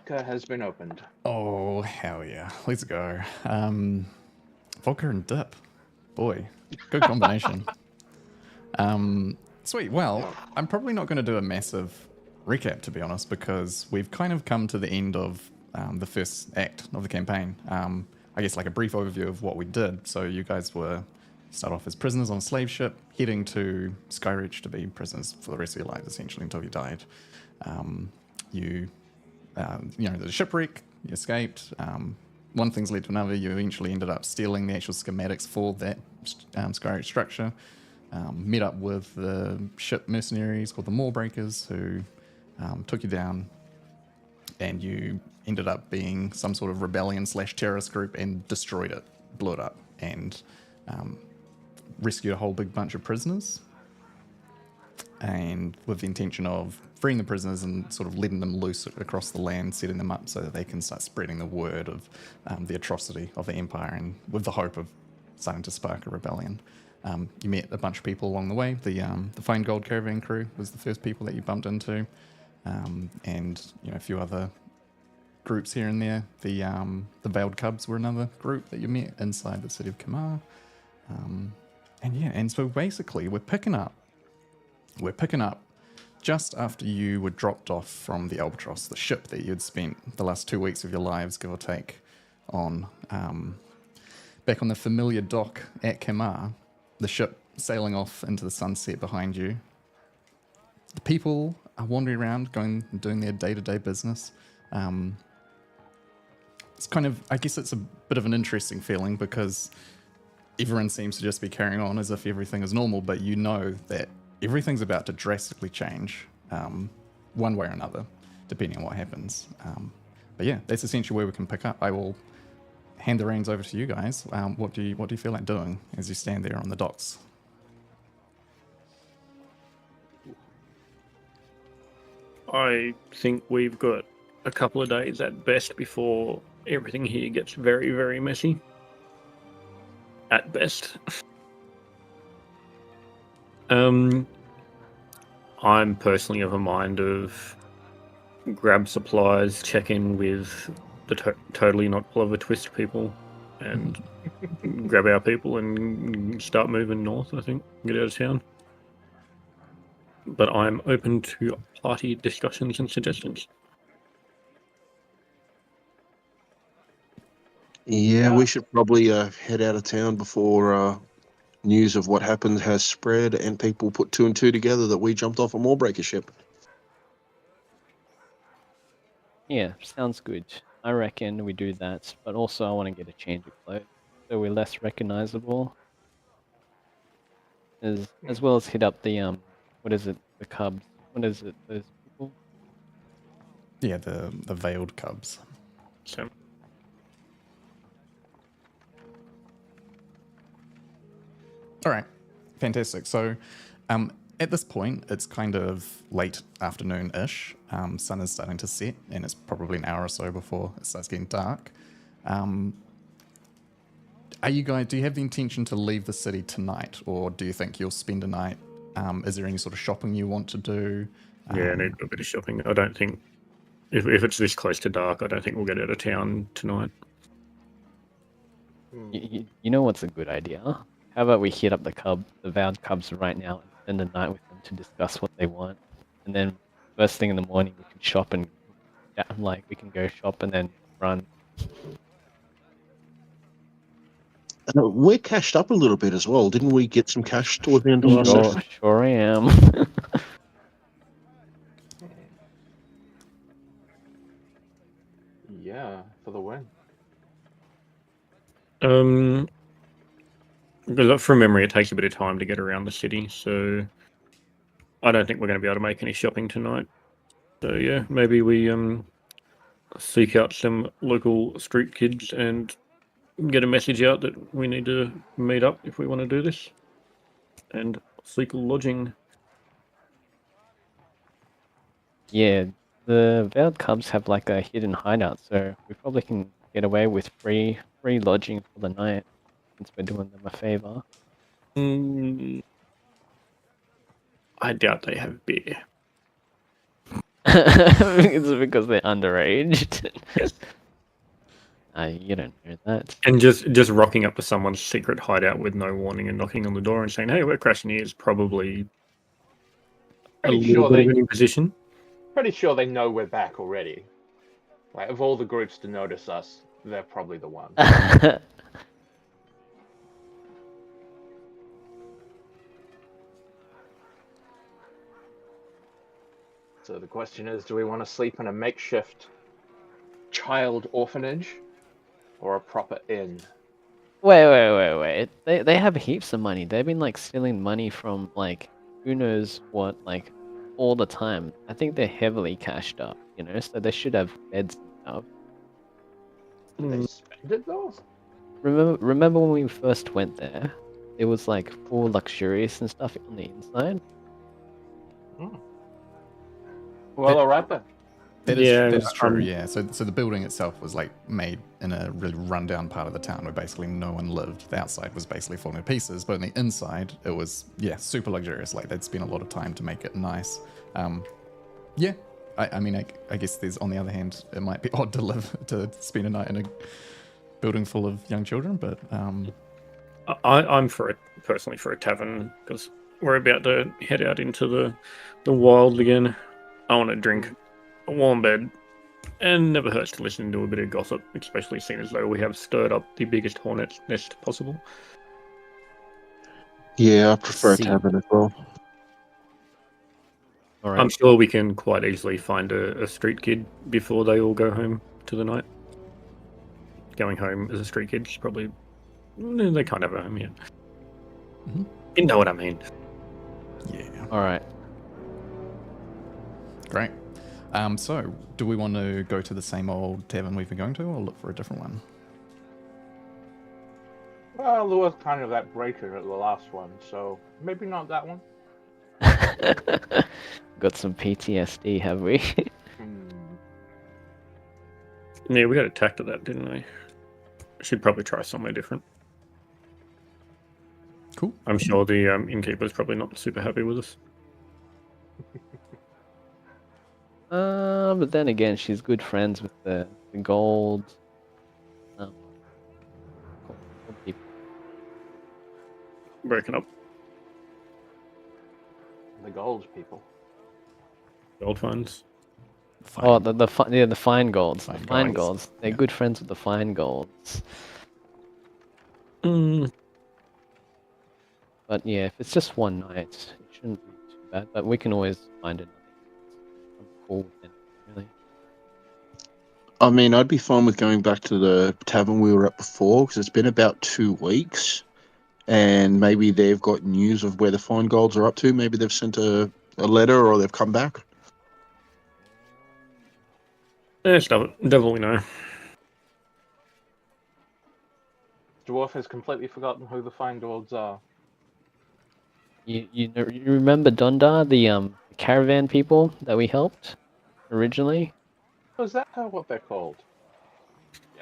vodka has been opened. Oh, hell yeah. Let's go. Vodka and dip. Boy, good combination. Sweet. Well, I'm probably not going to do a massive recap, to be honest, because we've kind of come to the end of the first act of the campaign. I guess like a brief overview of what we did. So you guys were start off as prisoners on a slave ship, heading to Skyreach to be prisoners for the rest of your lives, essentially, until you died. You the shipwreck, you escaped. One thing's led to another. You eventually ended up stealing the actual schematics for that Skyreach structure. Met up with the ship mercenaries called the Moorbreakers, who took you down, and you ended up being some sort of rebellion / terrorist group and destroyed it, blew it up, and rescued a whole big bunch of prisoners, and with the intention of freeing the prisoners and sort of letting them loose across the land, setting them up so that they can start spreading the word of the atrocity of the Empire, and with the hope of starting to spark a rebellion. You met a bunch of people along the way. The Fine Gold Caravan crew was the first people that you bumped into, and a few other groups here and there. The Veiled Cubs were another group that you met inside the city of Kamar. And so basically we're picking up just after you were dropped off from the Albatross, the ship that you'd spent the last 2 weeks of your lives, give or take, on back on the familiar dock at Kamar, the ship sailing off into the sunset behind you. The people are wandering around, going and doing their day-to-day business. It's kind of, I guess it's a bit of an interesting feeling because everyone seems to just be carrying on as if everything is normal, but you know that everything's about to drastically change, one way or another, depending on what happens. But yeah, that's essentially where we can pick up. I will hand the reins over to you guys. What do you feel like doing as you stand there on the docks? I think we've got a couple of days at best before everything here gets very, very messy. At best. I'm personally of a mind of grab supplies, check in with the totally not Oliver Twist people, and grab our people and start moving north, I think. Get out of town. But I'm open to party discussions and suggestions. Yeah, we should probably head out of town before news of what happened has spread and people put two and two together that we jumped off a Moorbreaker ship. Yeah, sounds good. I reckon we do that, but also I want to get a change of clothes so we're less recognizable. As well as hit up the what is it? The Cubs. What is it? Those people? Yeah, the Veiled Cubs. So, all right, fantastic. So at this point, it's kind of late afternoon-ish. Sun is starting to set, and it's probably an hour or so before it starts getting dark. Do you have the intention to leave the city tonight, or do you think you'll spend a night? Is there any sort of shopping you want to do? yeah, I need a bit of shopping. I don't think, if it's this close to dark, I don't think we'll get out of town tonight. You know what's a good idea? How about we hit up the Vowed Cubs right now and spend the night with them to discuss what they want, and then first thing in the morning we can shop and we can go shop and then run. We're cashed up a little bit as well. Didn't we get some cash towards the end of last session? Sure I am. Yeah, for the win. Because from memory, it takes a bit of time to get around the city, so I don't think we're going to be able to make any shopping tonight. So yeah, maybe we seek out some local street kids and get a message out that we need to meet up if we want to do this, and seek lodging. Yeah, the Veiled Cubs have like a hidden hideout, so we probably can get away with free lodging for the night since we're doing them a favor. I doubt they have beer. It's because they're underage. Yes. You don't know that. And just rocking up to someone's secret hideout with no warning and knocking on the door and saying, "Hey, we're crashing here," is probably a Pretty little sure bit they of an imposition. pretty sure they know we're back already. Like of all the groups to notice us, they're probably the ones. So the question is, do we want to sleep in a makeshift child orphanage or a proper inn? Wait. They have heaps of money. They've been like stealing money from like who knows what like all the time. I think they're heavily cashed up, you know, so they should have beds and stuff. Did they spend it though? Remember when we first went there? It was like full luxurious and stuff on the inside. Well, alright then. That Yeah, is true, yeah. So the building itself was like made in a really rundown part of the town where basically no one lived. The outside was basically falling to pieces, but on the inside it was, yeah, super luxurious. Like they'd spent a lot of time to make it nice. Yeah, I mean, I guess there's, on the other hand, it might be odd to spend a night in a building full of young children, but I'm personally for a tavern because we're about to head out into the wild again. I want to drink a warm bed, and never hurts to listen to a bit of gossip, especially seeing as though we have stirred up the biggest hornet's nest possible. Yeah, I prefer a See. tavern as well. All I'm right. sure we can quite easily find a street kid before they all go home to the night. Going home as a street kid is probably... They can't have a home yet. Mhm. You know what I mean. yeah, All right. great. So do we want to go to the same old tavern we've been going to, or look for a different one? Well, there was kind of that breaker at the last one, so maybe not that one. Got some PTSD, have we? Yeah, we got attacked at that, didn't we? Should probably try somewhere different. Cool. I'm sure the innkeeper's probably not super happy with us. But then again, she's good friends with the gold. Gold people. Breaking up The gold people. gold funds. Fine. Oh, the fine golds. Fine The fine golds, golds. They're yeah. good friends with the fine golds. Mm, But yeah, if it's just one night, it shouldn't be too bad. But we can always find another. I'm cool with it, really. I mean, I'd be fine with going back to the tavern we were at before because it's been about 2 weeks, and maybe they've got news of where the fine golds are up to. Maybe they've sent a letter or they've come back. it's devil we know. Dwarf has completely forgotten who the fine golds are. You remember Dondar, the caravan people that we helped originally? Oh, is that what they're called?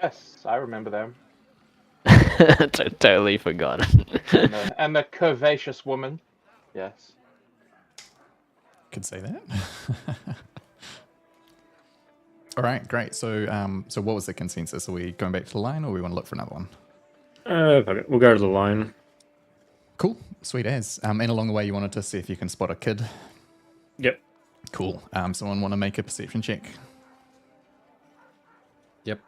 Yes, I remember them. Totally forgotten. And the curvaceous woman. Yes. Could say that. All right, great. So, so what was the consensus? Are we going back to the line, or we want to look for another one? Fuck it. We'll go to the line. Cool, sweet as. And along the way, you wanted to see if you can spot a kid. Yep. Cool. Someone want to make a perception check? Yep.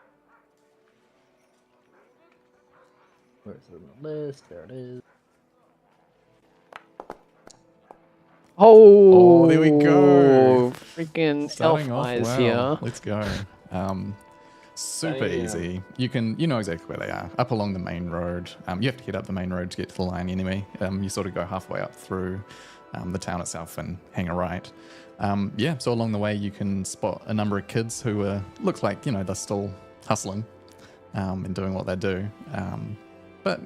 Where's it on the list? There it is. Oh, there we go. Freaking Starting elf off eyes well. here. Let's go. Super Damn. easy. You know exactly where they are. Up along the main road. You have to head up the main road to get to the line anyway. You sort of go halfway up through the town itself and hang a right. Yeah, so along the way you can spot a number of kids who looks like, they're still hustling and doing what they do. But,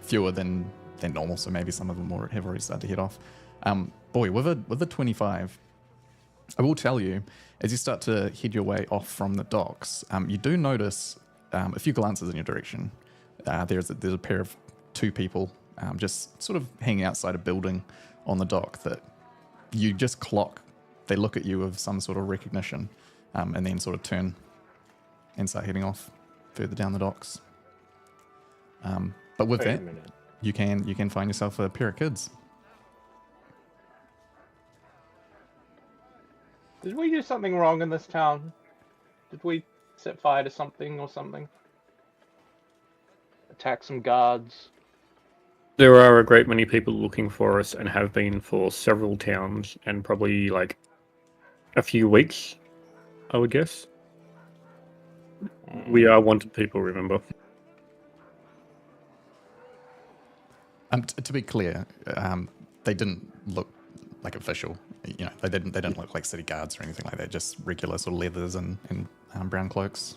fewer than normal, so maybe some of them have already started to head off. Boy, with a 25, I will tell you, as you start to head your way off from the docks, you do notice a few glances in your direction. There's a pair of 2 people just sort of hanging outside a building on the dock that you just clock they look at you with some sort of recognition, and then sort of turn and start heading off further down the docks. But with Wait a that, minute. you can find yourself a pair of kids. Did we do something wrong in this town? Did we set fire to something or something? Attack some guards? There are a great many people looking for us and have been for several towns and probably like a few weeks, I would guess. We are wanted people, remember. To be clear, they didn't look like official. You know, they didn't look like city guards or anything like that. Just regular sort of leathers and brown cloaks.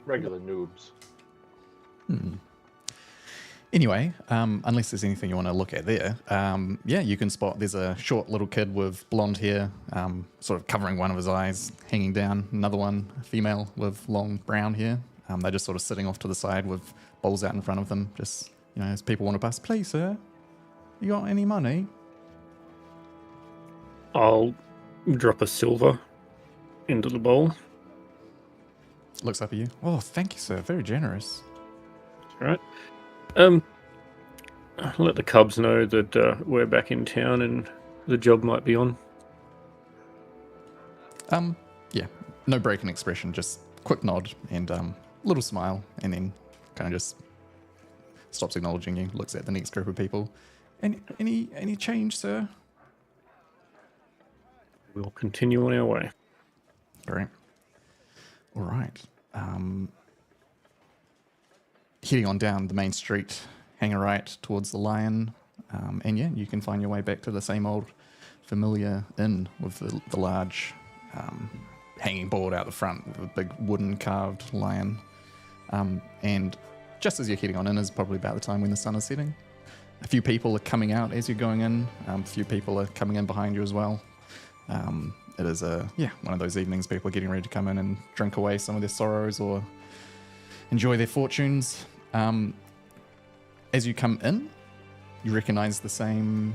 Regular noobs. Anyway, unless there's anything you want to look at there, yeah, you can spot there's a short little kid with blonde hair, sort of covering one of his eyes, hanging down. Another one, a female with long brown hair. They're just sort of sitting off to the side with bowls out in front of them. Just, you know, as people want to pass, please, sir, you got any money? I'll drop a silver into the bowl. Looks up at you. Oh, thank you, sir. Very generous. All right. Let the Cubs know that we're back in town and the job might be on. Yeah, no break in expression, just quick nod and little smile, and then kind of just stops acknowledging you, looks at the next group of people. Any change, sir? We'll continue on our way. Great. All right. Heading on down the main street, hang a right towards the Lion, and yeah, you can find your way back to the same old familiar inn with the large hanging board out the front with a big wooden carved lion. And just as you're heading on in is probably about the time when the sun is setting. A few people are coming out as you're going in. A few people are coming in behind you as well. It is one of those evenings people are getting ready to come in and drink away some of their sorrows or enjoy their fortunes. As you come in, you recognize the same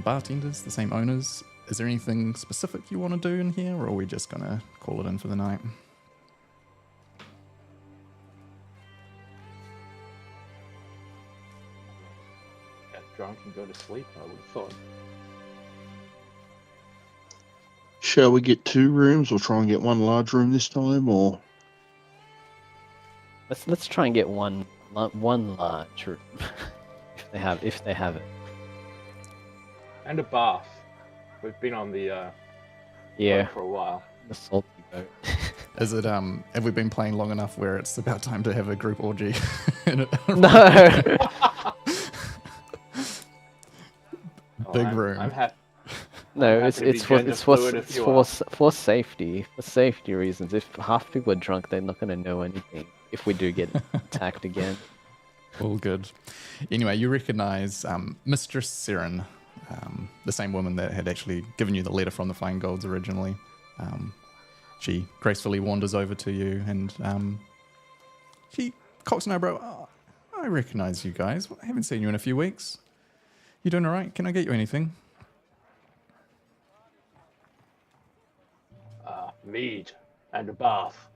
bartenders, the same owners. Is there anything specific you want to do in here, or are we just going to call it in for the night? Get drunk and go to sleep, I would have thought. Shall we get 2 rooms or try and get 1 large room this time, or? Let's try and get one large room if they have it. And a bath. We've been on the Yeah, boat for a while. the salty boat. Is it have we been playing long enough where it's about time to have a group orgy? No. Big I'm- room. I'm happy. No, I'm it's happy to be it's for gender it's for fluid if you for safety reasons. If half people are drunk, they're not going to know anything. If we do get attacked again. All good. Anyway, you recognize Mistress Siren, the same woman that had actually given you the letter from the Flying Golds originally. She gracefully wanders over to you and she cocks an eyebrow. Oh, I recognize you guys. I haven't seen you in a few weeks. You doing all right? Can I get you anything? Mead and a bath.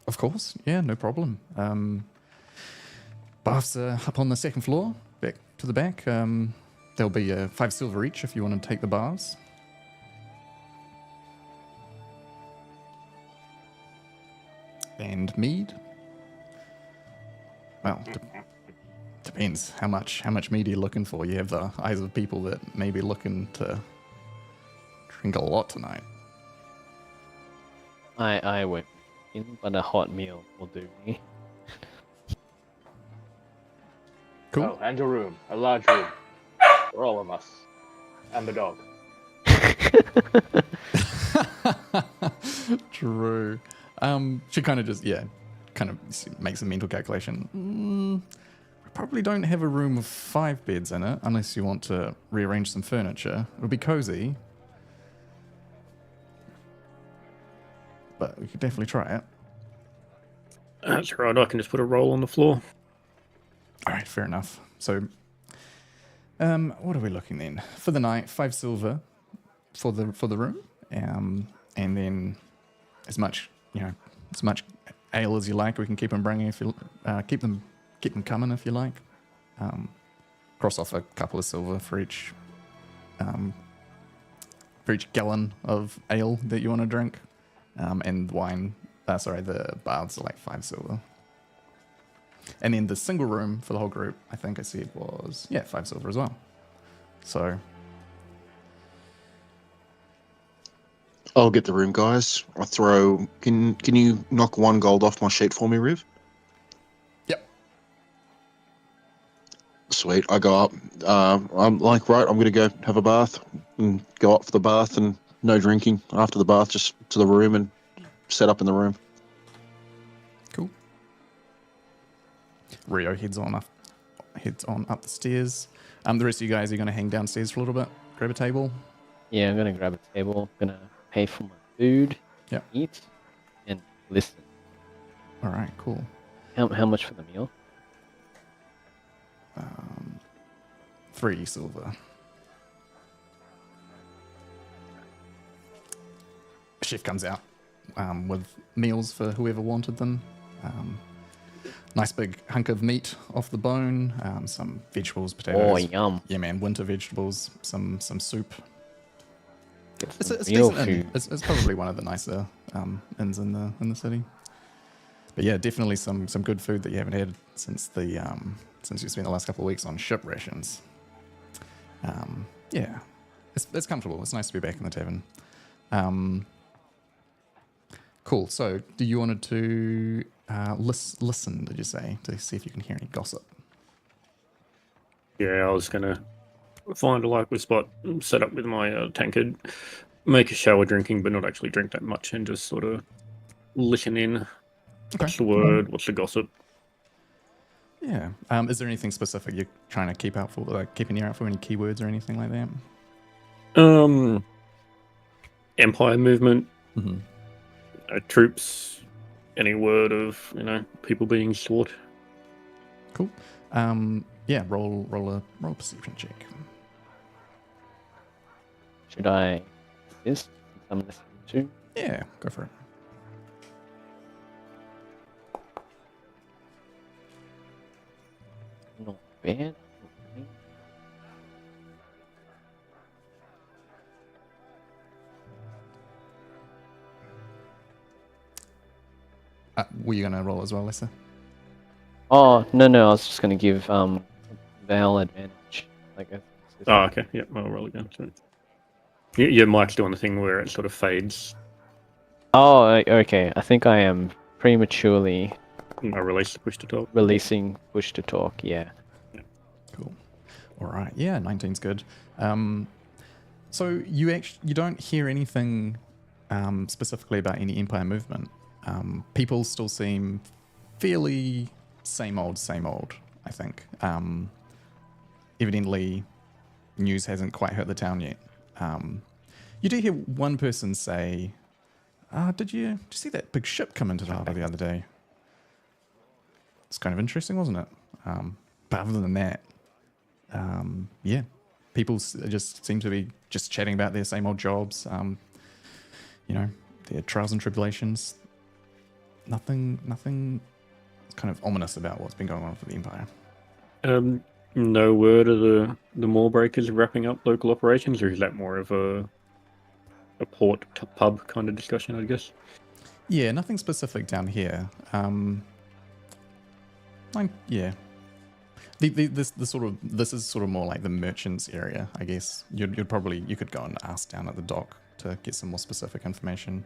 Of course. Yeah, no problem. Baths are up on the 2nd floor, back to the back. There'll be 5 silver each if you want to take the baths. And mead? Well, depends how much mead you're looking for. You have the eyes of people that may be looking to drink a lot tonight. I won't be in, but a hot meal will do me. Cool. Oh, and a room. A large room. For all of us. And the dog. True. She kind of just, makes a mental calculation. We probably don't have a room with 5 beds in it, unless you want to rearrange some furniture. It'll be cozy. But we could definitely try it. That's right, I can just put a roll on the floor. All right, fair enough. So, what are we looking then? For the night, 5 silver. for the room, and then as much ale as you like. We can keep them bringing if you keep them coming if you like. Cross off a couple of silver for each gallon of ale that you want to drink, and wine. The baths are like 5 silver. And then the single room for the whole group, I think I said was 5 silver as well. So I'll get the room, guys. I throw. Can you knock 1 gold off my sheet for me, Riv? Yep. Sweet. I go up. I'm like, right, I'm going to go have a bath and go up for the bath and no drinking after the bath, just to the room and set up in the room. Cool. Rio heads on up the stairs. The rest of you guys are going to hang downstairs for a little bit, grab a table. Yeah, I'm gonna grab a table. Gonna pay for my food. Yep. Eat and listen. All right, cool. How much for the meal? 3 silver. Chef comes out with meals for whoever wanted them. Nice big hunk of meat off the bone, some vegetables, potatoes. Oh, yum. Yeah, man, winter vegetables, some soup. Get It's some a real decent inn. food. It's probably one of the nicer inns in the city. But yeah, definitely some good food that you haven't had since you spent the last couple of weeks on ship rations. Yeah, it's comfortable. It's nice to be back in the tavern. Cool. So, do you wanted to listen? Did you say to see if you can hear any gossip? Yeah, I was gonna find a likely spot, set up with my tankard, make a shower drinking, but not actually drink that much, and just sort of listen in. What's the word? What's the gossip? Yeah. Is there anything specific you're trying to keep out for, like keep an ear out for, any keywords or anything like that? Empire movement, Mm-hmm. Troops, any word of people being slaughtered. Cool. Yeah. Roll a perception check. Should I do this? Since I'm listening to. Yeah. Go for it. Not bad. Were you gonna roll as well, Lisa? Oh no, I was just gonna give Val advantage. Oh, okay. Yeah, I'll roll again. So. Your mic's doing the thing where it sort of fades. Oh, okay. I think I am prematurely I release the push to talk. releasing push to talk. Yeah. Cool. All right. Yeah, 19's good. So you don't hear anything specifically about any Empire movement. People still seem fairly same old, I think. Evidently, news hasn't quite hit the town yet. You do hear one person say, did you see that big ship come into the harbour the other day? It's kind of interesting, wasn't it? But other than that, yeah, people just seem to be just chatting about their same old jobs, their trials and tribulations. Nothing kind of ominous about what's been going on for the Empire. No word of the Mallbreakers wrapping up local operations, or is that more of a port pub kind of discussion, I guess? Yeah, nothing specific down here. Yeah. This is sort of more like the merchants area, I guess. You could go and ask down at the dock to get some more specific information.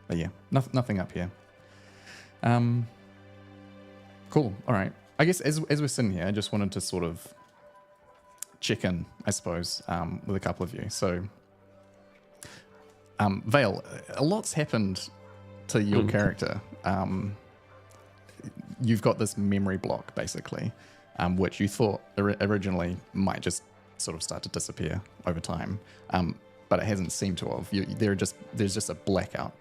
But yeah, nothing up here. Cool. All right. I guess as we're sitting here, I just wanted to sort of check in, I suppose, with a couple of you. So, Vale, a lot's happened to your character. You've got this memory block, basically, which you thought originally might just sort of start to disappear over time, but it hasn't seemed to have. There's just a blackout,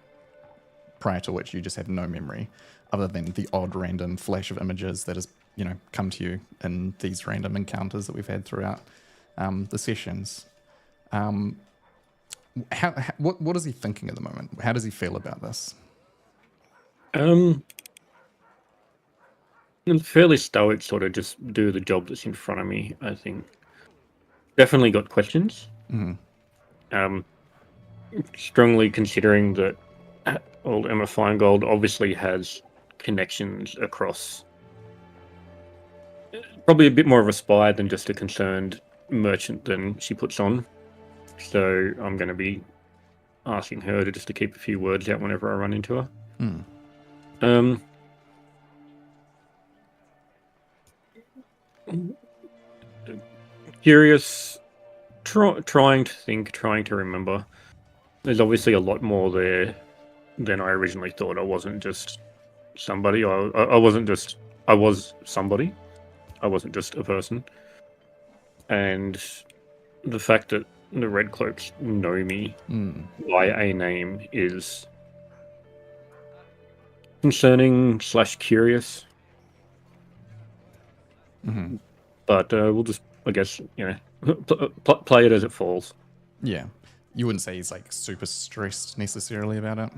prior to which you just have no memory, other than the odd random flash of images that has come to you in these random encounters that we've had throughout the sessions. What is he thinking at the moment? How does he feel about this? I'm fairly stoic, sort of just do the job that's in front of me. I think definitely got questions. Strongly considering that old Emma Feingold obviously has connections across, probably a bit more of a spy than just a concerned merchant than she puts on. So I'm going to be asking her to just to keep a few words out whenever I run into her. Curious, trying to think, trying to remember. There's obviously a lot more there than I originally thought. I wasn't just somebody. I wasn't just. I was somebody. I wasn't just a person. And the fact that the Red Cloaks know me by a name is concerning / curious. But we'll just, I guess, play it as it falls. Yeah. You wouldn't say he's like super stressed necessarily about it?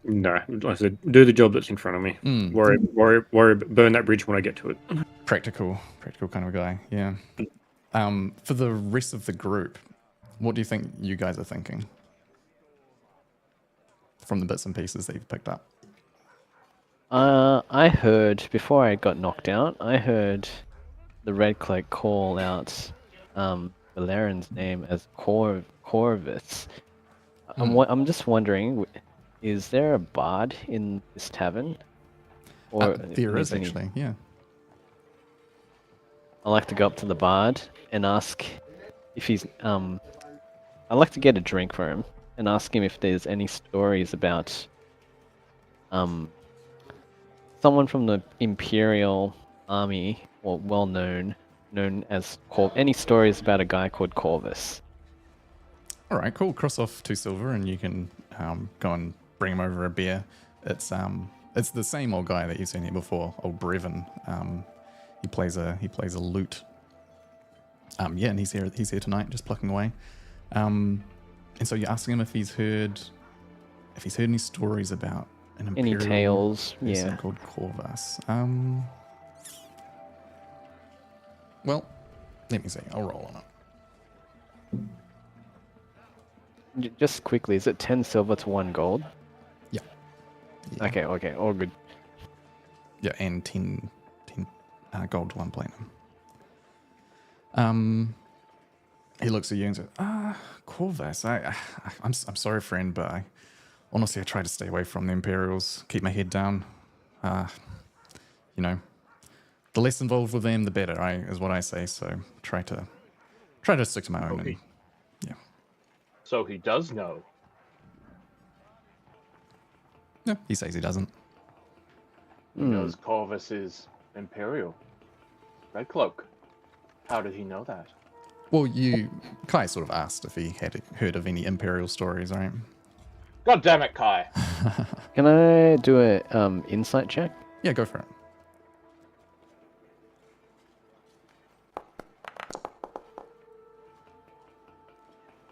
No, like I said, do the job that's in front of me. Worry, burn that bridge when I get to it. Practical kind of a guy, yeah. For the rest of the group, what do you think you guys are thinking? From the bits and pieces that you've picked up. I heard, before I got knocked out, I heard the Red Cloak call out Valeran's name as Corvus. I'm just wondering, is there a bard in this tavern? Or there is actually, yeah. I'd like to go up to the bard and ask if he's I'd like to get a drink for him and ask him if there's any stories about someone from the Imperial Army, or known as any stories about a guy called Corvus. All right, cool. Cross off 2 silver, and you can go and bring him over a beer. It's the same old guy that you've seen here before, old Brevin. He plays a lute. Yeah, and he's here tonight, just plucking away. And so you're asking him if he's heard any stories about an Imperial any tales, person called Corvus. Well, let me see. I'll roll on it. Just quickly, is it 10 silver to 1 gold? Yeah. Okay, all good. Yeah, and 10 gold to 1 platinum. He looks at you and says, Corvus, I'm sorry, friend, but honestly, I try to stay away from the Imperials, keep my head down. The less involved with them, the better, is what I say, so try to stick to my own. Okay. And, yeah. So he does know. No, he says he doesn't. He knows Corvus is Imperial. Red Cloak. How did he know that? Well, Kai sort of asked if he had heard of any Imperial stories, right? God damn it, Kai. Can I do a insight check? Yeah, go for it.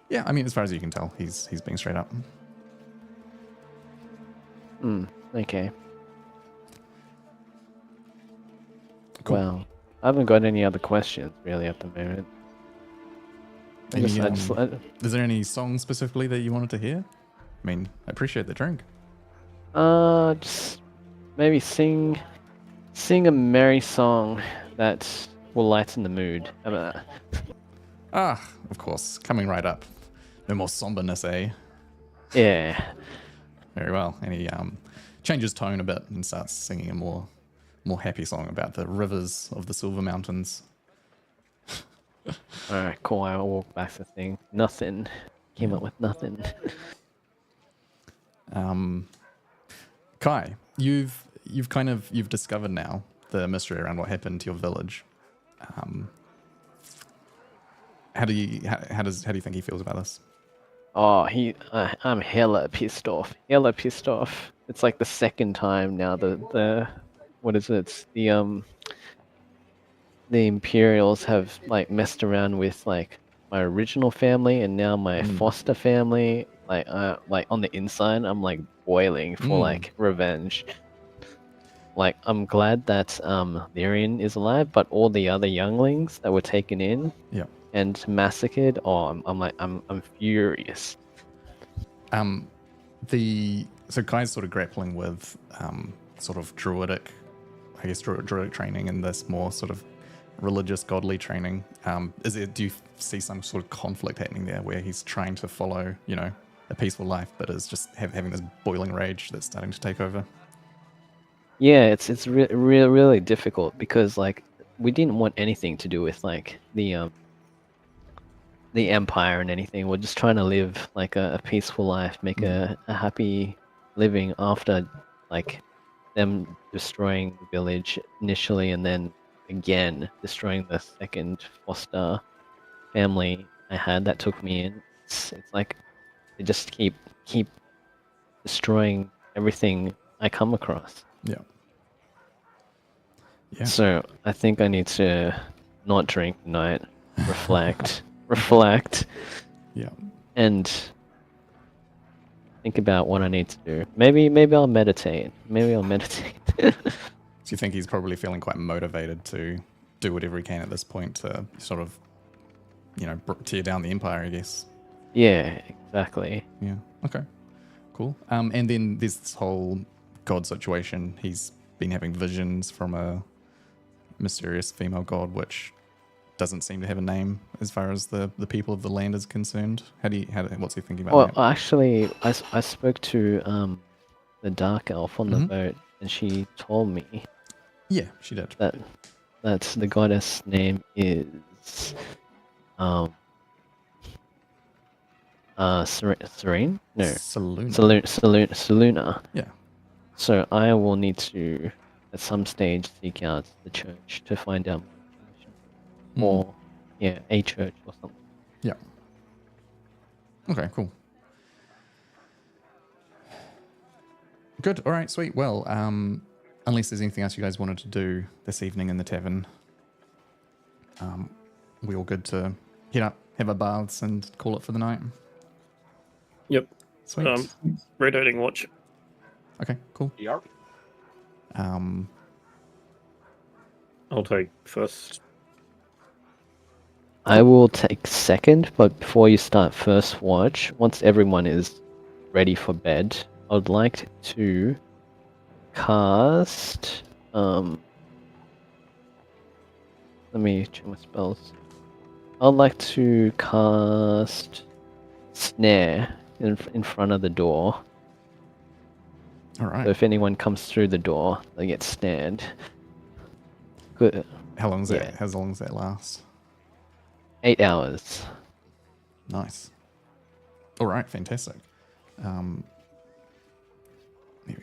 Yeah, I mean, as far as you can tell, he's being straight up. Okay. Cool. Well, I haven't got any other questions really at the moment. Is there any song specifically that you wanted to hear? I mean, I appreciate the drink. Just maybe sing a merry song that will lighten the mood. How about that? Of course, coming right up. No more somberness, eh? Yeah. Very well. And he changes tone a bit and starts singing a more happy song about the rivers of the Silver Mountains. Alright, cool. I'll walk back to the thing. Nothing. Came up with nothing. Kai, you've discovered now the mystery around what happened to your village. How do you think he feels about this? Oh, I'm hella pissed off. It's like the second time now the what is it? It's the Imperials have like messed around with like my original family and now my foster family. Like on the inside, I'm like boiling for like revenge. Like I'm glad that Lyrian is alive, but all the other younglings that were taken in Yeah. and massacred, I'm furious. So Kai's sort of grappling with sort of druidic, I guess druidic training and this more sort of religious, godly training. Do you see some sort of conflict happening there where he's trying to follow, a peaceful life, but is just having this boiling rage that's starting to take over? Yeah, it's really difficult because like we didn't want anything to do with like the empire and anything. We're just trying to live like a peaceful life, make a happy living after like them destroying the village initially and then again destroying the second foster family I had that took me in. It's like they just keep destroying everything I come across. Yeah. Yeah. So I think I need to not drink tonight, reflect, Yeah. and think about what I need to do. Maybe I'll meditate. So you think he's probably feeling quite motivated to do whatever he can at this point to sort of, tear down the empire, I guess. Yeah, exactly. Yeah. Okay. Cool. And then there's this whole god situation. He's been having visions from a mysterious female god, which doesn't seem to have a name as far as the people of the land is concerned. What's he thinking about that? Well, actually, I spoke to the dark elf on the boat, and she told me Yeah, she did. that the goddess name is Serene? No. Saluna. Yeah. So I will need to, at some stage, seek out the church to find out more information. Or, a church or something. Yeah. Okay, cool. Good. All right, sweet. Well, unless there's anything else you guys wanted to do this evening in the tavern, we all good to head up, have our baths, and call it for the night? Yep. Sweet. Rotating watch. Okay, cool. Yarp. I'll take first. I will take second, but before you start first watch, once everyone is ready for bed, I would like to cast. Let me check my spells. I'd like to cast Snare in front of the door. All right. So if anyone comes through the door, they get snared. Good. How long does Yeah. that last? 8 hours. Nice. All right, fantastic. There we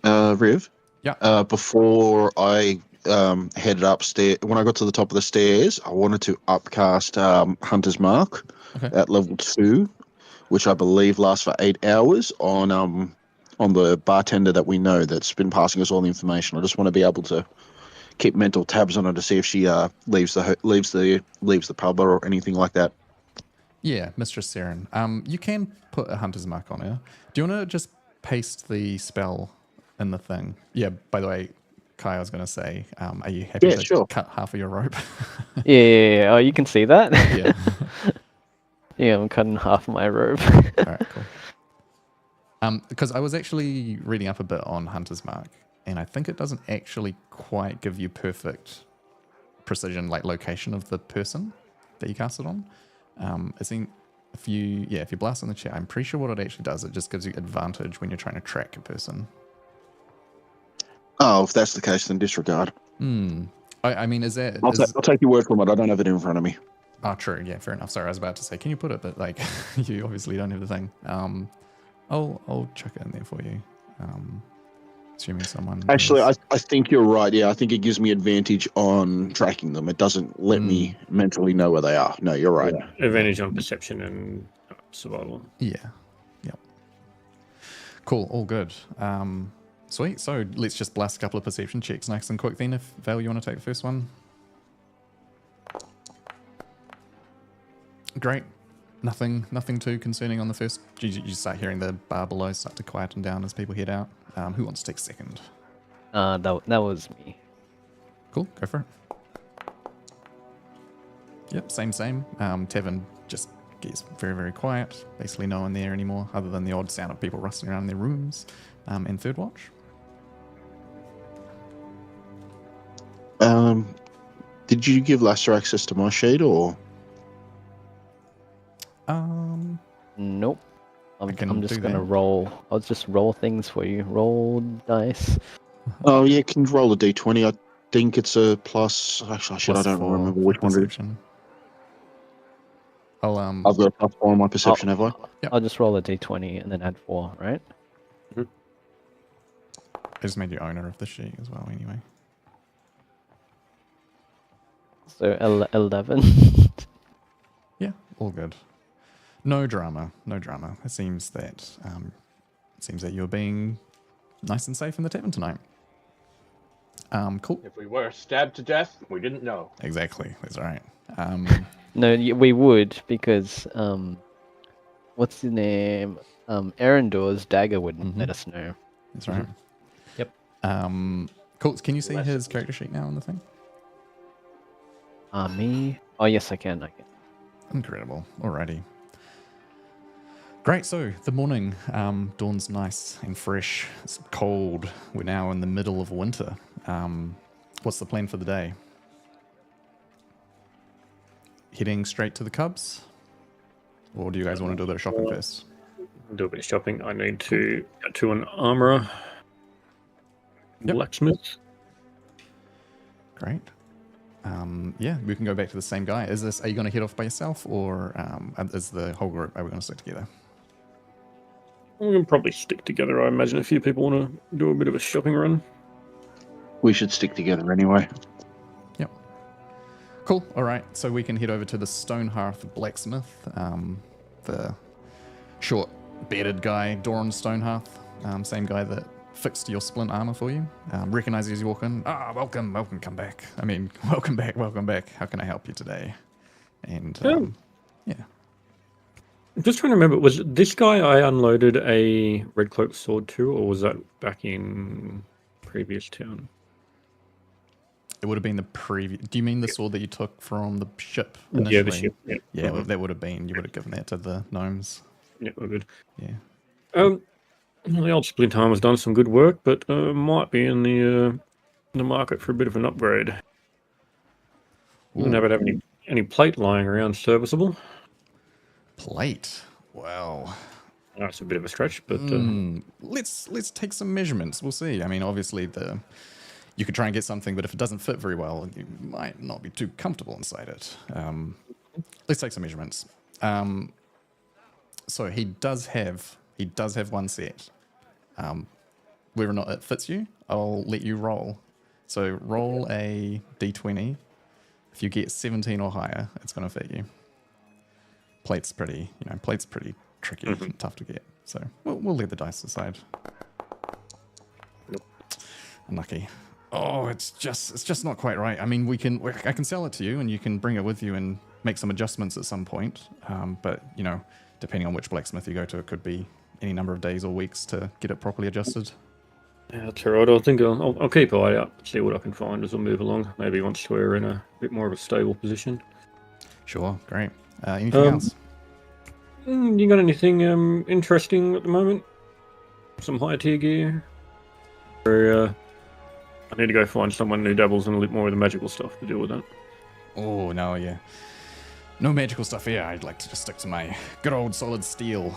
go. Riv? Yeah. Before I headed upstairs, when I got to the top of the stairs, I wanted to upcast Hunter's Mark at level 2, which I believe lasts for 8 hours on the bartender that we know that's been passing us all the information. I just want to be able to keep mental tabs on her to see if she leaves the pub or anything like that. Yeah, Mistress Saren. You can put a Hunter's Mark on her. Do you want to just paste the spell in the thing? Yeah, by the way, Kai, I was going to say, are you happy to cut half of your rope? Yeah. Oh, you can see that? Yeah. Yeah, I'm cutting half my rope. All right, cool. Because I was actually reading up a bit on Hunter's Mark, and I think it doesn't actually quite give you perfect precision, like location of the person that you cast it on. If you blast on the chat, I'm pretty sure what it actually does, it just gives you advantage when you're trying to track a person. Oh, if that's the case, then disregard. I mean, is that... I'll take your word from it. I don't have it in front of me. Oh, true. Yeah, fair enough. Sorry, I was about to say, can you put it? But like, you obviously don't have the thing. I'll chuck it in there for you. Assuming someone... Actually, I think you're right. Yeah, I think it gives me advantage on tracking them. It doesn't let me mentally know where they are. No, you're right. Yeah. Advantage on perception and survival. Yeah. Yep. Cool. All good. Sweet. So let's just blast a couple of perception checks nice and quick then. If Val, you want to take the first one? Great. Nothing too concerning on the first. You start hearing the bar below start to quieten down as people head out. Who wants to take second? That was me. Cool, go for it. Yep, same. Tevin just gets very, very quiet. Basically no one there anymore, other than the odd sound of people rustling around in their rooms. And third watch. Did you give Lasser access to my sheet, or? Nope. I can I'm just do gonna that. roll. I'll just roll things for you. Roll dice. Oh yeah, can you roll a d20? I think it's a plus. Actually, shit, I don't +4 remember for which one it is. perception. I'll I've got a +4 on my perception, have I? Yep. I'll just roll a d20 and then add 4, right? I just made you owner of the sheet as well anyway. So 11. Yeah, all good. No drama. It seems that you're being nice and safe in the tavern tonight. Cool. If we were stabbed to death, we didn't know. Exactly. That's right. No, we would because what's his name? Erendor's dagger wouldn't let us know. That's right. Yep. Cool. Can you see Unless his it- character sheet now on the thing? Me? Oh yes, I can. Incredible. Alrighty. Great. So the morning dawn's nice and fresh. It's cold. We're now in the middle of winter. What's the plan for the day? Heading straight to the Cubs? Or do you guys want to do a bit of shopping first? Do a bit of shopping. I need to get to an armorer. Yep. Blacksmith. Great. Yeah, we can go back to the same guy. Are you going to head off by yourself, or is the whole group, are we going to stick together? We can probably stick together. I imagine a few people want to do a bit of a shopping run. We should stick together anyway. Yep. Cool. All right. So we can head over to the Stonehearth blacksmith, the short bearded guy, Doran Stonehearth, same guy that fixed your splint armor for you. Recognizes you as you walk in. Welcome, come back. I mean, welcome back. How can I help you today? And yeah. I'm just trying to remember, was this guy I unloaded a red cloak sword to, or was that back in previous town? It would have been the previous. Do you mean the sword that you took from the ship initially? Yeah, the ship. Yeah, Yeah, well, that would have been. You would have given that to the gnomes. yeah, we're good. Yeah. Well, the old splint armor's done some good work, but might be in the market for a bit of an upgrade. You never have any plate lying around serviceable. Plate. Well, That's a bit of a stretch, but let's take some measurements. We'll see. I mean, obviously you could try and get something, but if it doesn't fit very well, you might not be too comfortable inside it. Let's take some measurements. So he does have one set. Whether or not it fits you, I'll let you roll. So roll a d20. If you get 17 or higher, it's going to fit you. Plate's pretty tricky and tough to get. So we'll leave the dice aside. Unlucky. Oh, it's just not quite right. I mean, I can sell it to you, and you can bring it with you and make some adjustments at some point. But depending on which blacksmith you go to, it could be any number of days or weeks to get it properly adjusted. yeah, that's all right. I think I'll keep an eye out, see what I can find as we move along. Maybe once we're in a bit more of a stable position. Sure, great. Anything else? You got anything interesting at the moment? Some higher tier gear? Or I need to go find someone who dabbles in a little more of the magical stuff to deal with that. Oh, no, yeah. No magical stuff here. I'd like to just stick to my good old solid steel.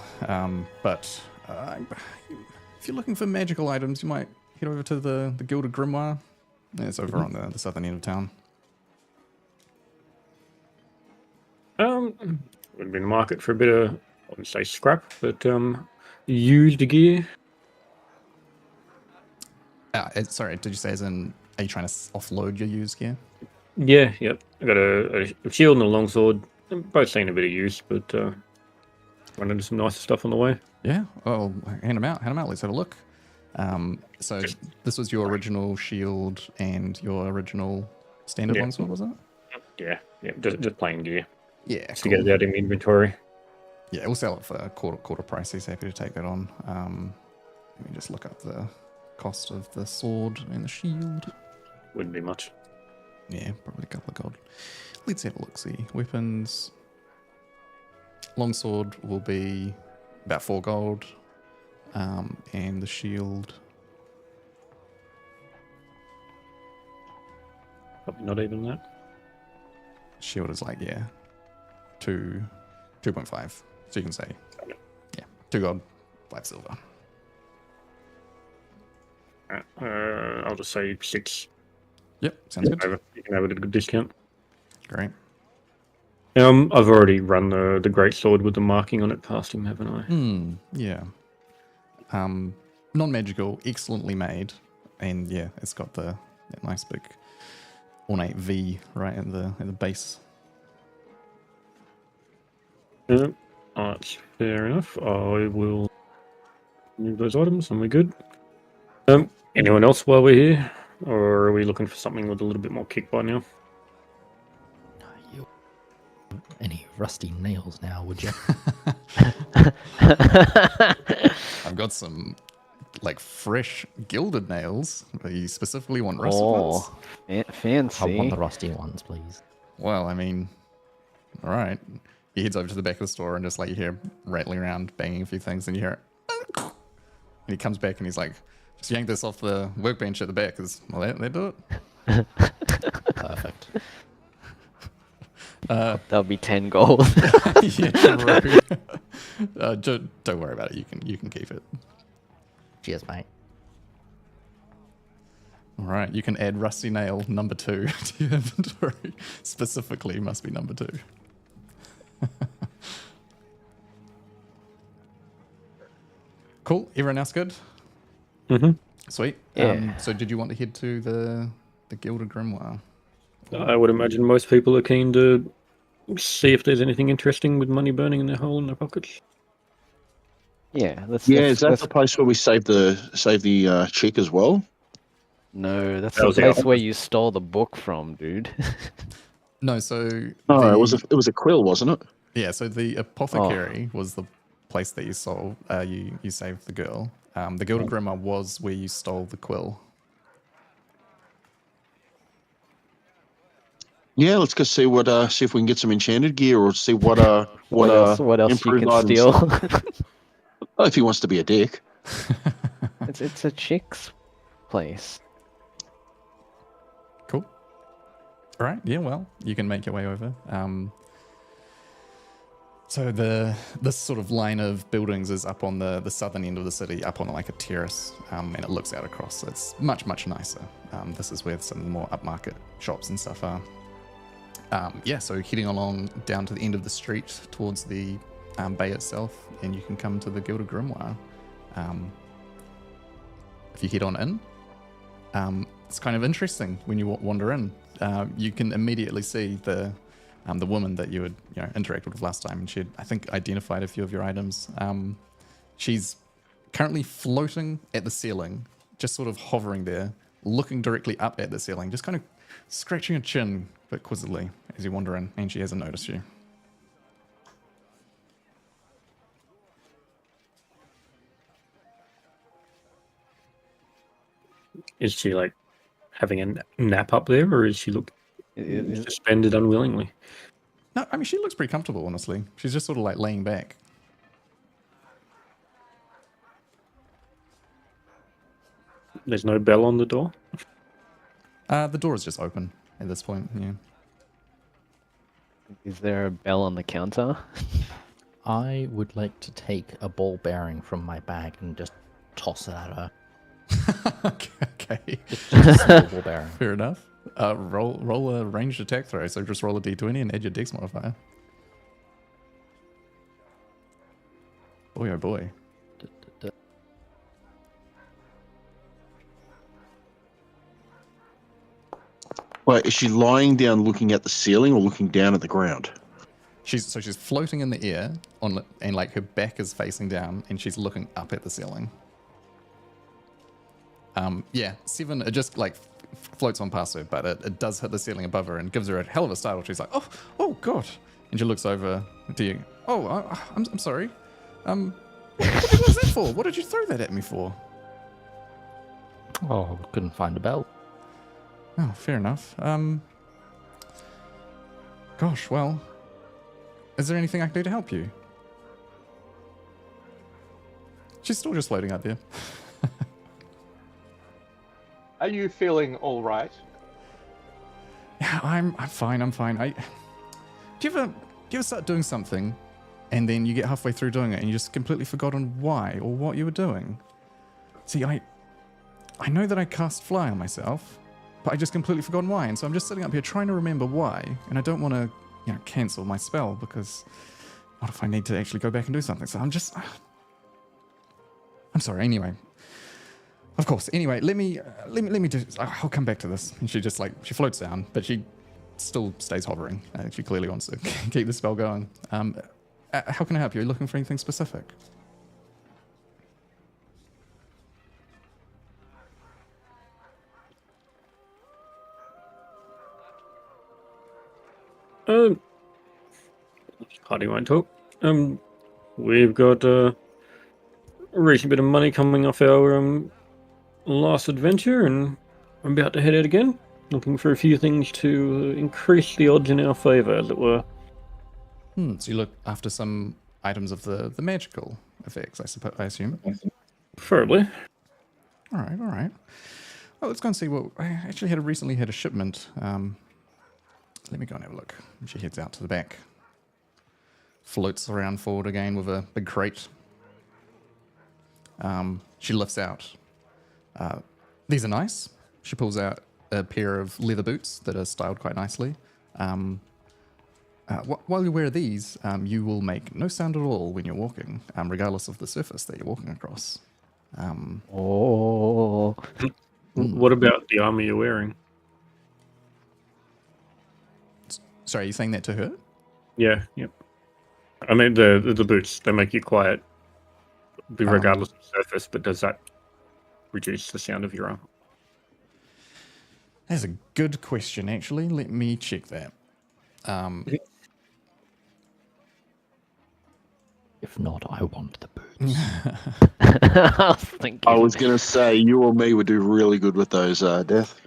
But if you're looking for magical items, you might head over to the Gilded Grimoire. It's over on the southern end of town. Would be in the market for a bit of, I wouldn't say scrap, but used gear. Sorry, did you say as in, are you trying to offload your used gear? Yeah, yep. I got a shield and a longsword. Both seen a bit of use, but run into some nicer stuff on the way. Yeah, well, hand them out. Let's have a look. So this was your original shield and your original standard longsword, was it? Yeah, just plain gear. Yeah, to get it out in inventory. Yeah, we'll sell it for quarter price. He's happy to take that on. Let me just look up the cost of the sword and the shield. Wouldn't be much. Yeah, probably a couple of gold. Let's have a look. See, weapons. Longsword will be about 4 gold, and the shield. Probably not even that. Shield is like 2.5. So you can say 2 gold, 5 silver. I'll just say 6. Yep, sounds good. You can have it at a good discount. Great. I've already run the great sword with the marking on it past him, haven't I? Yeah. Non-magical, excellently made, and yeah, it's got that nice big ornate V right at the base. Yeah, that's fair enough. I will move those items and we're good. Anyone else while we're here? Or are we looking for something with a little bit more kick by now? Any rusty nails now, would you? I've got some like fresh gilded nails. You specifically want rusted ones? Fancy. I want the rusty ones, please. Well, I mean, all right. He heads over to the back of the store and just like you hear him rattling around, banging a few things, and you hear it. And he comes back and he's like, just yank this off the workbench at the back, because, well, they do it. Perfect. That'll be 10 gold. Yeah, true. Don't worry about it. You can keep it. Cheers, mate. All right, you can add rusty nail number 2 to your inventory. Specifically, must be number 2. Cool. Everyone else good? Mm-hmm. Sweet. Yeah. So, did you want to head to the Gilded Grimoire? I would imagine most people are keen to see if there's anything interesting with money burning in their hole in their pockets. Yeah, let's. Yeah, let's, is that let's- the place where we save the chick as well? No, that's That the was the place opposite. where you stole the book from, dude. No, so Oh, it was a quill, wasn't it? yeah. So the apothecary was the place that you sold. You saved the girl. The Gilded Grimoire was where you stole the quill. Yeah, let's go see if we can get some enchanted gear or see what What else you improved can items. steal? Oh, if he wants to be a dick. it's a chick's place. Cool. All right. Yeah. Well, you can make your way over. So this sort of line of buildings is up on the southern end of the city, up on like a terrace, and it looks out across. So it's much nicer. This is where some of the more upmarket shops and stuff are. Yeah. So heading along down to the end of the street towards the bay itself, and you can come to the Gilded Grimoire. If you head on in, it's kind of interesting when you wander in. You can immediately see the woman that you had interacted with last time, and she had, I think, identified a few of your items. She's currently floating at the ceiling, just sort of hovering there, looking directly up at the ceiling, just kind of scratching her chin a bit quizzically as you wander in, and she hasn't noticed you. Is she like having a nap up there, or is she suspended unwillingly? No, I mean, she looks pretty comfortable, honestly. She's just sort of like laying back. There's no bell on the door. The door is just open at this point, yeah. Is there a bell on the counter? I would like to take a ball bearing from my bag and just toss it at her. Okay. Just a small ball bearing. Fair enough. Roll a ranged attack throw, so just roll a d20 and add your dex modifier. Boy, oh boy. Wait, is she lying down looking at the ceiling or looking down at the ground? She's floating in the air and like her back is facing down and she's looking up at the ceiling. Yeah, 7, it just like floats on past her, but it does hit the ceiling above her and gives her a hell of a startle. She's like, oh god. And she looks over to you. Oh, I'm sorry. What was that for? What did you throw that at me for? Oh, couldn't find a bell. Oh, fair enough. Gosh, well, is there anything I can do to help you? She's still just floating up there. Are you feeling all right? Yeah, I'm fine. I'm fine. Do you ever start doing something, and then you get halfway through doing it, and you just completely forgotten why or what you were doing? See, I know that I cast fly on myself, but I just completely forgotten why, and so I'm just sitting up here trying to remember why, and I don't want to, cancel my spell because what if I need to actually go back and do something? So I'm sorry. Anyway, of course. Anyway, let me do. I'll come back to this. And she just she floats down, but she still stays hovering. She clearly wants to keep the spell going. How can I help you? Are you looking for anything specific? Party won't talk. We've got a recent bit of money coming off our last adventure, and I'm about to head out again, looking for a few things to increase the odds in our favour, as it were. So you look after some items of the magical effects, I assume. Preferably. All right. Well, let's go and see what I actually recently had a shipment. Let me go and have a look. And she heads out to the back. Floats around forward again with a big crate. She lifts out. These are nice. She pulls out a pair of leather boots that are styled quite nicely. While you wear these, you will make no sound at all when you're walking, regardless of the surface that you're walking across. What about the armor you're wearing? Sorry, are you saying that to her? Yeah, yep. I mean, the boots, they make you quiet, regardless of the surface, but does that reduce the sound of your armor? That's a good question, actually. Let me check that. If not, I want the boots. I was thinking. I was going to say, you or me would do really good with those, Death.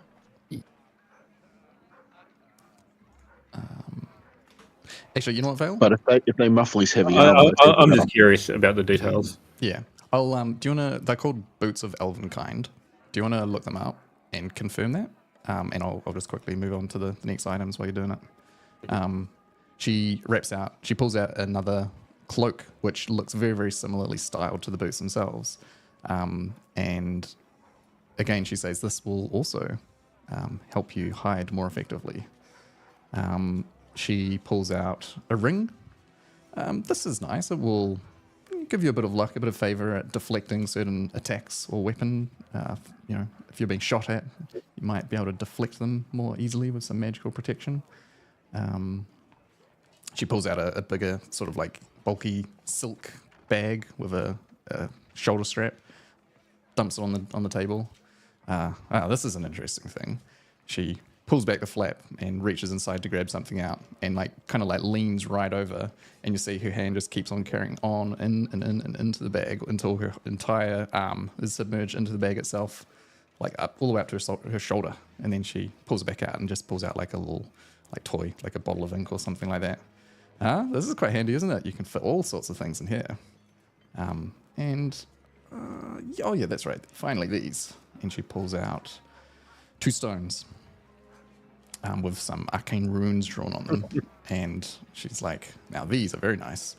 Actually, you know what, Vale? But if they muffle his heavy armor, I'm just curious about the details. Yeah. I'll do you wanna they're called boots of elven kind. Do you wanna look them up and confirm that? And I'll just quickly move on to the next items while you're doing it. She pulls out another cloak which looks very, very similarly styled to the boots themselves. And again she says this will also help you hide more effectively. She pulls out a ring. This is nice. It will give you a bit of luck, a bit of favor at deflecting certain attacks or weapon. If you're being shot at, you might be able to deflect them more easily with some magical protection. She pulls out a bigger, sort of bulky silk bag with a shoulder strap. Dumps it on the table. This is an interesting thing. She pulls back the flap and reaches inside to grab something out and leans right over, and you see her hand just keeps on carrying on in and into the bag until her entire arm is submerged into the bag itself, up all the way up to her shoulder, and then she pulls it back out and just pulls out a little toy, like a bottle of ink or something like that. This is quite handy, isn't it? You can fit all sorts of things in here. Oh yeah, that's right. Finally, these. And she pulls out 2 stones. With some arcane runes drawn on them. And she's like, now these are very nice.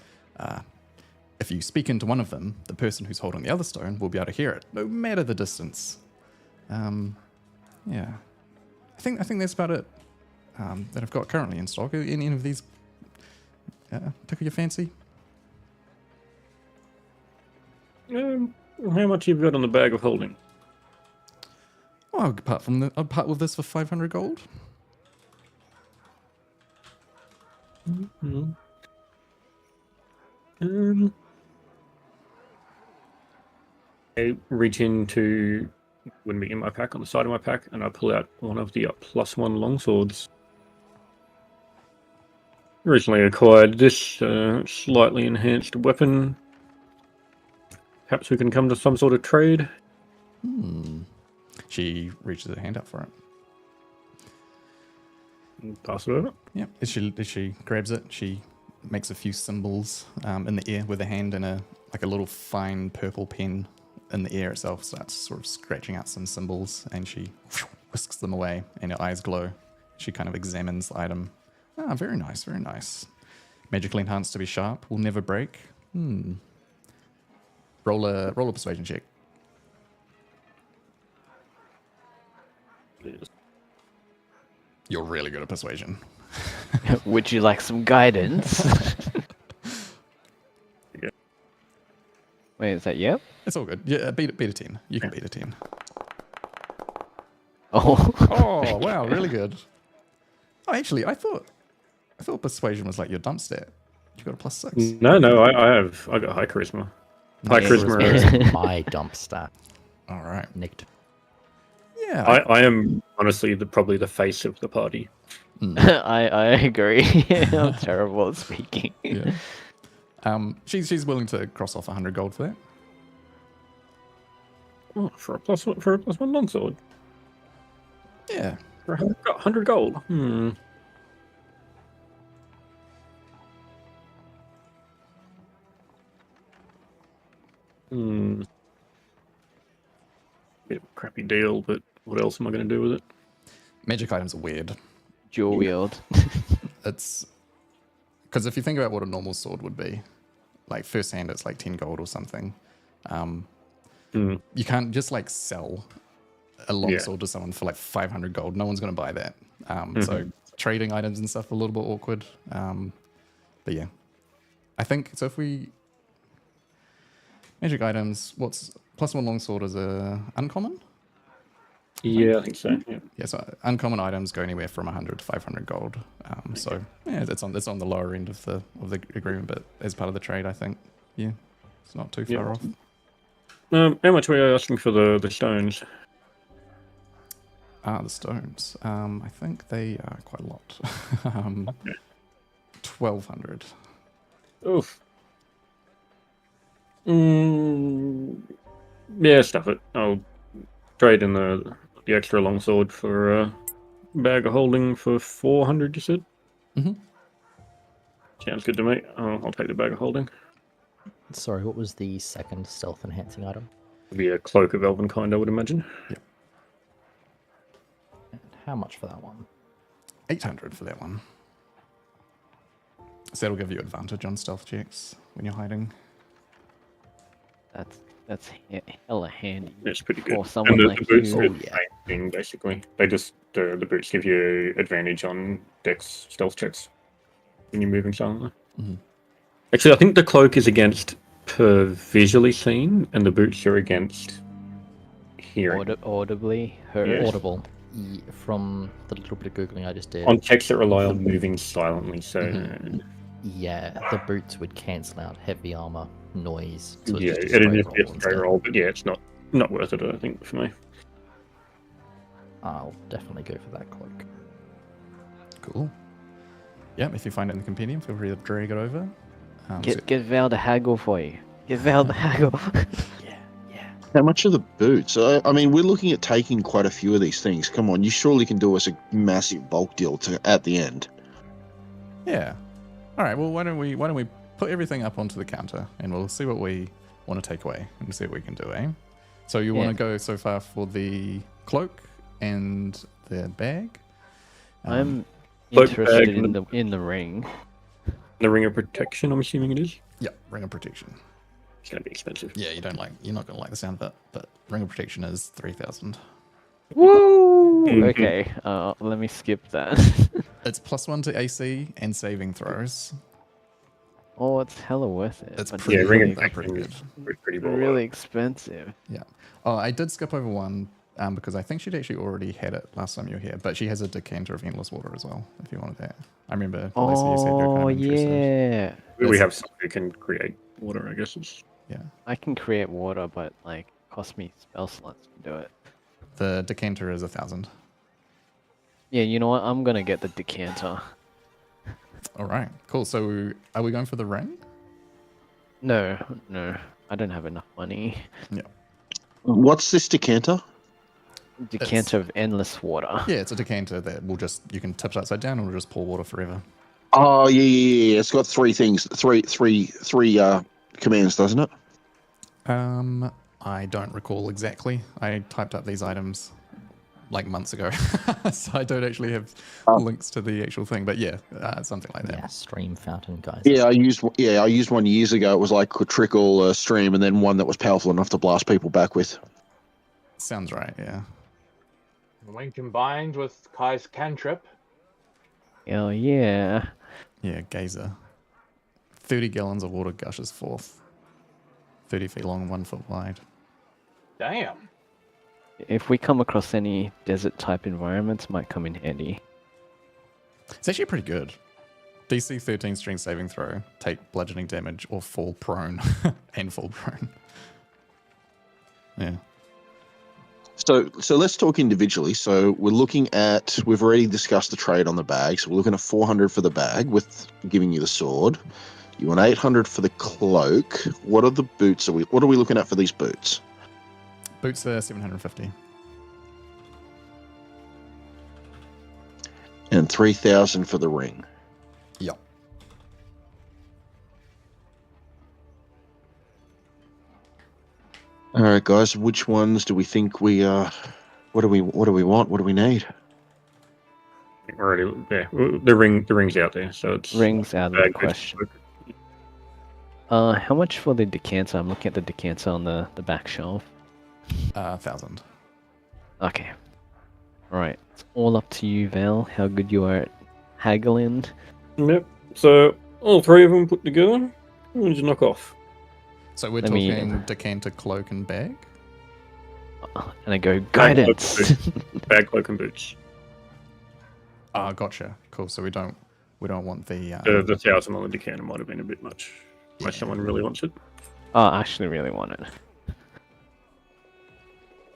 If you speak into one of them, the person who's holding the other stone will be able to hear it, no matter the distance. Yeah. I think that's about it that I've got currently in stock. Any of these tickle your fancy? How much have you got on the bag of holding? Well, I'll part with this for 500 gold. Mm-hmm. I reach into wouldn't be in my pack on the side of my pack, and I pull out one of the +1 longswords. recently acquired this slightly enhanced weapon. Perhaps we can come to some sort of trade. She reaches her hand up for it. Pass it over. Yeah, as she grabs it, she makes a few symbols in the air with her hand, and a little fine purple pen in the air itself starts sort of scratching out some symbols, and she whisks them away, and her eyes glow. She kind of examines the item. Ah, very nice, very nice. Magically enhanced to be sharp, will never break. Roll a persuasion check. You're really good at persuasion. Would you like some guidance? Yeah. Wait, is that yep? It's all good. Yeah, beat a 10. You can beat a 10. Oh. Oh, wow, really good. Oh, actually, I thought persuasion was like your dump stat. You got a +6. No, I got high charisma. High charisma. Is my dump stat. All right. Nicked. Yeah. I am honestly probably the face of the party. I agree. I'm terrible at speaking. Yeah. She's willing to cross off 100 gold for that. Oh, for a +1 longsword. Yeah. For 100 gold. Bit of a crappy deal, but what else am I going to do with it? Magic items are weird. Dual wield. It's because if you think about what a normal sword would be, like first hand it's like 10 gold or something. You can't just like sell a longsword to someone for like 500 gold. No one's going to buy that. So trading items and stuff are a little bit awkward. But yeah, I think so. If we magic items, what's +1 longsword is a uncommon? Yeah, I think so. Yeah, so uncommon items go anywhere from 100 to 500 gold. So yeah, it's on the lower end of the agreement, but as part of the trade, I think it's not too far off. How much were you asking for the stones? The stones. I think they are quite a lot. 1,200. Oof. Yeah, stuff it. I'll trade in the extra longsword for a bag of holding for 400. You said. Sounds good to me. I'll take the bag of holding. Sorry, what was the second stealth enhancing item? It'll be a cloak of Elvenkind, I would imagine. Yep. And how much for that one? 800 for that one. So that'll give you advantage on stealth checks when you're hiding. That's hella handy. It's pretty good. For someone and the like boots you. are the same thing, basically. They just the boots give you advantage on dex stealth checks when you're moving silently. Actually, I think the cloak is against per visually seen, and the boots are against hearing. Audibly heard. Yeah. Audible. From the little bit of googling I just did. On checks that rely on moving silently, so Yeah, the boots would cancel out heavy armor noise. So it's yeah, just a it'd straight just be a roll straight instead. roll, but yeah, it's not worth it, I think, for me. I'll definitely go for that cloak. Cool. Yeah, if you find it in the compendium, feel free to drag it over. Get Val to haggle for you. Get Val to haggle. How much are the boots? I mean, we're looking at taking quite a few of these things. Come on, you surely can do us a massive bulk deal at the end. Yeah. All right. Well, why don't we put everything up onto the counter and we'll see what we want to take away and see what we can do, eh? So you want to go so far for the cloak and the bag? I'm Cloak, interested bag, in the ring. The ring of protection, I'm assuming it is. Yeah, ring of protection. It's going to be expensive. Yeah, you're not gonna like the sound of it, but ring of protection is 3,000. Woo! Mhm. Okay, let me skip that. It's +1 to AC and saving throws. Oh, it's hella worth it. It's but pretty, Yeah, ring really, of pretty protection good. is pretty well. really expensive. Yeah. Oh, I did skip over one because I think she'd actually already had it last time you were here, but she has a decanter of endless water as well. If you wanted that, I remember. Lisa, you said you were Oh kind of interested. yeah, We have someone who can create water, I guess. Yeah. I can create water, but like it cost me spell slots to do it. The decanter is 1,000. Yeah, you know what? I'm gonna get the decanter. All right, cool. So are we going for the ring? No, I don't have enough money. Yeah. What's this decanter? Decanter of endless water. Yeah, it's a decanter that you can tip it upside down and it'll just pour water forever. Oh yeah. It's got three things, three commands, doesn't it? I don't recall exactly. I typed up these items like months ago, so I don't actually have links to the actual thing. But yeah, something like that. Yeah, stream fountain, guys. Yeah, I used one years ago. It was like could trickle a stream, and then one that was powerful enough to blast people back with. Sounds right. Yeah. When combined with Kai's cantrip, Oh yeah. Yeah, Gazer. 30 gallons of water gushes forth. 30 feet long, 1 foot wide. damn. If we come across any desert type environments, might come in handy. It's actually pretty good. DC 13 strength saving throw. Take bludgeoning damage or fall prone. And fall prone. Yeah. So let's talk individually. So we've already discussed the trade on the bag. So we're looking at 400 for the bag with giving you the sword. You want 800 for the cloak. What are the boots? What are we looking at for these boots? Boots are 750. And 3,000 for the ring. Yep. All right, guys. Which ones do we think we What do we want? What do we need? Already, yeah. The ring's out there, so it's Rings out of the bag, question. boots. How much for the decanter? I'm looking at the decanter on the back shelf. 1,000. Okay. Alright. It's all up to you, Val, how good you are at haggling. Yep. So all three of them put together, we'll just knock off. So we're Let me- talking decanter, cloak, and bag? And I go, guidance! Bag, cloak, and boots. Ah, gotcha. Cool. So we don't want the... The 1,000 on the decanter might have been a bit much. Unless someone really wants it. Oh, I actually really want it.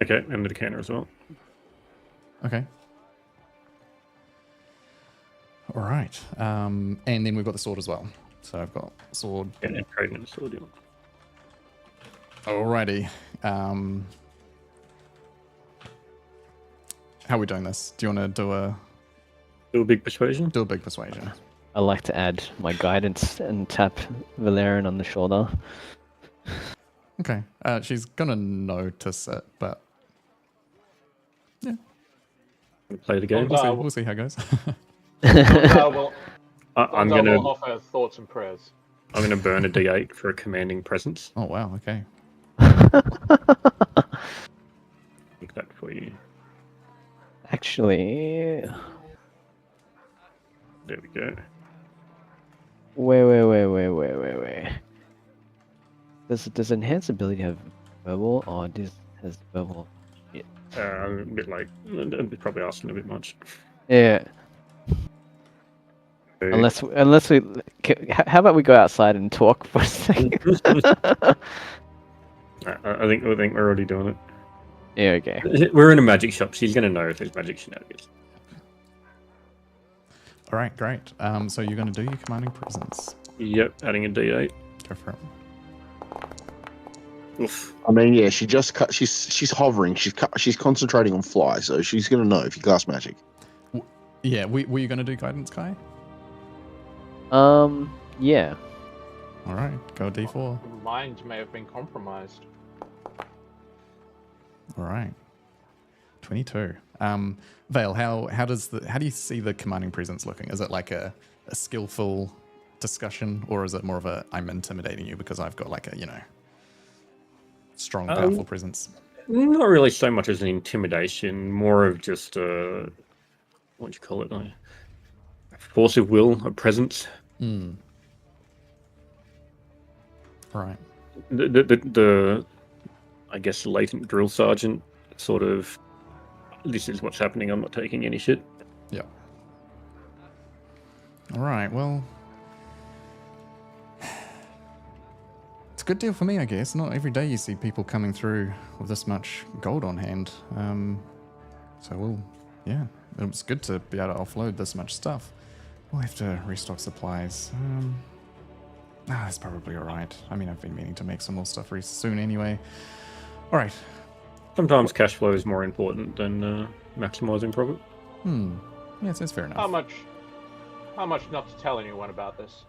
Okay, and the decanter as well. Okay. All right. And then we've got the sword as well. So I've got sword. And trading the sword. Yeah. Alrighty. How are we doing this? Do you want to Do a big persuasion. do a big persuasion? I like to add my guidance and tap Valerian on the shoulder. Okay. She's gonna notice it, but Play the game. we'll see how it goes. I'm Will gonna offer thoughts and prayers. burn a D8 for a commanding presence. Oh wow. Okay. Think that for you. Actually, There we go. wait. Does enhanced ability have verbal, or this has verbal? A bit late. Probably asking a bit much. Yeah. Unless we, how about we go outside and talk for a second? I think we're already doing it. Yeah. Okay. We're in a magic shop. She's gonna know if there's magic shenanigans. All right. Great. So you're gonna do your commanding presence. Yep, adding a D8. Go for it. Oof. I mean, yeah, she just cut. She's hovering. She's concentrating on fly, so she's gonna know if you cast magic. Yeah. Were you gonna do guidance, Kai? Yeah. All right. Go D4. Mind may have been compromised. All right. 22. Vale, how do you see the commanding presence looking? Is it like a skillful discussion, or is it more of a I'm intimidating you because I've got like a strong, powerful presence? Not really so much as an intimidation, more of just what do you call it? A force of will, a presence. Right. The I guess latent drill sergeant sort of. This is what's happening. I'm not taking any shit. Yeah. All right. Well, it's a good deal for me, I guess. Not every day you see people coming through with this much gold on hand. It was good to be able to offload this much stuff. We'll have to restock supplies. That's probably alright. I mean, I've been meaning to make some more stuff soon anyway. Alright. Sometimes cash flow is more important than maximizing profit. Yes, that's fair enough. How much not to tell anyone about this?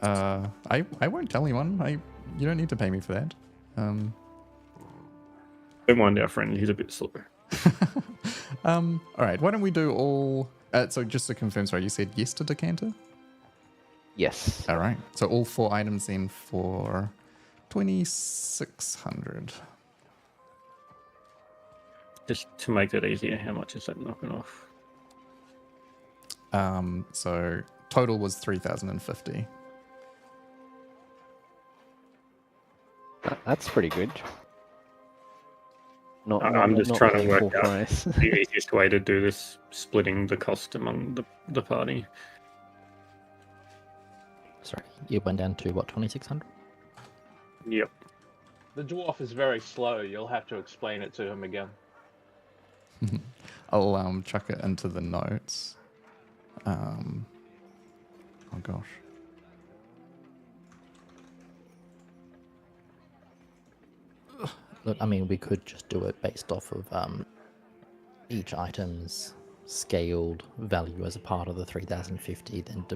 I won't tell anyone. You don't need to pay me for that. Don't mind our friend, he's a bit slow. Alright, why don't we do all... so just to confirm, sorry, you said yes to decanter? Yes. Alright, so all 4 items in for 2,600. Just to make that easier, how much is that knocking off? So total was 3,050. That's pretty good. I'm just trying to work full out price. the easiest way to do this, splitting the cost among the party. Sorry, you went down to what, 2,600? Yep. The dwarf is very slow. You'll have to explain it to him again. I'll chuck it into the notes. Oh gosh. Look, I mean, we could just do it based off of each item's scaled value as a part of the 3,050, then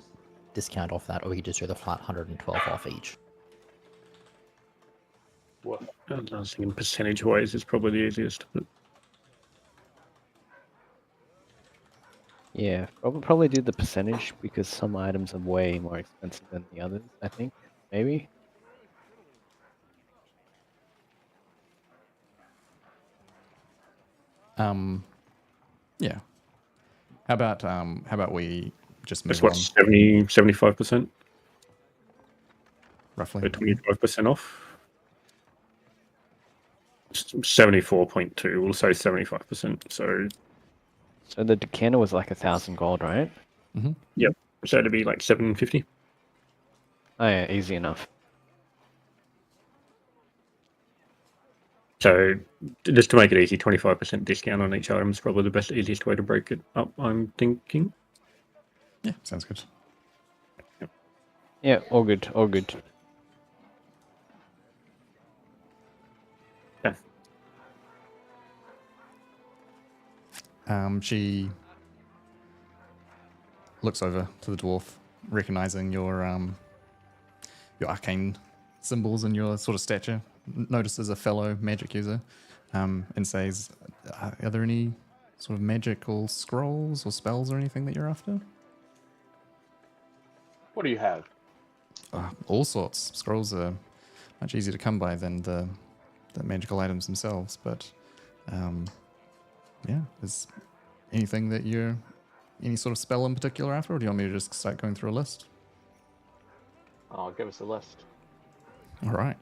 discount off that, or we could just do the flat 112 off each. What? I was thinking percentage wise is probably the easiest. But Yeah, probably do the percentage because some items are way more expensive than the others, I think. Maybe. Yeah. How about we just move that's what, on 75%? roughly? So 25% off? 74.2, we'll say 75%. So the decanter was like 1,000 gold, right? yep. So it'd be like 750. Oh yeah, easy enough. So just to make it easy, 25% discount on each item is probably the best, easiest way to break it up, I'm thinking. Yeah, sounds good. Yeah, all good, all good. Yeah. She looks over to the dwarf, recognizing your arcane symbols and your sort of stature. Notices a fellow magic user, and says, "Are there any sort of magical scrolls or spells or anything that you're after?" What do you have? All sorts. Scrolls are much easier to come by than the magical items themselves. But yeah, is anything that you're any sort of spell in particular after, or do you want me to just start going through a list? Oh, give us a list. All right.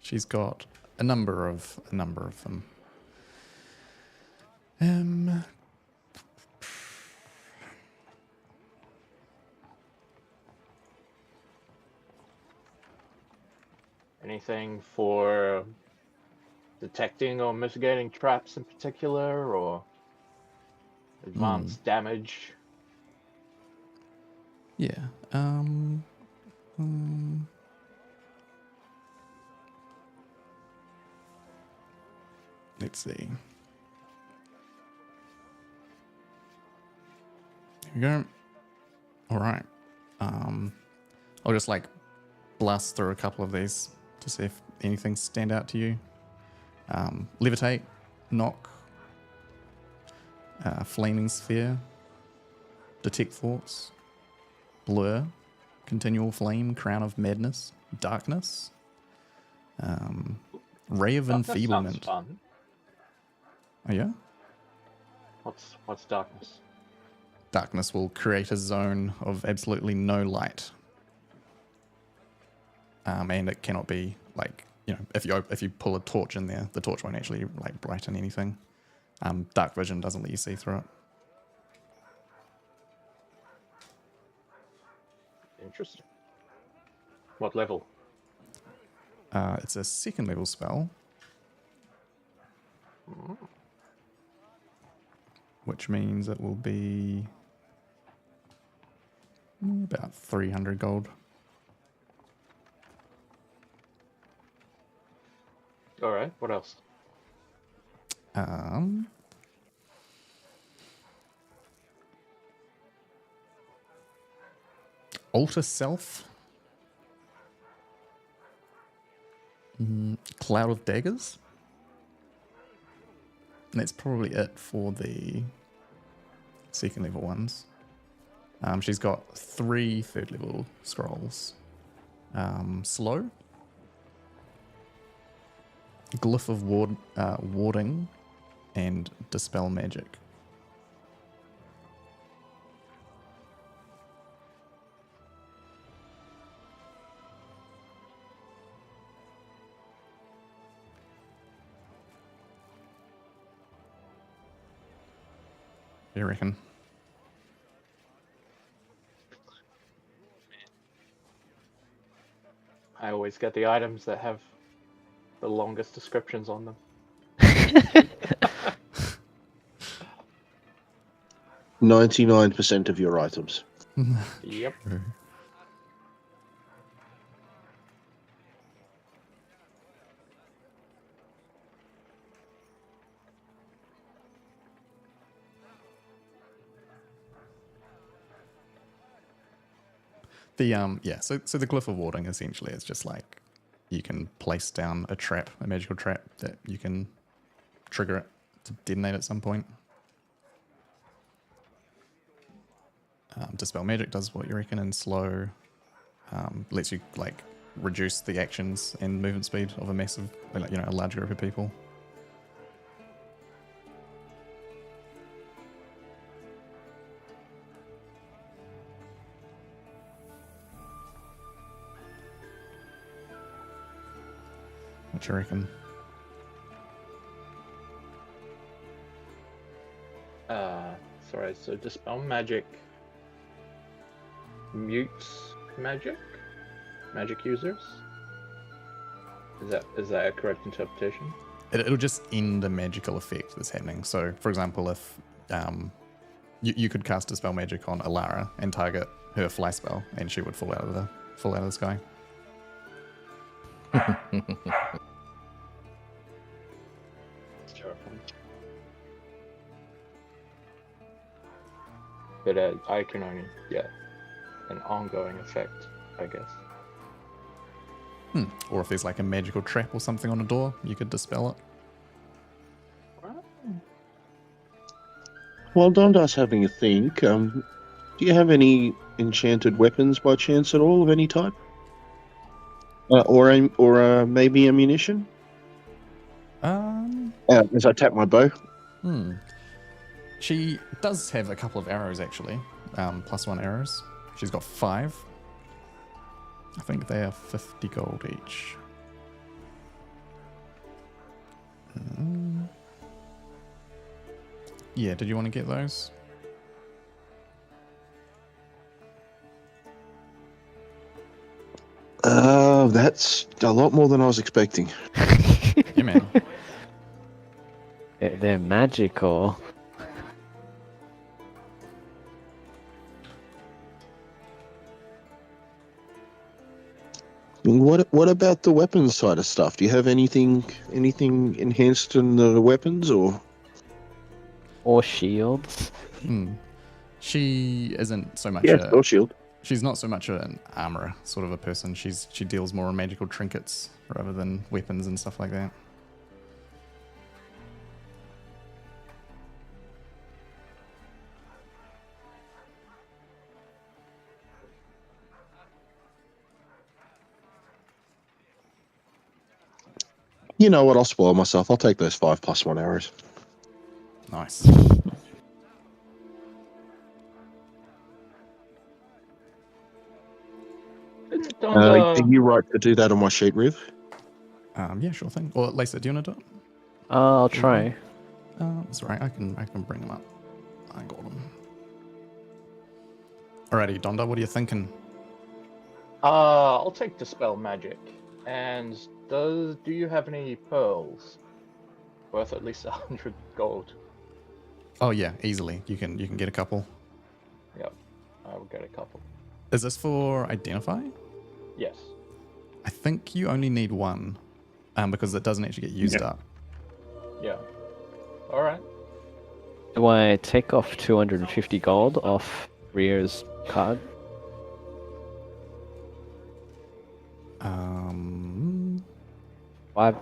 She's got a number of them. Anything for detecting or mitigating traps in particular, or advanced damage? Yeah. Let's see. Here we go. All right. I'll just like blast through a couple of these to see if anything stand out to you. Levitate, knock, flaming sphere, detect thoughts, blur, continual flame, crown of madness, darkness, ray of Darkness enfeeblement. sounds fun. Oh yeah? What's darkness? Darkness will create a zone of absolutely no light. And it cannot be like, you know, if you pull a torch in there, the torch won't actually like brighten anything. Dark vision doesn't let you see through it. Interesting. What level? It's a 2nd level spell, which which means it will be about 300 gold. All right. What else? Altar Self. Cloud of Daggers. And that's probably it for the second level ones. She's got 3 third level scrolls. Slow. Glyph of Warding. And Dispel Magic. You reckon? I always get the items that have the longest descriptions on them. 99% of your items. Yep. True. So the Glyph of Warding essentially is just like you can place down a magical trap that you can trigger it to detonate at some point. Dispel Magic does what you reckon, and slow lets you like reduce the actions and movement speed of a large group of people. What you reckon? Sorry. So Dispel Magic mutes magic users. Is that a correct interpretation? It'll just end a magical effect that's happening. So, for example, if you could cast a spell magic on Alara and target her fly spell, and she would fall out of the sky. It's terrifying. But I can only an ongoing effect, I guess. Or if there's like a magical trap or something on a door, you could dispel it. While Dondar's having a think, do you have any enchanted weapons by chance at all of any type? Or maybe ammunition? As I tap my bow. She does have a couple of arrows actually, +1 arrows. She's got 5. I think they are 50 gold each. Yeah, did you want to get those? That's a lot more than I was expecting. Yeah, man. They're magical. What about the weapons side of stuff? Do you have anything enhanced in the weapons or? Or shields. She isn't so much or shield. She's not so much an armorer sort of a person. She deals more in magical trinkets rather than weapons and stuff like that. You know what? I'll spoil myself. I'll take those 5 +1 arrows. Nice. Are you right to do that on my sheet, Riv? Yeah, sure thing. Or Lisa, do you want to do it? I'll try. That's right. I can bring them up. I got them. Alrighty, Donda, what are you thinking? I'll take Dispel Magic. And do you have any pearls worth at least 100 gold? Oh yeah, easily. You can get a couple. Yep, I will get a couple. Is this for identify? Yes. I think you only need one, because it doesn't actually get used up. Yeah. All right. Do I take off 250 gold off Rio's card?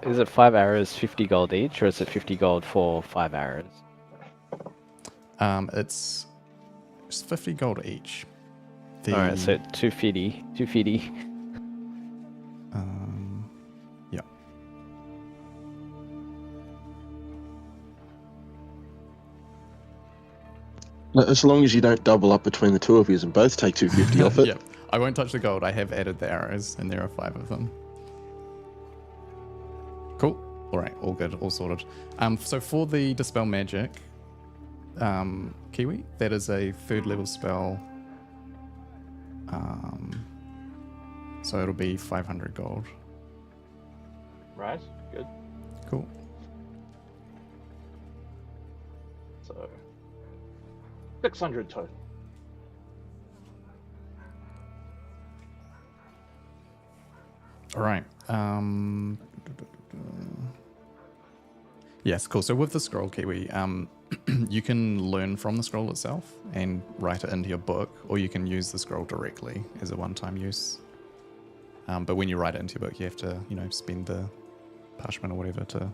Is it 5 arrows, 50 gold each, or is it 50 gold for 5 arrows? It's 50 gold each. Alright, so 250. 250. Yeah. As long as you don't double up between the two of you and both take 250 off it. Yeah. I won't touch the gold. I have added the arrows, and there are 5 of them. Cool. All right. All good. All sorted. So for the Dispel Magic, Kiwi, that is a 3rd level spell. So it'll be 500 gold. Right. Good. Cool. So 600 total. All right. Yes, cool. So with the scroll, Kiwi, you can learn from the scroll itself and write it into your book, or you can use the scroll directly as a one-time use. But when you write it into your book, you have to, spend the parchment or whatever to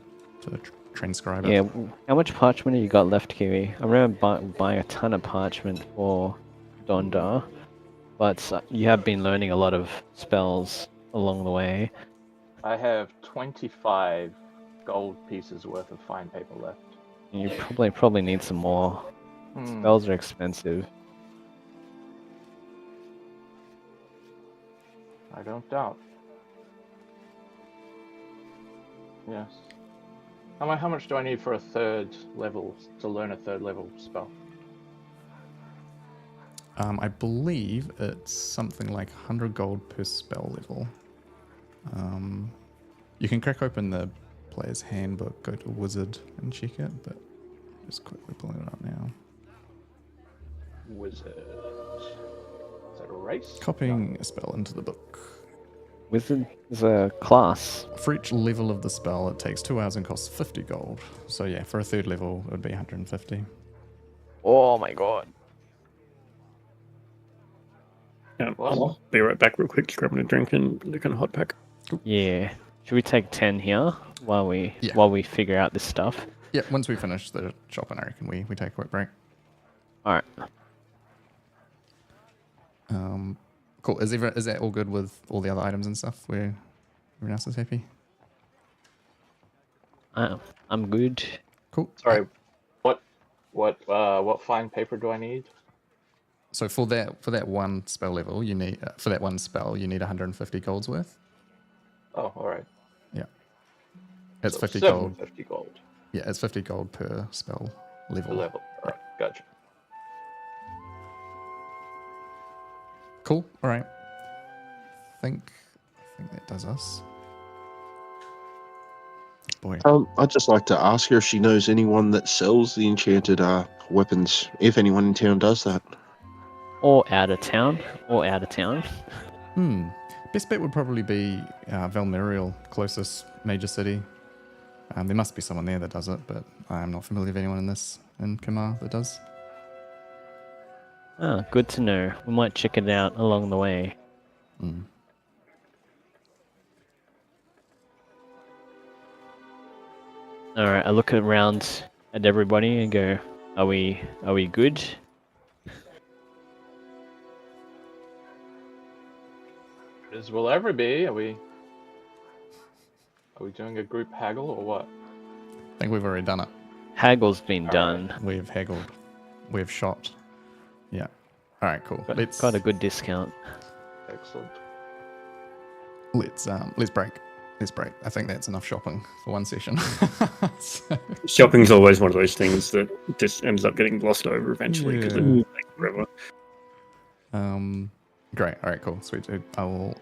transcribe it. Yeah, how much parchment have you got left, Kiwi? I remember buying a ton of parchment for Donda, but you have been learning a lot of spells along the way. I have 25 gold pieces worth of fine paper left. You probably need some more. Spells are expensive. I don't doubt. Yes. How much do I need for a 3rd level, to learn a 3rd level spell? I believe it's something like 100 gold per spell level. You can crack open the player's handbook, go to wizard and check it, but just quickly pulling it up now. Wizard. Is that a race? Copying a spell into the book. Wizard is a class. For each level of the spell, it takes 2 hours and costs 50 gold. So yeah, for a 3rd level, it would be 150. Oh my god. I'll be right back real quick, just grabbing a drink and looking a hot pack. Yeah. Should we take 10 here while we figure out this stuff? Yeah, once we finish the shopping, I reckon we take a quick break. Alright. Cool. Is that all good with all the other items and stuff? Where everyone else is happy? I'm good. Cool. Sorry, what fine paper do I need? So for that one spell level, you need for that one spell you need 150 golds worth. Oh, all right. Yeah. It's So 50 gold. 50 gold Yeah, it's 50 gold per spell level. per level. All right, gotcha. Cool. All right. I think that does us. Boy. I'd just like to ask her if she knows anyone that sells the enchanted weapons, if anyone in town does that. Or out of town. Best bet would probably be Valmerial, closest major city. There must be someone there that does it, but I'm not familiar with anyone in Kamar that does. Ah, good to know. We might check it out along the way. Alright, I look around at everybody and go, are we good? As will ever be. Are we doing a group haggle or what? I think we've already done it. Haggle's been done. We've haggled. We've shot. Yeah. All right. Cool. Got a good discount. Excellent. Let's break. Let's break. I think that's enough shopping for one session. Shopping's always one of those things that just ends up getting glossed over eventually because it takes forever. Great. All right. Cool. Sweet dude. I will.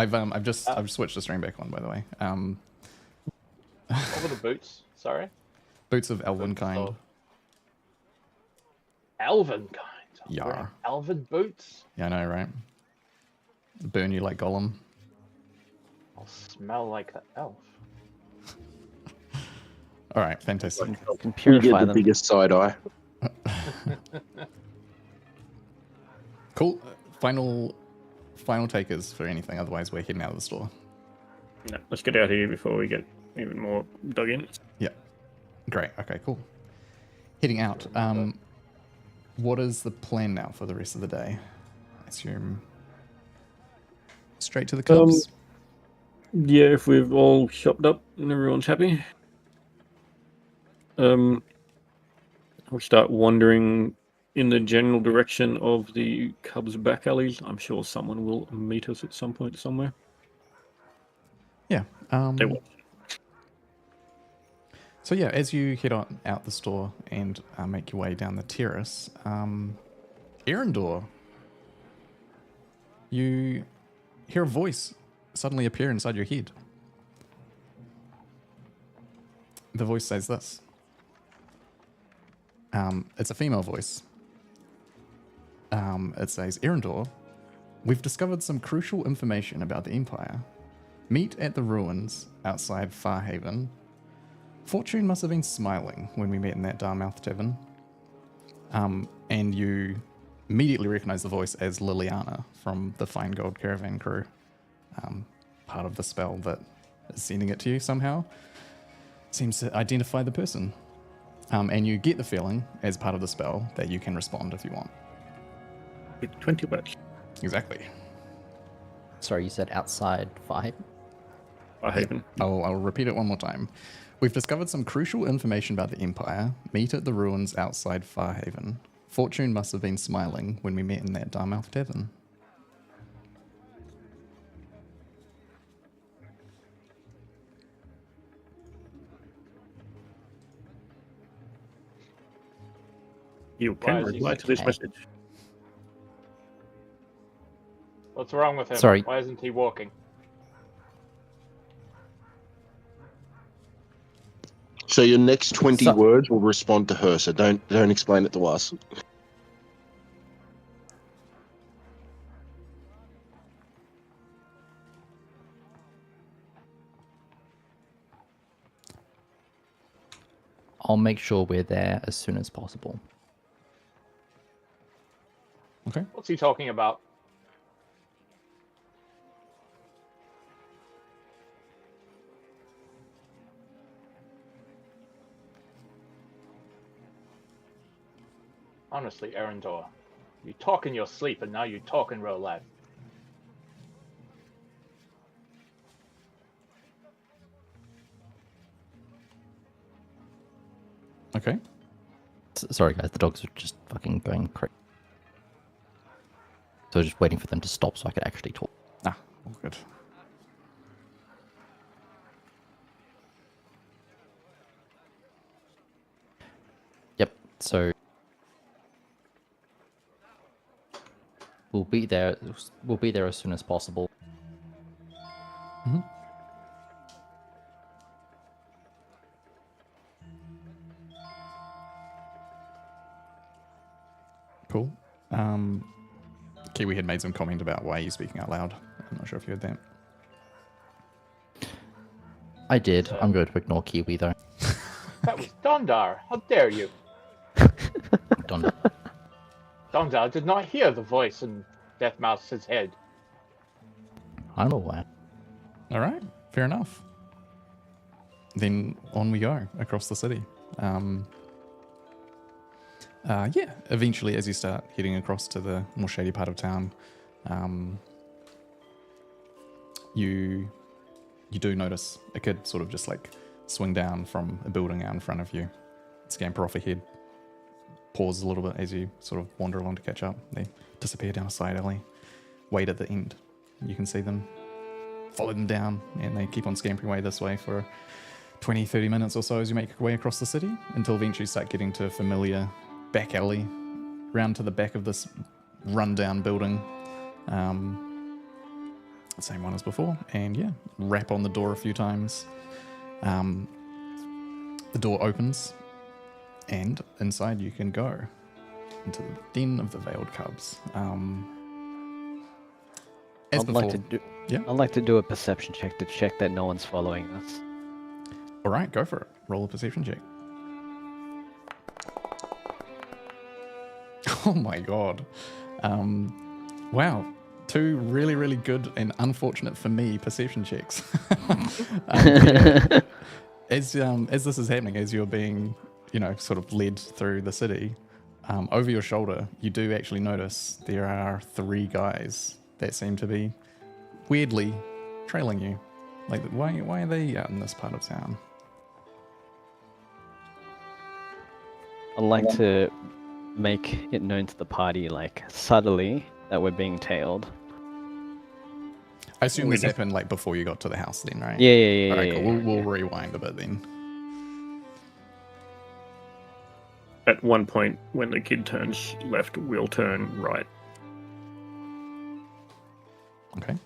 I've switched the stream back on, by the way. What were the boots? Sorry? Boots of elven kind. of- Elven kind. I'm Yar. wearing elven boots? Yeah, I know, right? Burn you like Gollum. I'll smell like the elf. All right, fantastic. You can You purify get the them. biggest side eye. Cool. Final takers for anything. Otherwise, we're heading out of the store. No, let's get out of here before we get even more dug in. Yeah. Great. Okay. Cool. Heading out. What is the plan now for the rest of the day? I assume straight to the clubs. Yeah, if we've all shopped up and everyone's happy, we'll start wandering in the general direction of the Cubs back alleys. I'm sure someone will meet us at some point somewhere. Yeah. They will. So yeah, as you head out the store and make your way down the terrace, Erendor, you hear a voice suddenly appear inside your head. The voice says this. It's a female voice. It says, Erendor, we've discovered some crucial information about the Empire. Meet at the ruins outside Farhaven. Fortune must have been smiling when we met in that Darmouth Tavern. And you immediately recognize the voice as Liliana from the Fine Gold Caravan crew. Part of the spell that is sending it to you somehow seems to identify the person. And you get the feeling, as part of the spell, that you can respond if you want. With 20 bucks. Exactly. Sorry, you said outside Firehaven? Firehaven. I'll repeat it one more time. We've discovered some crucial information about the Empire. Meet at the ruins outside Firehaven. Fortune must have been smiling when we met in that Darmouth Tavern. You Why can is he reply to this okay? message. What's wrong with him? Sorry. Why isn't he walking? So your next 20 So- words will respond to her, so don't explain it to us. I'll make sure we're there as soon as possible. Okay. What's he talking about? Honestly, Erendor, you talk in your sleep and now you talk in real life. Okay. Sorry, guys, the dogs are just fucking going crazy. So I was just waiting for them to stop so I could actually talk. Ah, all good. Yep, so we'll be there as soon as possible. Mhm. Cool. Kiwi had made some comment about why you're speaking out loud. I'm not sure if you heard that. I did. I'm going to ignore Kiwi though. That was Dondar. How dare you? Don't. Dondar did not hear the voice in Deathmouse's head. I'm aware. All right, fair enough. Then on we go across the city. Yeah, eventually as you start heading across to the more shady part of town, you do notice a kid sort of just like swing down from a building out in front of you, scamper off ahead, pause a little bit as you sort of wander along to catch up. They disappear down a side alley, wait at the end. You can see them, follow them down, and they keep on scampering away this way for 20-30 minutes or so as you make your way across the city, until eventually you start getting to a familiar back alley, round to the back of this rundown building. Same one as before, and yeah, rap on the door a few times. The door opens, and inside you can go into the den of the Veiled Cubs. As before, I'd like to do a perception check to check that no one's following us. all right, go for it. Roll a perception check. Oh my god. Wow. 2 really, really good and unfortunate for me perception checks. As this is happening, as you're being, sort of led through the city, over your shoulder, you do actually notice there are 3 guys that seem to be weirdly trailing you. Like, why are they out in this part of town? I'd like to make it known to the party, like, subtly, that we're being tailed. I assume this happened like before you got to the house then, right? Yeah. Alright, cool. We'll yeah. rewind a bit then. At one point, when the kid turns left, we'll turn right. Okay.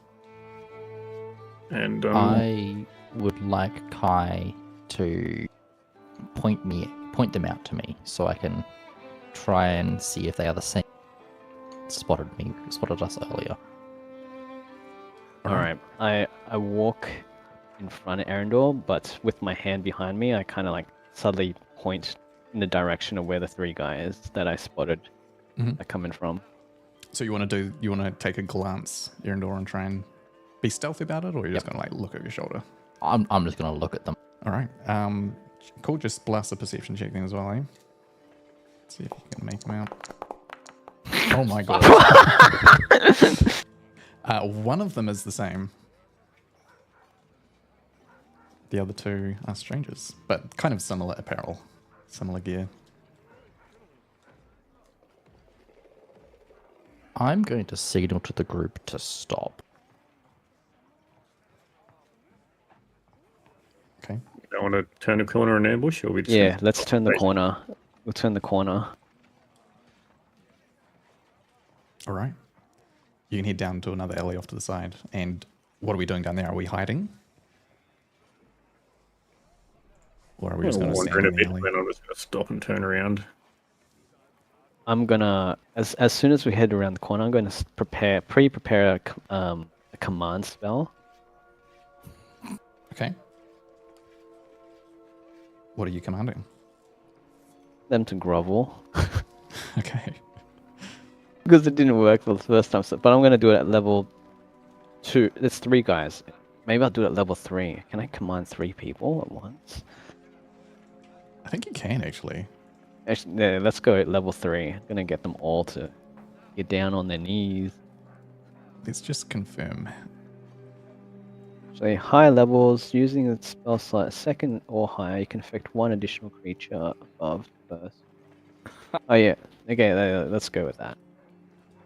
And I would like Kai to point them out to me so I can try and see if they are the same. Spotted us earlier. Alright, I walk in front of Erendor, but with my hand behind me, I kind of like subtly point in the direction of where the 3 guys that I spotted Mhm. are coming from. So you want to take a glance, Erendor, and try and be stealthy about it, or you're just gonna like look over your shoulder? I'm just gonna look at them. All right. Cool. Just blast a perception check then as well, eh? See if you can make them out. Oh my god. One of them is the same. The other two are strangers, but kind of similar apparel, similar gear. I'm going to signal to the group to stop. Okay. I want to turn a corner and ambush, or we just Yeah, let's turn the corner. We'll turn the corner. All right. You can head down to another alley off to the side. And what are we doing down there? Are we hiding? Or are we just going to stand wandering a in the bit, alley? then I'm just going to stop and turn around. I'm gonna, as soon as we head around the corner, I'm going to pre-prepare a command spell. Okay. What are you commanding? Them to grovel. Okay. Because it didn't work the first time, but I'm going to do it at level 2. There's 3 guys. Maybe I'll do it at level 3. Can I command 3 people at once? I think you can actually. Actually, yeah, let's go at level 3. I'm going to get them all to get down on their knees. Let's just confirm. So higher levels, using the spell slot second or higher, you can affect 1 additional creature above first. Oh yeah, okay, let's go with that.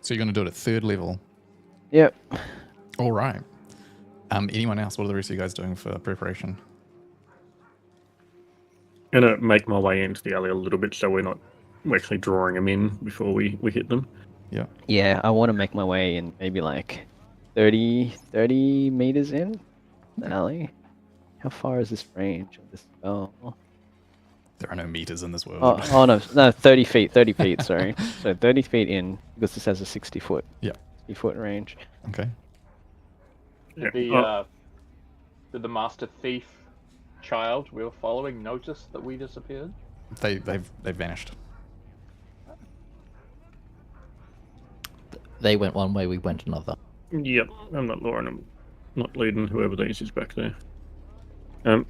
So you're going to do it at 3rd level. Yep. All right. Anyone else? What are the rest of you guys doing for preparation? I'm going to make my way into the alley a little bit so we're actually drawing them in before we hit them. Yeah. Yeah, I want to make my way in maybe like 30 meters in the alley. How far is this range of this spell? There are no meters in this world. Oh no, 30 feet, sorry. So 30 feet in, because this has a 60 foot. Yeah. 60-foot range. Okay. Yeah. Did the master thief child we were following notice that we disappeared? They've vanished. They went one way, we went another. Yep, I'm not luring them, not leading whoever these is back there.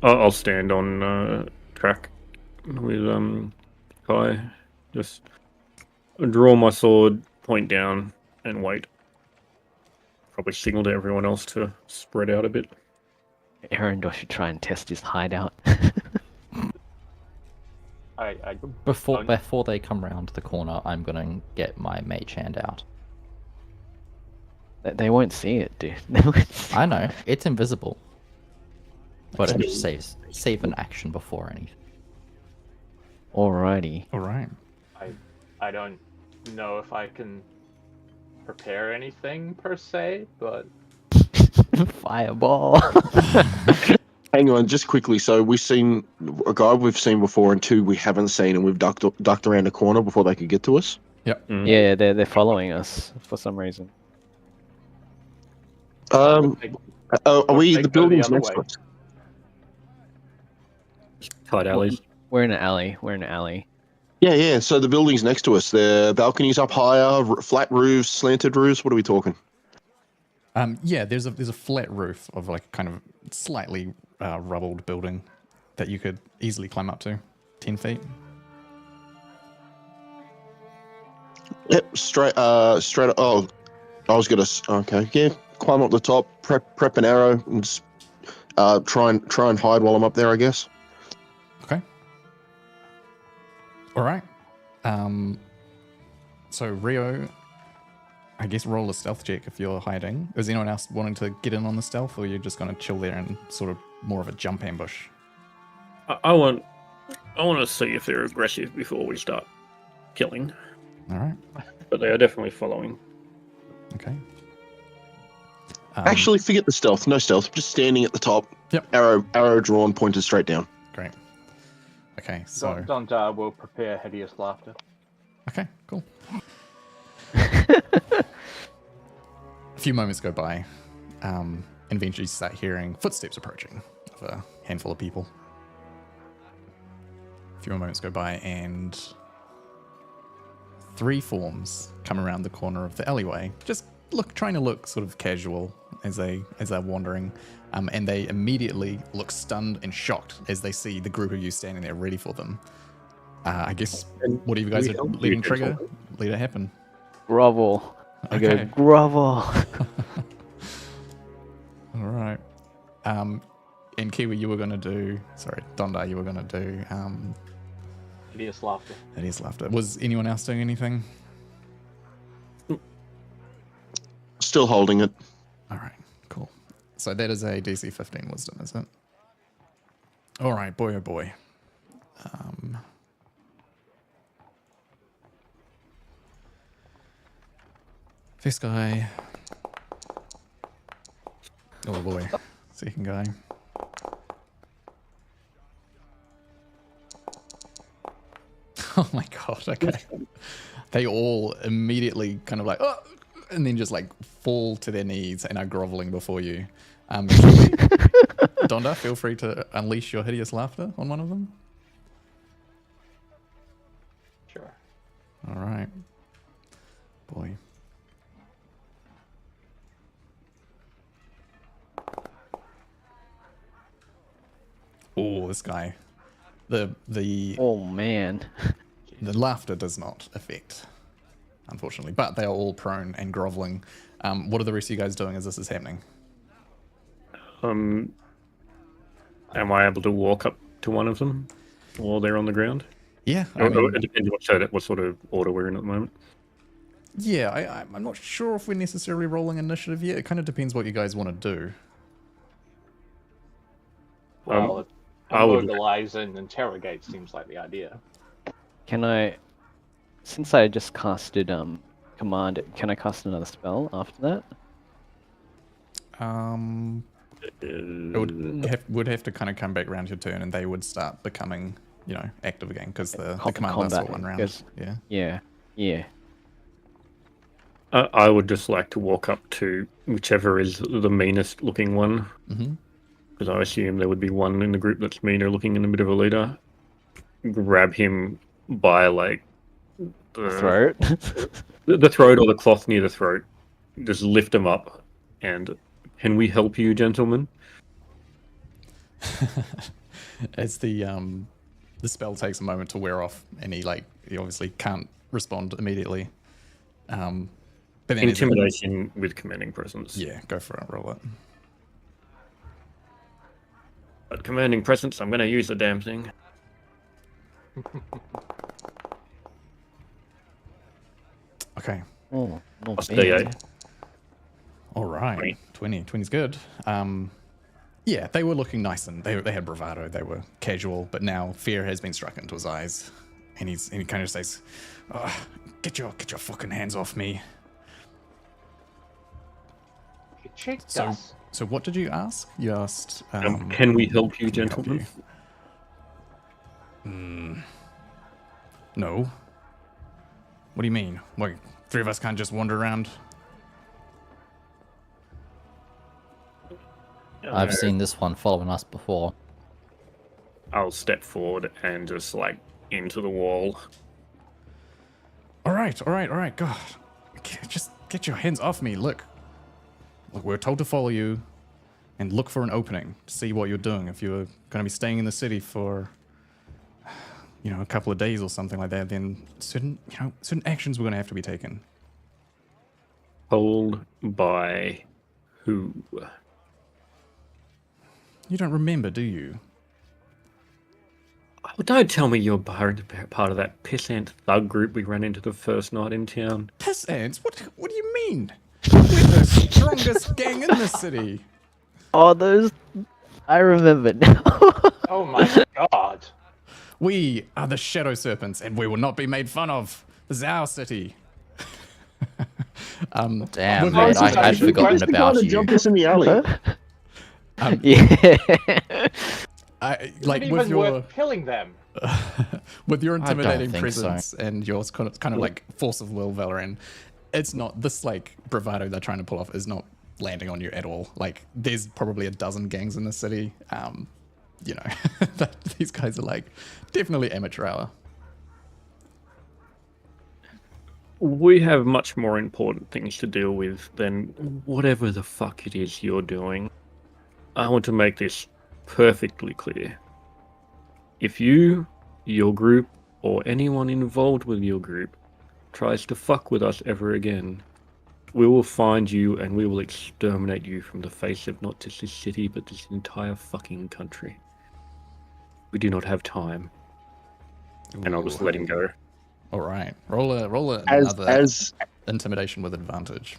I'll stand on track with Kai. Just draw my sword, point down, and wait. Probably signal to everyone else to spread out a bit. Erendor should try and test his hideout. Before they come round the corner, I'm going to get my mage hand out. They won't see it, dude. I know, it's invisible. But it just save an action before anything. Alrighty. All right. I don't know if I can prepare anything per se, but Fireball. Hang on, just quickly. So we've seen a guy we've seen before and 2 we haven't seen, and we've ducked around the corner before they could get to us. Yep. Yeah, they're following us for some reason. Are we they the go the buildings other next way. to us? Tight alleys. We're in an alley. Yeah. So the buildings next to us, the balconies up higher, flat roofs, slanted roofs. What are we talking? Yeah, there's a flat roof of like kind of slightly rubbled building that you could easily climb up to, 10 feet. Yep, straight. Oh, I was gonna. Okay, yeah. Climb up the top, prep an arrow, and just, try and hide while I'm up there, I guess. Okay. All right. So Rio, I guess roll a stealth check if you're hiding. Is anyone else wanting to get in on the stealth, or you're just going to chill there and sort of more of a jump ambush? I want to see if they're aggressive before we start killing. All right. But they are definitely following. Okay. Actually, forget the stealth. No stealth. Just standing at the top. Yep. Arrow drawn, pointed straight down. Great. Okay. So. Don't will prepare hideous laughter. Okay. Cool. A few moments go by, and eventually you start hearing footsteps approaching of a handful of people. A few more moments go by, and 3 forms come around the corner of the alleyway, just trying to look sort of casual as they're wandering, and they immediately look stunned and shocked as they see the group of you standing there ready for them. I guess what are you guys leading trigger? Let it happen. Grovel. I go Okay. grovel. All right. And Kiwi, you were going to do... Sorry, Donda, you were going to do... Hideous laughter. Hideous laughter. Was anyone else doing anything? Still holding it. All right, cool. So that is a DC 15 wisdom, is it? All right, boy, oh boy. First guy. Oh boy. Second guy. Oh my god, okay. They all immediately kind of like, oh, and then just like fall to their knees and are groveling before you. Donda, feel free to unleash your hideous laughter on one of them. Sure. All right. Boy. Oh, this guy. The Oh man. laughter does not affect, unfortunately, but they are all prone and groveling. What are the rest of you guys doing as this is happening? Am I able to walk up to one of them while they're on the ground? Yeah, It depends what sort of order we're in at the moment. Yeah, I'm not sure if we're necessarily rolling initiative yet. It kind of depends what you guys want to do. Well, I would- immobilize and interrogate seems like the idea. Can I, since I just casted command, can I cast another spell after that? It would have to kind of come back around your turn, and they would start becoming, active again because the command lasts for one round. because- Yeah. Yeah. I would just like to walk up to whichever is the meanest looking one. Mm-hmm. Because I assume there would be one in the group that's meaner looking and a bit of a leader. Grab him by like the Throat. the throat or the cloth near the throat. Just lift him up and can we help you, gentlemen? As the spell takes a moment to wear off, and he obviously can't respond immediately. But then Intimidation with commanding presence. Yeah, go for it. Roll it. But commanding presence, I'm going to use the damn thing. Okay. Oh, Plus man. D8. All right. 20. 20's good. Yeah, they were looking nice and they had bravado. They were casual, but now fear has been struck into his eyes, and he kind of says, oh, "Get your fucking hands off me." You checked So, us. so what did you ask? You asked, Can we help you, can we help gentlemen? you? No. What do you mean? Like, 3 of us can't just wander around? I've seen this one following us before. I'll step forward and just into the wall. All right. God, just get your hands off me. Look, we're told to follow you and look for an opening to see what you're doing. If you're going to be staying in the city for, a couple of days or something like that, then certain actions were going to have to be taken. Told by who? You don't remember, do you? Oh, don't tell me you're part of that pissant thug group we ran into the first night in town. Piss ants? What do you mean? We're the strongest gang in the city. Oh, those. I remember now. Oh my god. We are the Shadow Serpents, and we will not be made fun of. This is our city. Damn, with man, those I had intentions- forgotten about you. Jump us in the alley. Yeah. Is like it with even your worth killing them? with your I don't intimidating think so. presence and your kind of like force of will, Valoran, it's not this bravado they're trying to pull off is not landing on you at all. Like, there's probably a dozen gangs in the city. These guys are definitely amateur hour. We have much more important things to deal with than whatever the fuck it is you're doing. I want to make this perfectly clear. If you, your group, or anyone involved with your group tries to fuck with us ever again, we will find you and we will exterminate you from the face of not just this city, but this entire fucking country. We do not have time. And I'll just let him go. All right. Roll As another intimidation with advantage.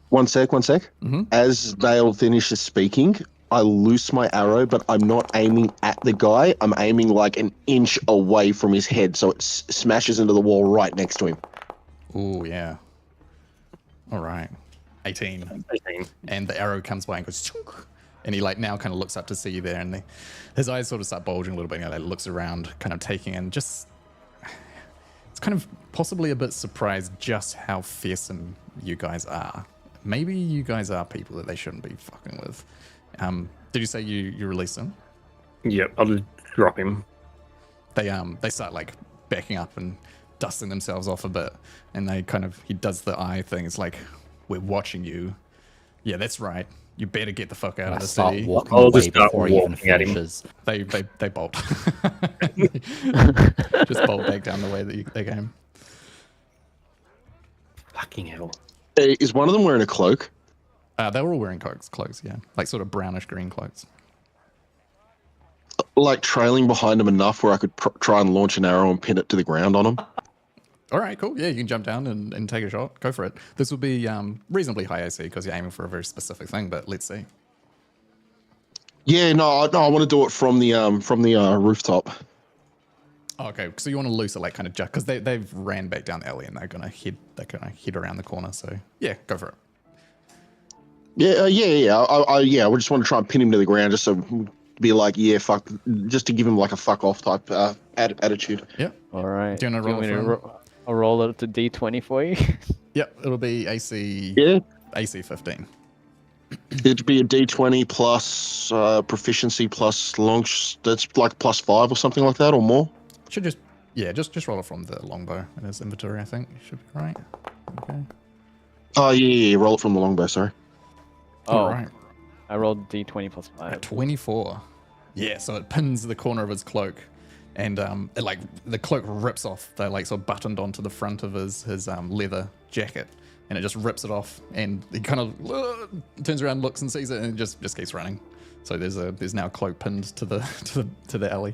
one sec. Mhm. As Dale finishes speaking, I loose my arrow, but I'm not aiming at the guy. I'm aiming like an inch away from his head, so it smashes into the wall right next to him. Ooh, yeah. All right. 18. And the arrow comes by and goes, chunk, and he like now kind of looks up to see you there, and his eyes sort of start bulging a little bit, and he like looks around, kind of taking in just, it's kind of possibly a bit surprised just how fearsome you guys are. Maybe you guys are people that they shouldn't be fucking with. Did you say you release him? Yep, I'll just drop him. They start like backing up and dusting themselves off a bit, and he does the eye thing. It's like, we're watching you. Yeah, that's right. You better get the fuck out of the Start city. walking I'll away just start before he even walking at him. finishes. They bolt. Just bolt back down the way that they came. Fucking hell. Is one of them wearing a cloak? They were all wearing cloaks, yeah, like sort of brownish green cloaks. Like trailing behind him enough where I could try and launch an arrow and pin it to the ground on him? All right, cool. Yeah, you can jump down and take a shot. Go for it. This will be reasonably high AC because you're aiming for a very specific thing, but let's see. Yeah, no, I want to do it from the rooftop. Okay, so you want to loose it like kind of just because they've ran back down the alley and they're gonna head around the corner. So yeah, go for it. Yeah. I just want to try and pin him to the ground just to be like, yeah, fuck, just to give him like a fuck off type attitude. Yeah. All right. Do you want to roll me for to him? I'll roll it to D20 for you. Yep, it'll be AC. Yeah. AC 15. It'd be a D20 plus proficiency plus that's like +5 or something like that or more. Should just roll it from the longbow in his inventory. I think should be right. Okay. Oh yeah, roll it from the longbow. Sorry. Oh, All right. I rolled D20 plus 5. At 24. Yeah, so it pins the corner of his cloak, and it like the cloak rips off. They're like sort of buttoned onto the front of his leather jacket, and it just rips it off. And he kind of turns around, looks, and sees it, and just keeps running. So there's now a cloak pinned to the alley.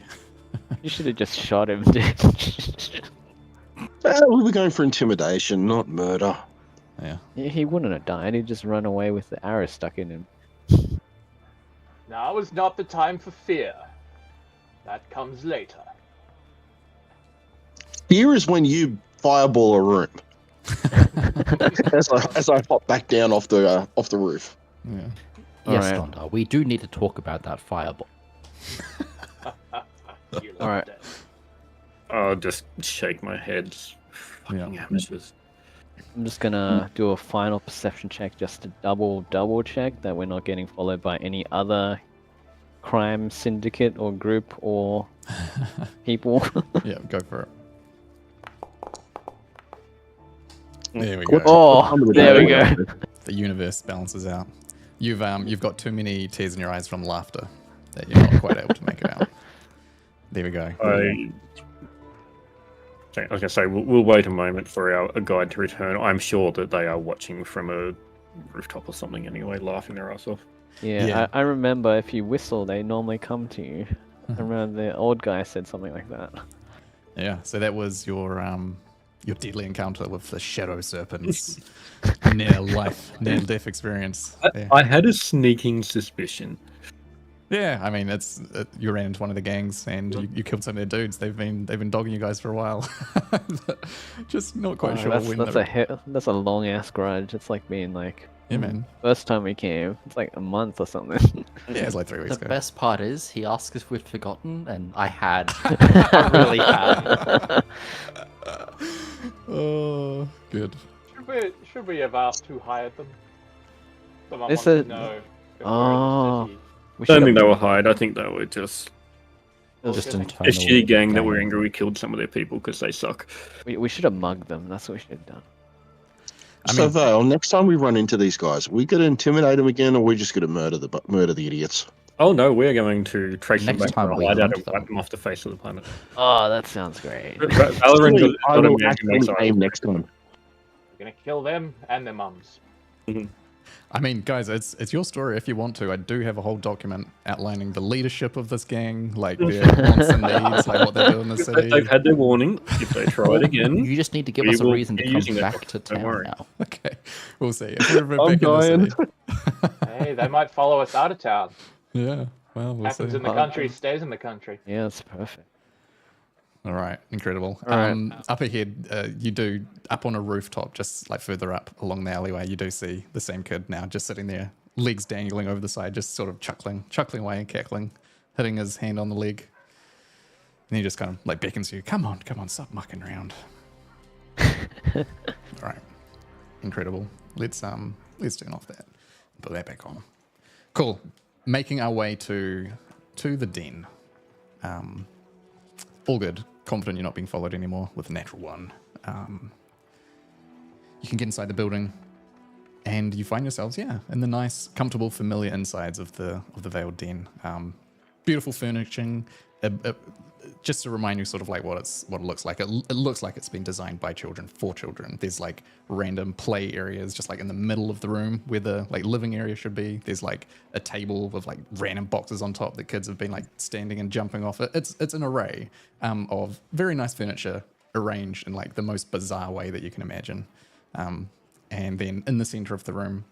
You should have just shot him, dude. We were going for intimidation, not murder. Yeah. He wouldn't have died. He'd just run away with the arrow stuck in him. Now is not the time for fear. That comes later. Fear is when you fireball a room. as I hop back down off the roof. Yeah. Yes, Alright. Donda, we do need to talk about that fireball. All right. I'll just shake my head. Fucking amateurs. I'm just gonna do a final perception check just to double check that we're not getting followed by any other crime syndicate or group or people. Yeah, go for it. There we What- go. Oh, there we go. The universe balances out. You've got too many tears in your eyes from laughter that you're not quite able to make it out. There we go. I was going to say, we'll wait a moment for a guide to return. I'm sure that they are watching from a rooftop or something anyway, laughing their ass off. Yeah, Yeah. I remember if you whistle, they normally come to you. I remember the old guy said something like that. Yeah, so that was your deadly encounter with the shadow serpents. near death experience. Yeah. I had a sneaking suspicion. Yeah, I mean, you ran into one of the gangs and you killed some of their dudes. They've been dogging you guys for a while. Just not quite sure when. That's a long ass grudge. It's like being like, Yeah, man. first time we came, it's like a month or something. Yeah, it's like 3 weeks The ago. best part is he asked if we'd forgotten, and I had. I really had. Oh, good. Should we have asked who hired them? Someone This wants is- to know. If Oh. we're in the city. We I don't should think have- they were hired. I think they were just Just Bullshitting. internal. A shitty gang that gang. were angry we killed some of their people because they suck. We should have mugged them. That's what we should have done. I So mean, Vale, next time we run into these guys, we gonna intimidate them again, or we just gonna murder the idiots? Oh no, we're going to trace them Next back to time the we hideout hunt and them. wipe them off the face of the planet. Oh, that sounds great. Valorant is I not a will man who makes actually aim next time. We're gonna kill them and their mums. I mean, guys, it's your story if you want to. I do have a whole document outlining the leadership of this gang, like their wants and needs, like what they do in the city. They've had their warning. If they try it again, You just need to give we us a will reason to be come using that back to document, don't town worry. now. Okay, we'll see. If we're I'm back in the dying. city. Hey, they might follow us out of town. Yeah, well, we'll Happens see. in the country, stays in the country. Yeah, that's perfect. All right, incredible. All right. Up ahead, you do, up on a rooftop, just like further up along the alleyway, you do see the same kid now just sitting there, legs dangling over the side, just sort of chuckling away and cackling, hitting his hand on the leg. And he just kind of like beckons you, come on, stop mucking around. All right, incredible. Let's turn off that, put that back on. Cool. Making our way to the den. All good. Confident you're not being followed anymore with a natural one. You can get inside the building, and you find yourselves, in the nice, comfortable, familiar insides of the Veiled Den. Beautiful furnishing. Just to remind you, sort of like what it looks like. It looks like it's been designed by children for children. There's like random play areas, just like in the middle of the room where the like living area should be. There's like a table with like random boxes on top that kids have been like standing and jumping off it. It's an array of very nice furniture arranged in like the most bizarre way that you can imagine. And then in the center of the room,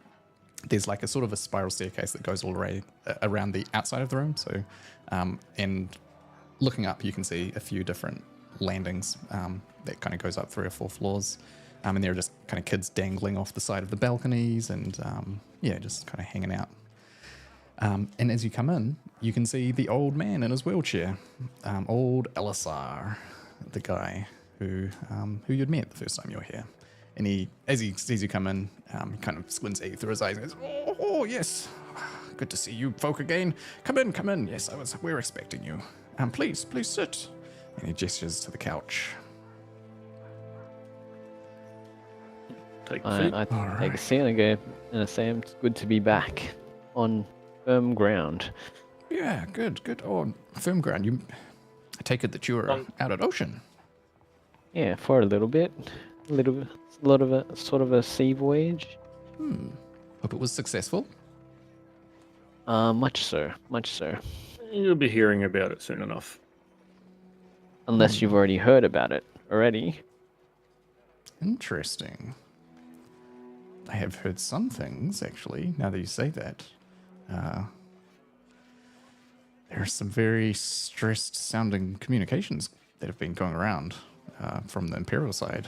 there's like a sort of a spiral staircase that goes all the way around the outside of the room. So, and looking up, you can see a few different landings that kind of goes up 3 or 4 floors. And there are just kind of kids dangling off the side of the balconies and, just kind of hanging out. And as you come in, you can see the old man in his wheelchair, old Elisar, the guy who you'd met the first time you were here. And he, as he sees you come in, he kind of squints at you through his eyes and goes, oh, yes, good to see you folk again. Come in. Yes, we're expecting you. Please sit. And he gestures to the couch. take a seat. I take a seat and I go, and I say, it's good to be back on firm ground. Yeah, good. Oh, firm ground. I take it that you were out at Ocean. Yeah, for a little bit. Sort of a sea voyage. Hope it was successful. Much so. You'll be hearing about it soon enough. Unless you've already heard about it already. Interesting. I have heard some things, actually, now that you say that. There are some very stressed sounding communications that have been going around from the Imperial side.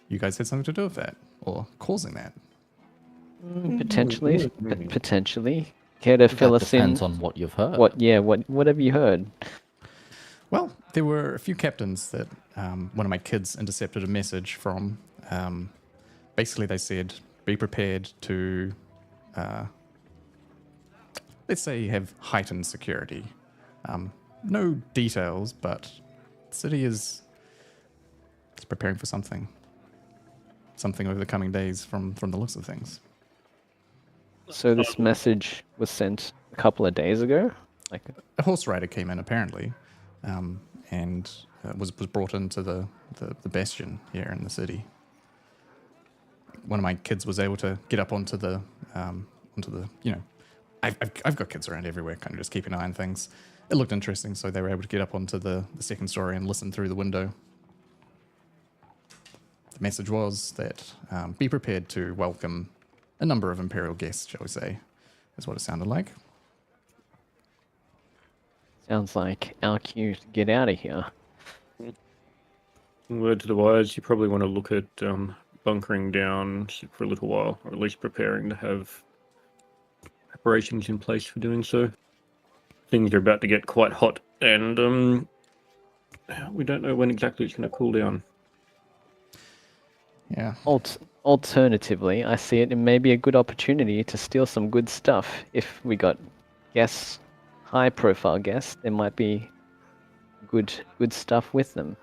You guys had something to do with that, or causing that? Potentially. Potentially. Care to fill us in? Depends on what you've heard. What have you heard? Well, there were a few captains that one of my kids intercepted a message from. Basically, they said, be prepared to, let's say, have heightened security. No details, but the city is preparing for something. Something over the coming days from the looks of things. So this message was sent a couple of days ago? Like, A horse rider came in, apparently, and was brought into the bastion here in the city. One of my kids was able to get up onto the I've got kids around everywhere, kind of just keeping an eye on things. It looked interesting, so they were able to get up onto the second story and listen through the window. The message was that be prepared to welcome a number of Imperial guests, shall we say, is what it sounded like. sounds like our cue to get out of here. Word to the wise, you probably want to look at bunkering down for a little while, or at least preparing to have preparations in place for doing so. Things are about to get quite hot, and we don't know when exactly it's going to cool down. Yeah. Alternatively, I see it may be a good opportunity to steal some good stuff. If we got guests, high-profile guests, there might be good stuff with them.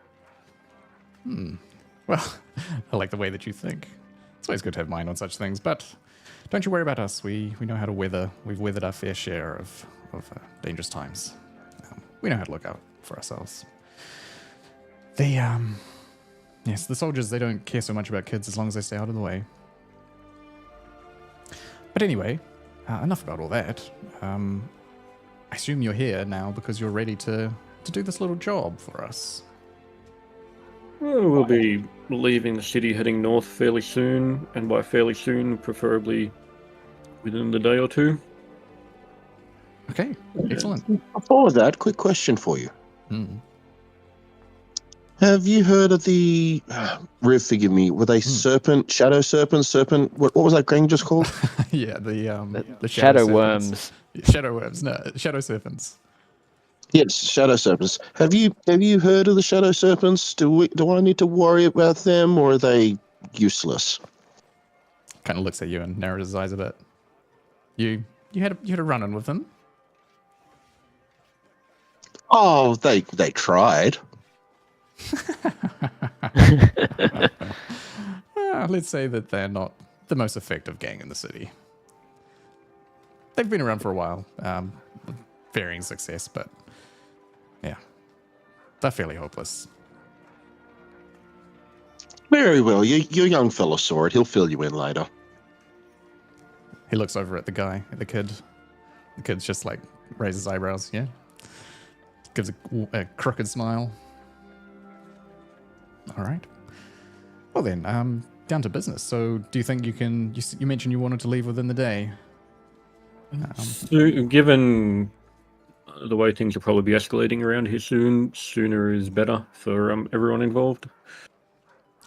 Well, I like the way that you think. It's always good to have mind on such things, but don't you worry about us. We know how to weather. We've weathered our fair share of dangerous times. We know how to look out for ourselves. Yes, the soldiers, they don't care so much about kids as long as they stay out of the way. But anyway, enough about all that. I assume you're here now because you're ready to do this little job for us. Well, we'll be leaving the city, heading north fairly soon, and by fairly soon, preferably within the day or two. Okay, excellent. Before that, quick question for you. Have you heard of the Riv? Forgive me. Were they shadow serpents? What was that gang just called? Yeah, the shadow serpents. worms. Shadow worms. No, shadow serpents. Yes, shadow serpents. Have you heard of the shadow serpents? Do I need to worry about them, or are they useless? Kind of looks at you and narrows his eyes a bit. You had a run-in with them. Oh, they tried. Let's say that they're not the most effective gang in the city. They've been around for a while, with varying success, but yeah, they're fairly hopeless. Very well. Your young fellow saw it. He'll fill you in later. He looks over at the guy, at the kid. The kid's just like raises eyebrows. Yeah, gives a crooked smile. All right. Well then, down to business. So, do you think you can? You mentioned you wanted to leave within the day. So, given the way things will probably be escalating around here soon, sooner is better for everyone involved.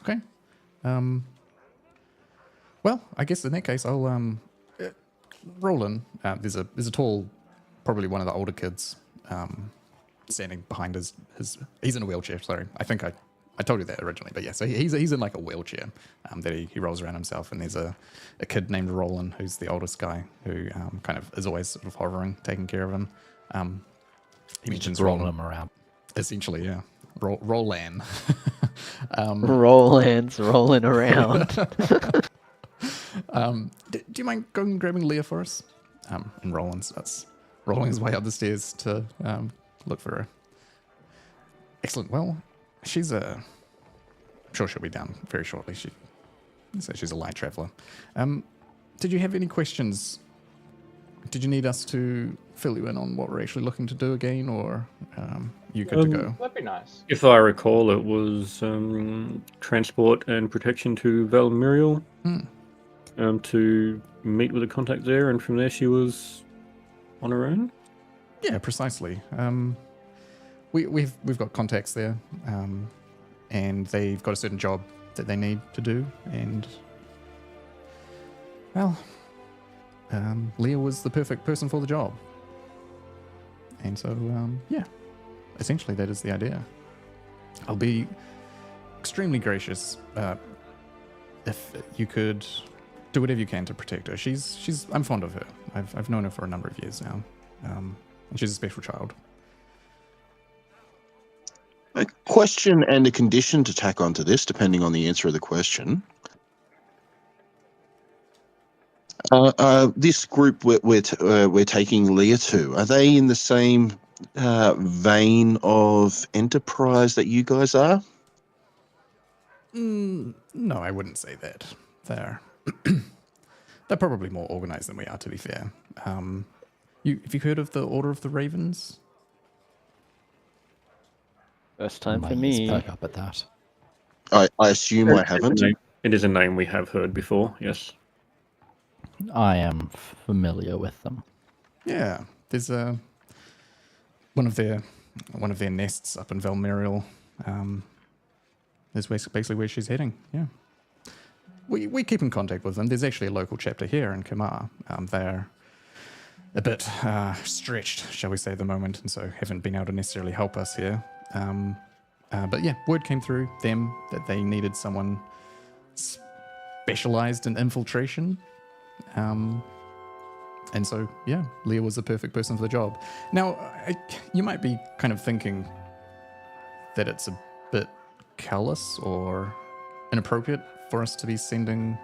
Okay. Well, I guess in that case, I'll Roland. There's a tall, probably one of the older kids, standing behind his. He's in a wheelchair. Sorry, I think I told you that originally, but yeah. So he's in like a wheelchair that he rolls around himself, and there's a kid named Roland who's the oldest guy who kind of is always sort of hovering, taking care of him. He mentions rolling him around. Essentially, yeah. Roland. Roland's rolling around. Do you mind going and grabbing Leah for us? And Roland's rolling his way up the stairs to look for her. Excellent. Well, I'm sure she'll be down very shortly. She's a light traveler. Did you have any questions? Did you need us to fill you in on what we're actually looking to do again, or you good to go? That'd be nice. If I recall, it was transport and protection to Valmiriel to meet with a contact there, and from there she was on her own. Yeah, precisely. We've got contacts there, and they've got a certain job that they need to do, and well, Leah was the perfect person for the job, and so yeah, essentially that is the idea. I'll be extremely gracious if you could do whatever you can to protect her. I'm fond of her. I've known her for a number of years now, and she's a special child. A question and a condition to tack onto this, depending on the answer of the question. This group we're taking Leah to, are they in the same vein of enterprise that you guys are? No, I wouldn't say that. They're probably more organized than we are, to be fair. Have you heard of the Order of the Ravens? First time My for ears me. perk up at that. I assume I haven't. It is a name we have heard before, yes. I am familiar with them. Yeah, there's one of their nests up in Valmiriel. Is basically where she's heading. Yeah, we keep in contact with them. There's actually a local chapter here in Kamar. They're a bit stretched, shall we say, at the moment, and so haven't been able to necessarily help us here. But yeah, word came through them that they needed someone specialized in infiltration. And so, yeah, Leah was the perfect person for the job. Now, you might be kind of thinking, that it's a bit callous or inappropriate for us to be sending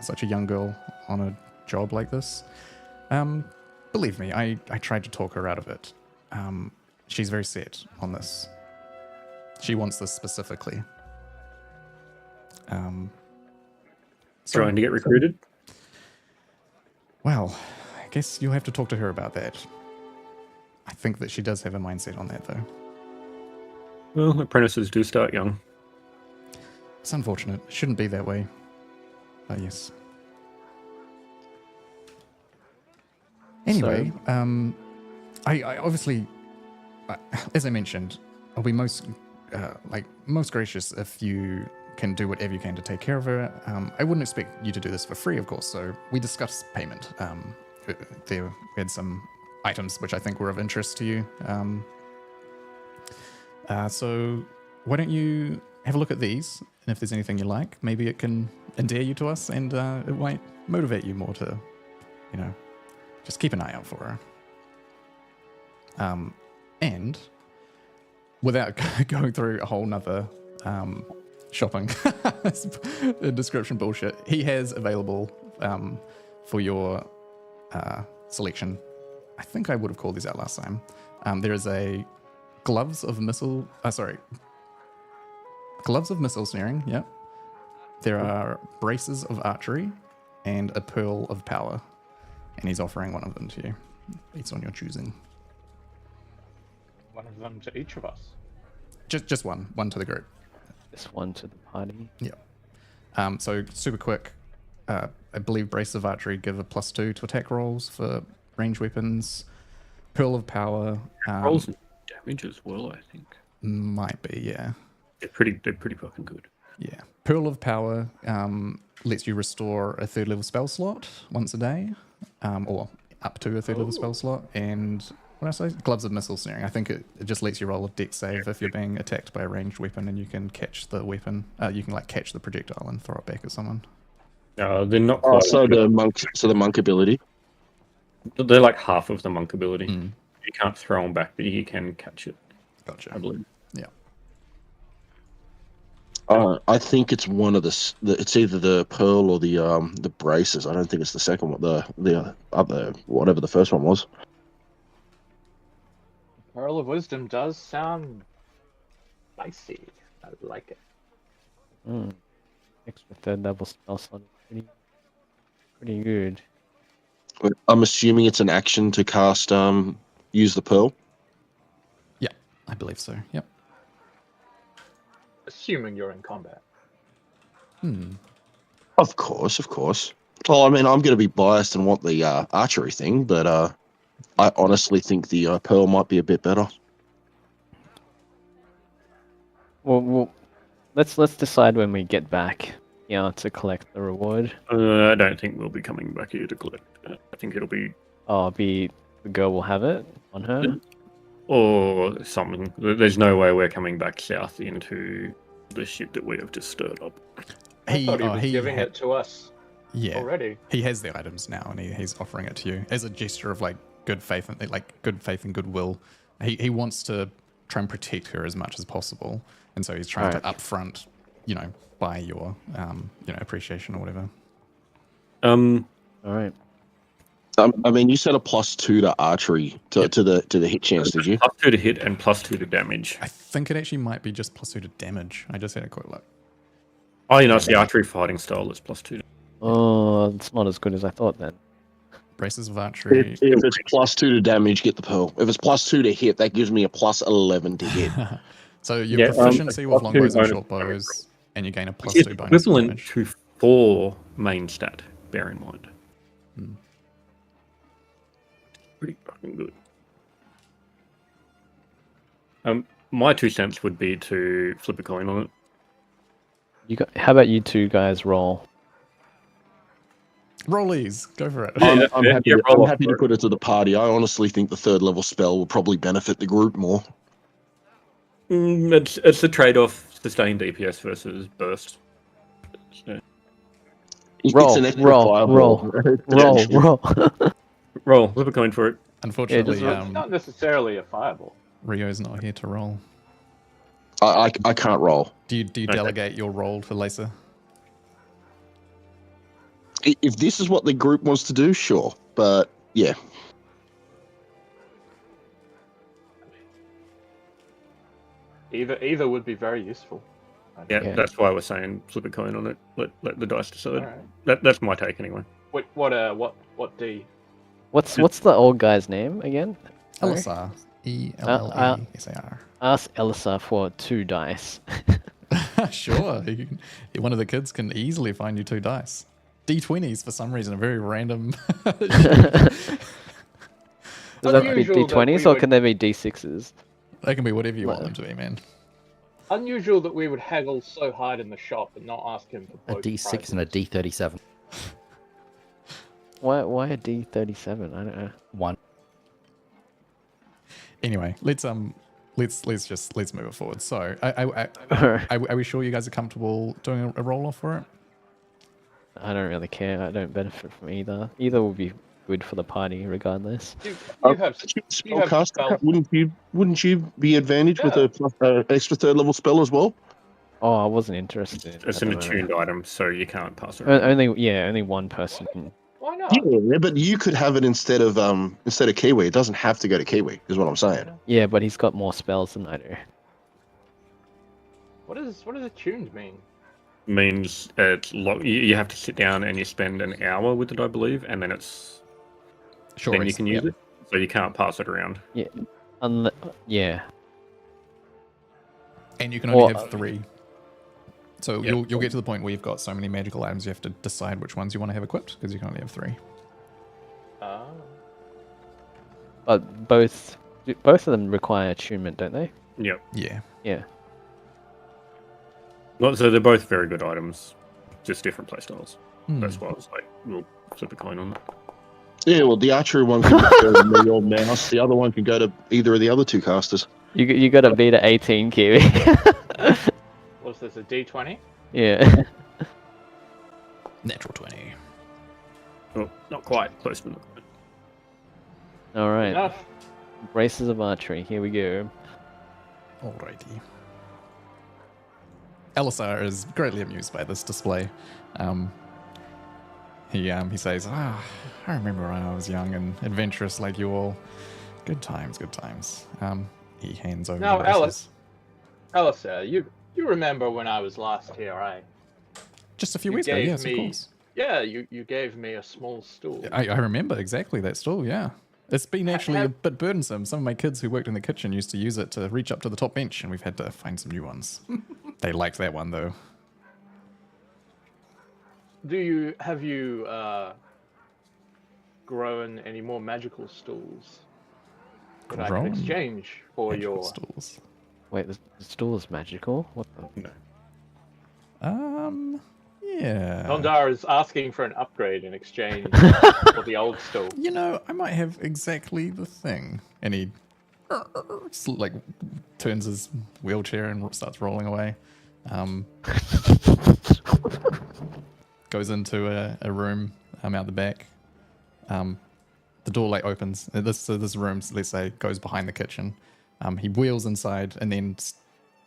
such a young girl on a job like this. Believe me, I tried to talk her out of it. She's very set on this. She wants this specifically. Trying to get recruited? Well, I guess you'll have to talk to her about that. I think that she does have a mindset on that, though. Well, apprentices do start young. It's unfortunate. It shouldn't be that way. But yes. Anyway, I obviously, as I mentioned, I'll be most gracious if you can do whatever you can to take care of her. I wouldn't expect you to do this for free, of course. So we discussed payment. We had some items which I think were of interest to you. So why don't you have a look at these, and if there's anything you like, maybe it can endear you to us, and it might motivate you more to, just keep an eye out for her. And without going through a whole nother shopping description bullshit, he has available for your selection. I think I would have called these out last time. There is a gloves of missile snaring. Yep. There are braces of archery and a pearl of power, and he's offering one of them to you. It's on your choosing. One of them to each of us. Just one to the group. Just one to the party. Yeah. So super quick. I believe braces of archery give a +2 to attack rolls for range weapons. Pearl of power. Rolls and damage as well, I think. Might be, yeah. They're pretty fucking good. Yeah. Pearl of power lets you restore a 3rd level spell slot once a day, or up to a 3rd level spell slot. And what did I say? Gloves of missile snaring. I think it just lets you roll a dex save if you're being attacked by a ranged weapon, and you can catch the weapon. You can catch the projectile and throw it back at someone. They're not quite. So the monk ability. They're like half of the monk ability. Mm. You can't throw them back, but you can catch it. Gotcha. I believe. Yeah. I think it's one of it's either the pearl or the braces. I don't think it's the second one. The other, whatever the first one was. Pearl of Wisdom does sound spicy. I like it. Extra 3rd level spell slot is pretty good. I'm assuming it's an action to cast use the pearl. Yeah, I believe so. Yep. Assuming you're in combat. Of course. Well, I mean, I'm going to be biased and want the archery thing, but I honestly think the pearl might be a bit better. Well, let's decide when we get back. To collect the reward. I don't think we'll be coming back here to collect. I think it'll be. The girl will have it on her. Or something. There's no way we're coming back south into the ship that we have just stirred up. I thought he was giving it to us. Yeah. Already. He has the items now, and he's offering it to you as a gesture of good faith and goodwill. He wants to try and protect her as much as possible, and so he's trying to upfront, buy your appreciation or whatever. All right. I mean, you said a +2 to archery to the hit chance, did you? +2 to hit and +2 to damage. I think it actually might be just +2 to damage. I just had a quick look. Oh, it's the archery fighting style that's +2. Oh, it's not as good as I thought then. Braces of archery. If it's +2 to damage, get the pearl. If it's +2 to hit, that gives me a +11 to hit. So your proficiency with longbows and short bows, and you gain a +2 bonus equivalent damage. to 4 main stat, bear in mind. Pretty fucking good. My 2 cents would be to flip a coin on it. How about you two guys roll? Rollies, go for it. I'm happy to put it to the party. I honestly think the 3rd level spell will probably benefit the group more. It's the trade-off: sustained DPS versus burst. So. Roll. Roll. Flip a coin for it. Unfortunately, it's not necessarily a fireball. Rio's not here to roll. I can't roll. Do you Okay. delegate your role to Lisa? If this is what the group wants to do, sure. But yeah, Either would be very useful. Yeah, Yeah. that's why we're saying flip a coin on it. Let the dice decide. Alright. That's my take anyway. What D? What's the old guy's name again? Sorry? Elisar. E-L-L-A-S-A-R. Ask Elisa for 2 dice. Sure. One of the kids can easily find you 2 dice. D20s for some reason, a very random. Does that have to be Unusual that D20s we or can they be D6s? They can be whatever you want them to be, man. Unusual that we would haggle so hard in the shop and not ask him for A both D6 prizes. and a D37. Why a D37? I don't know. 1. Anyway, let's move it forward. So, are we sure you guys are comfortable doing a roll off for it? I don't really care. I don't benefit from either. Either will be good for the party, regardless. You have you have spellcaster. spells. Wouldn't you be advantaged with a extra 3rd level spell as well? Oh, I wasn't interested. It's at an the moment. attuned item, so you can't pass it around. Only one person can. Why not? Yeah, but you could have it instead of Kiwi. It doesn't have to go to Kiwi, is what I'm saying. Yeah, but he's got more spells than I do. What does attuned mean? Means it's you have to sit down and you spend an hour with it, I believe, and then it's Sure. then you can use it. So you can't pass it around. Yeah. Yeah. And you can only Or- have 3. So Yep. you'll get to the point where you've got so many magical items, you have to decide which ones you want to have equipped because you can only have 3. Ah. But both of them require attunement, don't they? Yep. Yeah. Yeah. Well, so they're both very good items, just different playstyles. Hmm. That's why I was like, we'll flip a coin on that. Yeah, well, the archery one can go to me or Mouse. The other one can go to either of the other 2 casters. You got to beat a 18, Kiwi. What's this, a D20? Yeah. Natural 20. Oh, not quite. Close, but not quite. All right. Enough. Braces of archery. Here we go. Alrighty. Elisar is greatly amused by this display. He says, I remember when I was young and adventurous like you all. Good times, good times. He hands over Now, the braces. Alistair, you remember when I was last here, right? Just a few You weeks ago, gave yes, me- of course. Yeah, you gave me a small stool. I remember exactly that stool, yeah. It's been actually a have- bit burdensome. Some of my kids who worked in the kitchen used to use it to reach up to the top bench, and we've had to find some new ones. They liked that one, though. Have you grown any more magical stools that I Grown can exchange for Magical your? stools. Wait, the stool is magical? What the? No. Yeah. Nondar is asking for an upgrade in exchange for the old stool. You know, I might have exactly the thing. And he like turns his wheelchair and starts rolling away. Goes into a room out the back. The door like opens. This room, let's say, goes behind the kitchen. He wheels inside and then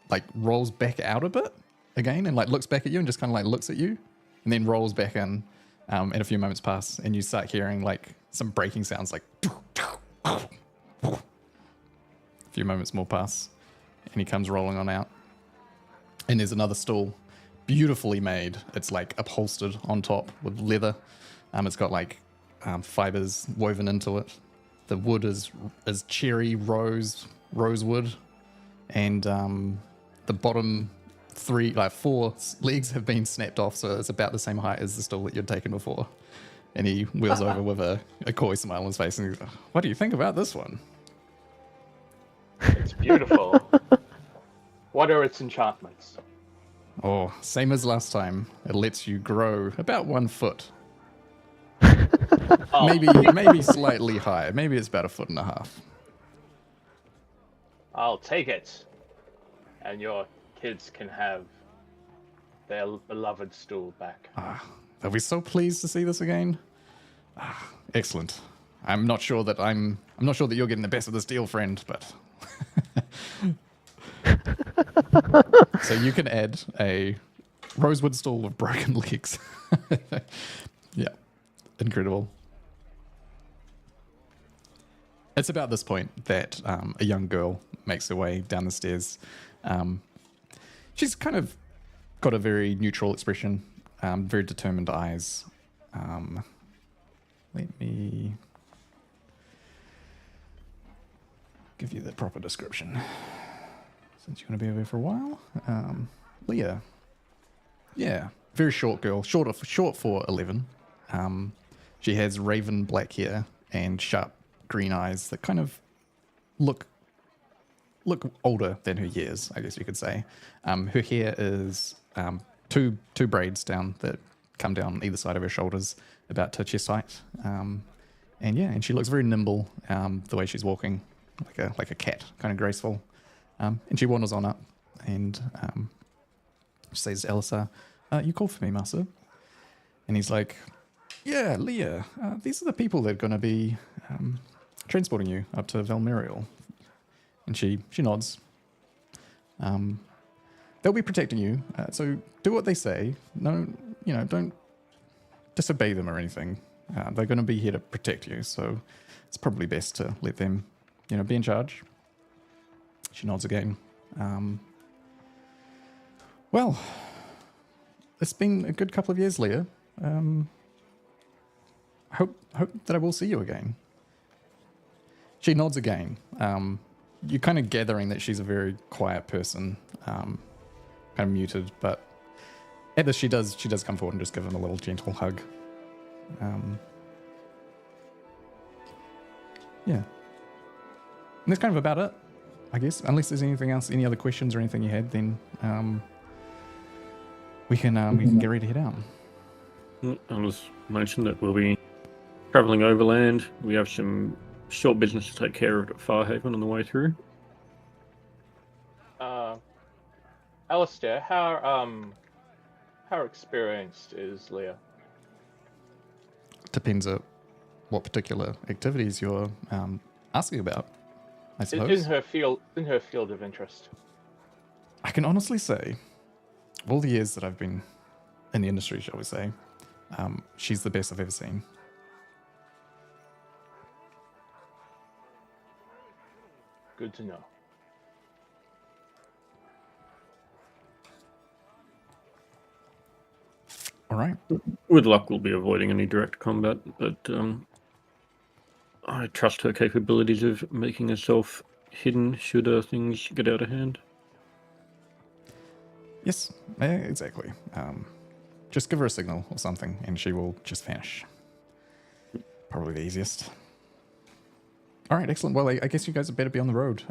like rolls back out a bit again and like looks back at you and just kind of like looks at you and then rolls back in. And a few moments pass and you start hearing like some breaking sounds like a few moments more pass and he comes rolling on out. And there's another stool, beautifully made. It's like upholstered on top with leather. It's got like fibers woven into it. The wood is cherry rosewood, and the bottom 4 legs have been snapped off, so it's about the same height as the stool that you'd taken before. And he wheels over with a coy smile on his face and goes, "What do you think about this one?" It's beautiful. What are its enchantments? Oh, same as last time. It lets you grow about 1 foot. Oh, Maybe slightly higher. Maybe it's about 1.5 feet. I'll take it. And your kids can have their beloved stool back. Are we so pleased to see this again? Excellent. I'm not sure that you're getting the best of this deal, friend, but So you can add a rosewood stall with broken legs. Yeah, incredible. It's about this point that a young girl makes her way down the stairs. She's kind of got a very neutral expression, very determined eyes. Let me give you the proper description, since you're going to be over here for a while. Leah. Yeah, very short girl, short for 11. She has raven black hair and sharp green eyes that kind of look older than her years, I guess you could say. Her hair is two braids down that come down either side of her shoulders, about to chest height. And she looks very nimble the way she's walking, like a cat, kind of graceful. And she wanders on up and she says to Elisar, "You called for me, Master?" And he's like, "Yeah, Leah, these are the people that are going to be transporting you up to Valmerial." And she nods. They'll be protecting you, so do what they say. No, don't disobey them or anything. They're going to be here to protect you, so it's probably best to let them, be in charge. She nods again. Well, it's been a good couple of years, Leah. Hope that I will see you again. She nods again. You're kind of gathering that she's a very quiet person, kind of muted, but at this she does come forward and just give him a little gentle hug. Yeah. And that's kind of about it, I guess. Unless there's anything else, any other questions or anything you had, then we can get ready to head out. I'll just mention that we'll be travelling overland. We have some short business to take care of at Farhaven on the way through. Alistair, how experienced is Leah? Depends on what particular activities you're asking about, I suppose. In her field of interest. I can honestly say, of all the years that I've been in the industry, shall we say, she's the best I've ever seen. Good to know. All right. With luck, we'll be avoiding any direct combat, but I trust her capabilities of making herself hidden should things get out of hand. Yes, exactly. Just give her a signal or something, and she will just vanish. Probably the easiest. All right, excellent. Well, I guess you guys had better be on the road.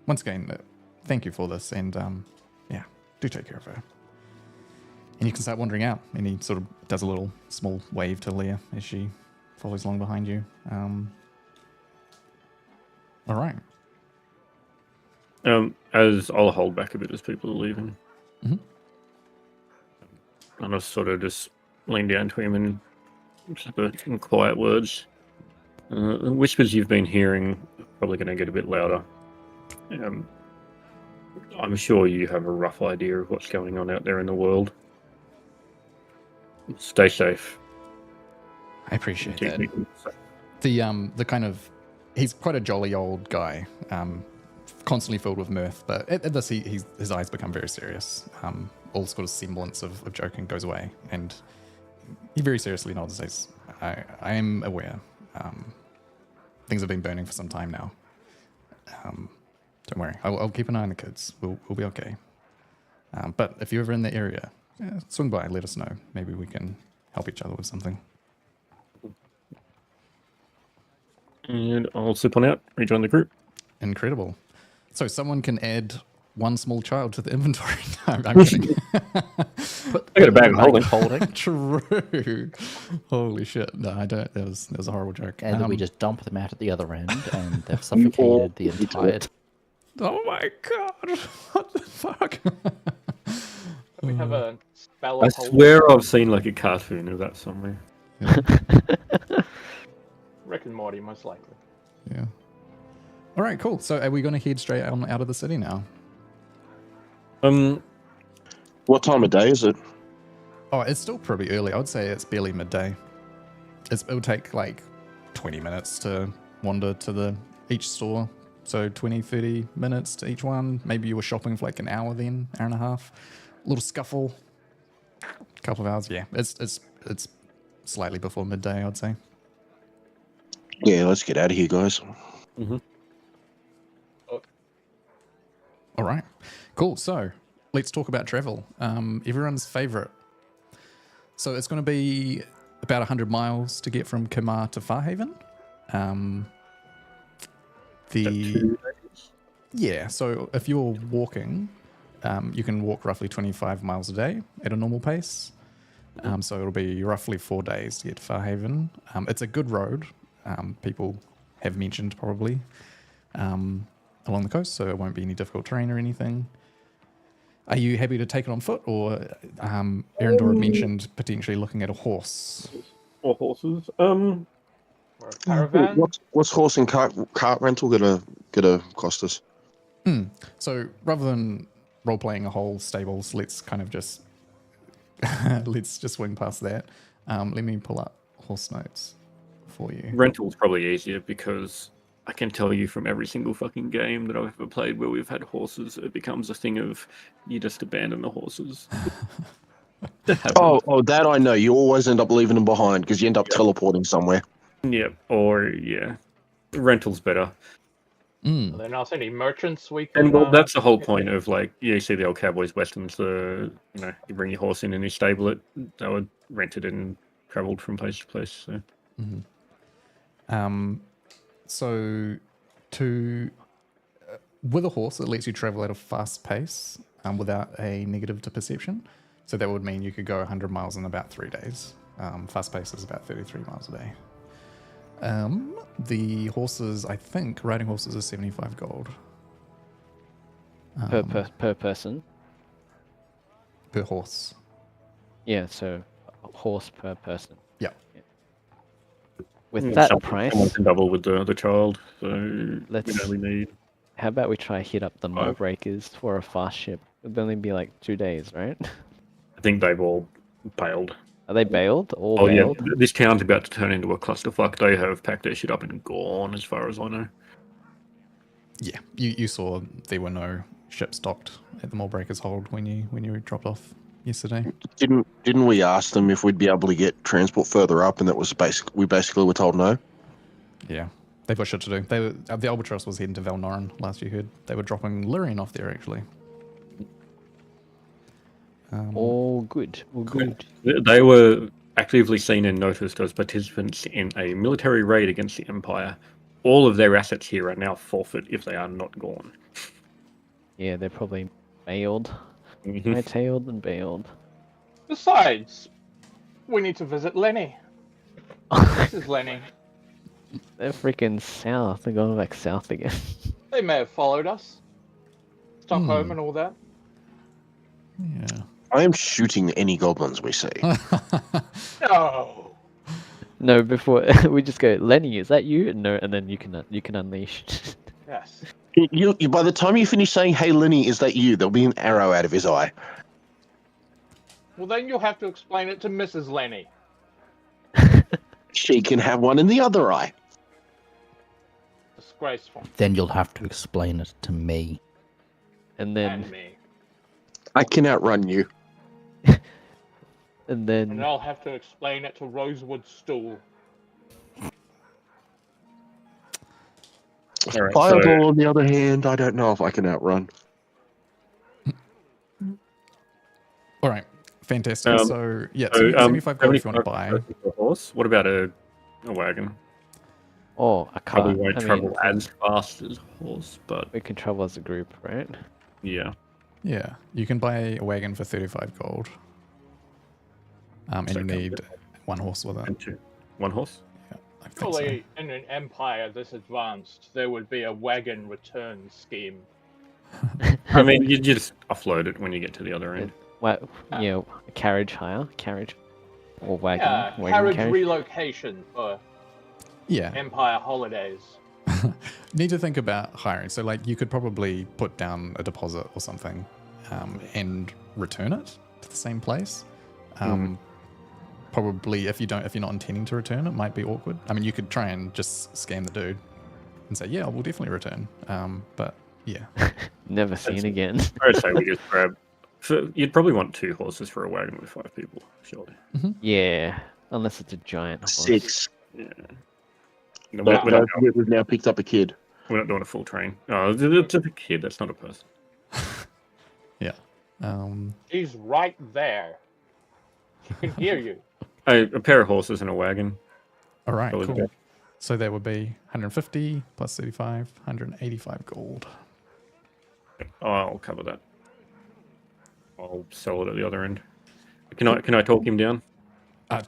Once again, thank you for this, and do take care of her. And you can start wandering out, and he sort of does a little small wave to Leah as she follows along behind you. All right. As I'll hold back a bit as people are leaving. Mm-hmm. And I'll sort of just lean down to him and whisper in quiet words. The whispers you've been hearing are probably going to get a bit louder. I'm sure you have a rough idea of what's going on out there in the world. Stay safe. I appreciate that. The kind of, he's quite a jolly old guy, constantly filled with mirth, but at this his eyes become very serious. All sort of semblance of joking goes away, and he very seriously nods and says, I am aware. Things have been burning for some time now. Don't worry, I'll keep an eye on the kids. We'll be okay. But if you're ever in the area, swing by, let us know. Maybe we can help each other with something. And I'll slip on out, rejoin the group. Incredible. So someone can add one small child to the inventory. No, I'm kidding. I got a bag of holding. True. Holy shit. No, I don't. That was a horrible joke. And then we just dump them out at the other end, and they've suffocated the entire... Oh my god. What the fuck? We have a spell I of hold. swear I've seen like a cartoon of that somewhere. Rick and Morty, most likely. Yeah. All right, cool. So are we going to head straight out of the city now? What time of day is it? Oh, it's still pretty early. I would say it's barely midday. It would take like 20 minutes to wander to each store. So 20, 30 minutes to each one. Maybe you were shopping for like an hour then, hour and a half. A little scuffle. A couple of hours. Yeah, it's slightly before midday, I'd say. Yeah, let's get out of here, guys. Mm-hmm. All right, cool. So let's talk about travel. Everyone's favorite. So it's going to be about 100 miles to get from Kamar to Farhaven. Yeah, so if you're walking, you can walk roughly 25 miles a day at a normal pace. So it'll be roughly 4 days to get to Farhaven. It's a good road. People have mentioned probably along the coast, so it won't be any difficult terrain or anything. Are you happy to take it on foot, or Erendor mentioned potentially looking at a horse? Or horses. Or a caravan? What's horse and cart rental gonna cost us? So rather than role playing a whole stables, let's kind of just let's just swing past that. Let me pull up horse notes for you. Rental's probably easier because I can tell you from every single fucking game that I've ever played where we've had horses, it becomes a thing of you just abandon the horses. Oh, that I know. You always end up leaving them behind because you end up teleporting somewhere. Yeah, or yeah, rental's better. Are there not any merchants we can... And well, that's the whole point of like, yeah, you see the old Cowboys westerns, you bring your horse in and you stable it. They would rent it and travelled from place to place. So. So with a horse, it lets you travel at a fast pace without a negative to perception. So that would mean you could go 100 miles in about 3 days. Fast pace is about 33 miles a day. The horses, I think, riding horses is 75 gold. Per person? Per horse. Yeah, so a horse per person. Yeah. With that Someone price, can double with the child, so we need. how about we try hit up the mole breakers for a fast ship? It'll only be like 2 days, right? I think they've all bailed. Are they bailed? All Oh bailed? yeah, this town's about to turn into a clusterfuck. They have packed their shit up and gone, as far as I know. Yeah, you saw there were no ships docked at the Mallbreakers Hold when you dropped off yesterday. Didn't we ask them if we'd be able to get transport further up, and that was we basically were told no. Yeah, they've got shit to do. The Albatross was heading to Valnoran last you heard. They were dropping Lyrian off there actually. All good. All good. They were actively seen and noticed as participants in a military raid against the Empire. All of their assets here are now forfeit if they are not gone. Yeah, they're probably bailed. Mhm. Hightailed and bailed. Besides, we need to visit Lenny. This is Lenny. They're freaking south. They're going back south again. They may have followed us. Stockholm and all that. Yeah. I am shooting any goblins we see. No. No, before we just go, Lenny, is that you? No, and then you can unleash. Yes. You by the time you finish saying, "Hey, Lenny, is that you?" There'll be an arrow out of his eye. Well, then you'll have to explain it to Mrs. Lenny. She can have one in the other eye. Disgraceful. Then you'll have to explain it to me. And then And me. I can outrun you. and And then I'll have to explain it to Rosewood Stool. All right, Fireball, on the other hand, I don't know if I can outrun. All right, fantastic. So yeah, so, 75 gold if you want to buy. a horse. What about a wagon? a car. Probably won't I mean, travel as fast as a horse, but we can travel as a group, right? yeah. Yeah, you can buy a wagon for 35 gold. And So you come need with one horse with it. And two. One horse? Yeah, I think so. Surely, in an empire this advanced, there would be a wagon return scheme. I mean, you just offload it when you get to the other end. Well, you know, a carriage hire, or wagon. Yeah, wagon carriage relocation for Yeah, empire holidays. need to think about hiring. So like you could probably put down a deposit or something and return it to the same place. Probably if you're not intending to return, it might be awkward. I mean, you could try and just scam the dude and say, yeah, we'll definitely return. But yeah. Never seen again. I'd say we just grab. So you'd probably want 2 horses for a wagon with 5 people, surely. Yeah, unless it's a giant horse. 6. Yeah. No, But we've now picked up a kid. we're not doing a full train. Oh, it's a kid. That's not a person. Yeah. He's right there. He can hear you. A pair of horses and a wagon. All right, That was cool. good. So that would be 150 plus 35, 185 gold. I'll cover that. I'll sell it at the other end. Can I talk him down?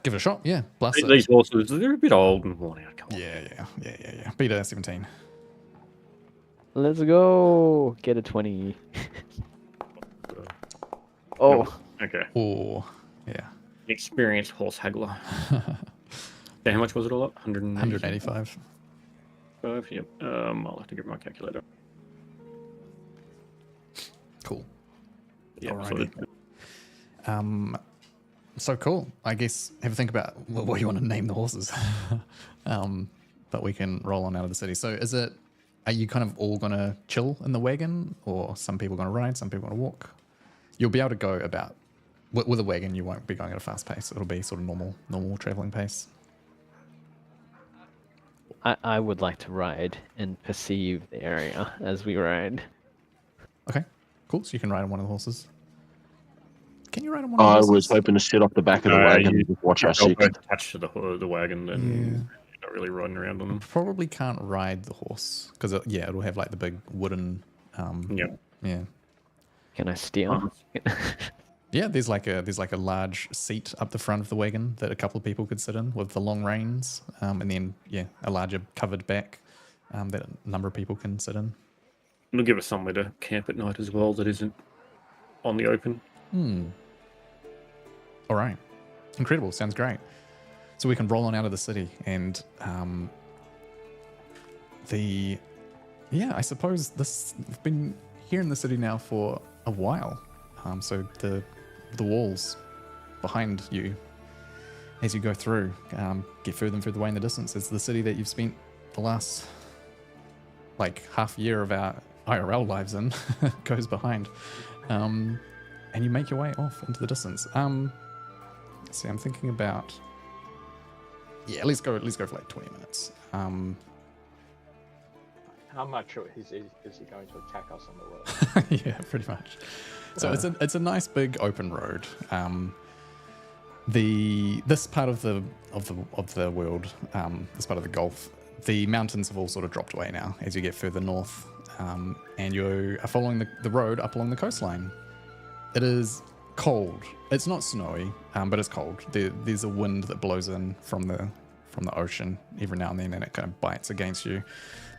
Give it a shot. Yeah, blast it. These horses, they're a bit old and worn out. Come on. Yeah. Beta 17. Let's go. Get a 20. Oh, Okay. Oh, yeah. Experienced horse haggler. Yeah, how much was it all up? 185. Yep. I'll have to get my calculator. Cool. Yeah. Alrighty. So cool. I guess have a think about what you want to name the horses. But we can roll on out of the city. So are you kind of all going to chill in the wagon, or some people going to ride, some people going to walk? You'll be able to go about, with a wagon, you won't be going at a fast pace. It'll be sort of normal traveling pace. I would like to ride and perceive the area as we ride. Okay, cool. So you can ride on one of the horses. Can you ride on one of the I horses? was hoping to sit off the back of the wagon and just watch our They'll six. both attached to the wagon, then you're not really riding around on them. Probably can't ride the horse because it'll have like the big wooden. Yeah. Can I steal? Yeah, there's like a large seat up the front of the wagon that a couple of people could sit in with the long reins, and then a larger covered back that a number of people can sit in. It'll give us somewhere to camp at night as well that isn't on the open. All right, incredible. Sounds great. So we can roll on out of the city, and I suppose we've been here in the city now for a while. So the walls behind you as you go through get further and further away in the distance. It's the city that you've spent the last like half year of our IRL lives in goes behind, and you make your way off into the distance. Let's see, I'm thinking about let's go for like 20 minutes. How much is he going to attack us on the road? Yeah, pretty much. So it's a nice big open road. This part of the world, this part of the Gulf, the mountains have all sort of dropped away now as you get further north, and you are following the road up along the coastline. It is cold. It's not snowy, but it's cold. There's a wind that blows in from the ocean every now and then, and it kind of bites against you.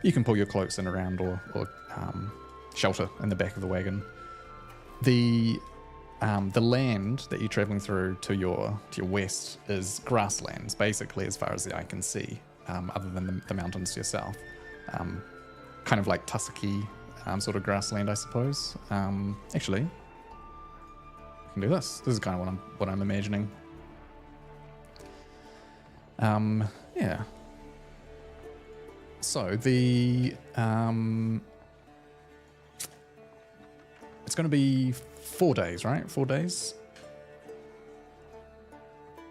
You can pull your cloaks in around or shelter in the back of the wagon. The land that you're traveling through to your west is grasslands, basically, as far as the eye can see, other than the mountains to your south. Kind of like tussocky sort of grassland, I suppose. Actually, we can do this. This is kind of what I'm imagining. Yeah. So it's going to be 4 days, right? 4 days.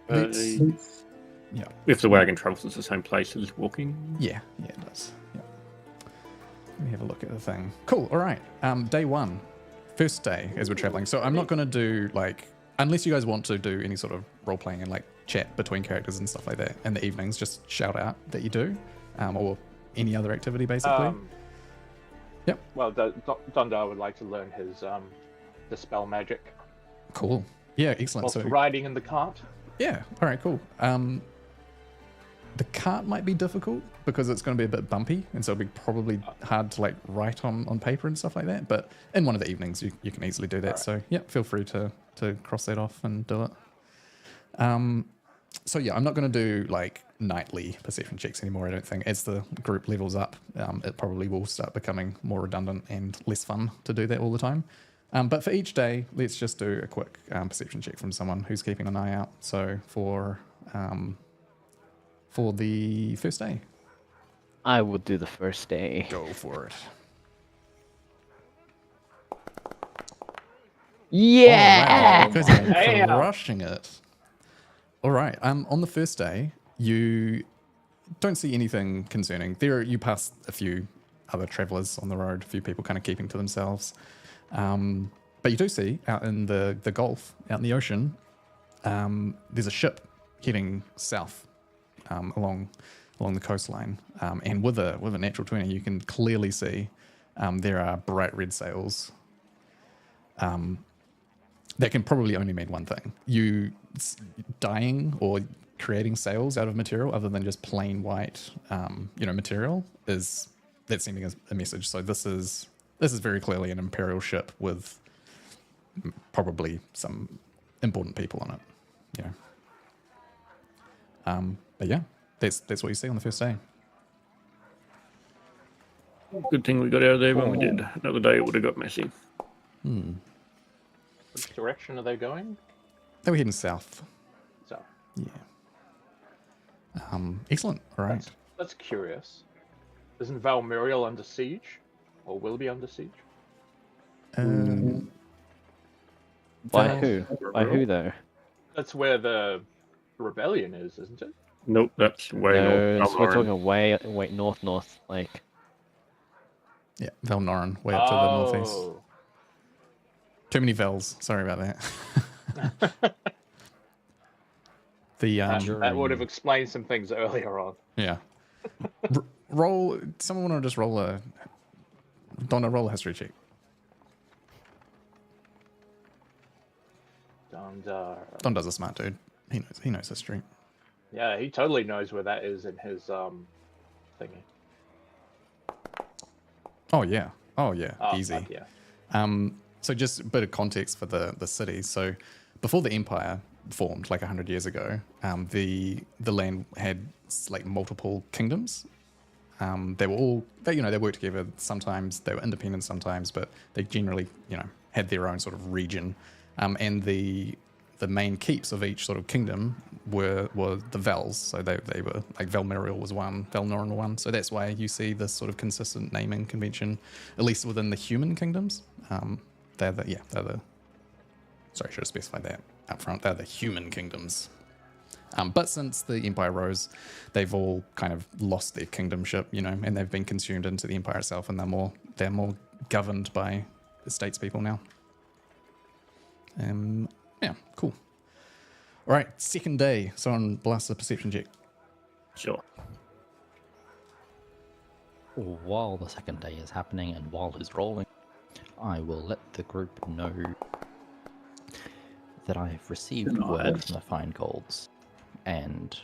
Yeah. If the wagon travels the same place as walking. Yeah, it does. Yeah. Let me have a look at the thing. Cool. All right. Day 1, first day as we're traveling. So I'm not going to do unless you guys want to do any sort of role playing and chat between characters and stuff like that in the evenings. Just shout out that you do, or any other activity basically. Yep. Well, Dundar would like to learn his dispel magic. Cool. Yeah, excellent. Whilst So riding in the cart. yeah. All right. Cool. The cart might be difficult because it's going to be a bit bumpy, and so it'll be probably hard to write on paper and stuff like that. But in one of the evenings, you can easily do that. Right. So yeah, feel free to cross that off and do it. So yeah, I'm not going to do nightly perception checks anymore. I don't think as the group levels up, it probably will start becoming more redundant and less fun to do that all the time. But for each day, let's just do a quick perception check from someone who's keeping an eye out. So for the first day, I will do the first day. go for it. Yeah! Oh, wow. You guys are Damn. crushing it. All right. On the first day, you don't see anything concerning. You pass a few other travelers on the road, a few people kind of keeping to themselves. But you do see out in the Gulf, out in the ocean, there's a ship heading south along the coastline. And with a natural 20, you can clearly see there are bright red sails. That can probably only mean one thing. Dyeing or creating sails out of material other than just plain white material that's sending a message. So this is very clearly an imperial ship with probably some important people on it. But yeah, that's what you see on the first day. Good thing we got out of there when we did. Another day it would have got messy. Which direction are they going? They were heading south. So Yeah. Excellent. All right. that's curious. Isn't Valmuriel under siege, or will be under siege? By Val- who? By who though? That's where the rebellion is, isn't it? Nope, that's way No, north. we're talking way north, like. Yeah, Valnoran, way up to the northeast. Oh. Too many Vels. Sorry about that. That would have explained some things earlier on. Yeah. Roll. Someone want to just roll a history check. Don does a smart dude. He knows history. Yeah, he totally knows where that is in his thingy. Oh yeah. Oh, easy. Fuck yeah. So just a bit of context for the city. So before the empire formed, like 100 years ago, the land had like multiple kingdoms. They were all they worked together. Sometimes they were independent, sometimes, but they generally had their own sort of region. And the main keeps of each sort of kingdom were the Vels. So they were like Valmuriel was one, Valnoran one. So that's why you see this sort of consistent naming convention, at least within the human kingdoms. They're the sorry, I should have specified that up front. They're the human kingdoms. But since the empire rose, they've all kind of lost their kingdomship, and they've been consumed into the empire itself, and they're more governed by the statespeople now. Yeah, cool. All right, second day. Someone blast a perception check. Sure. While the second day is happening and while he's rolling, I will let the group know that I have received word from the Fine Golds, and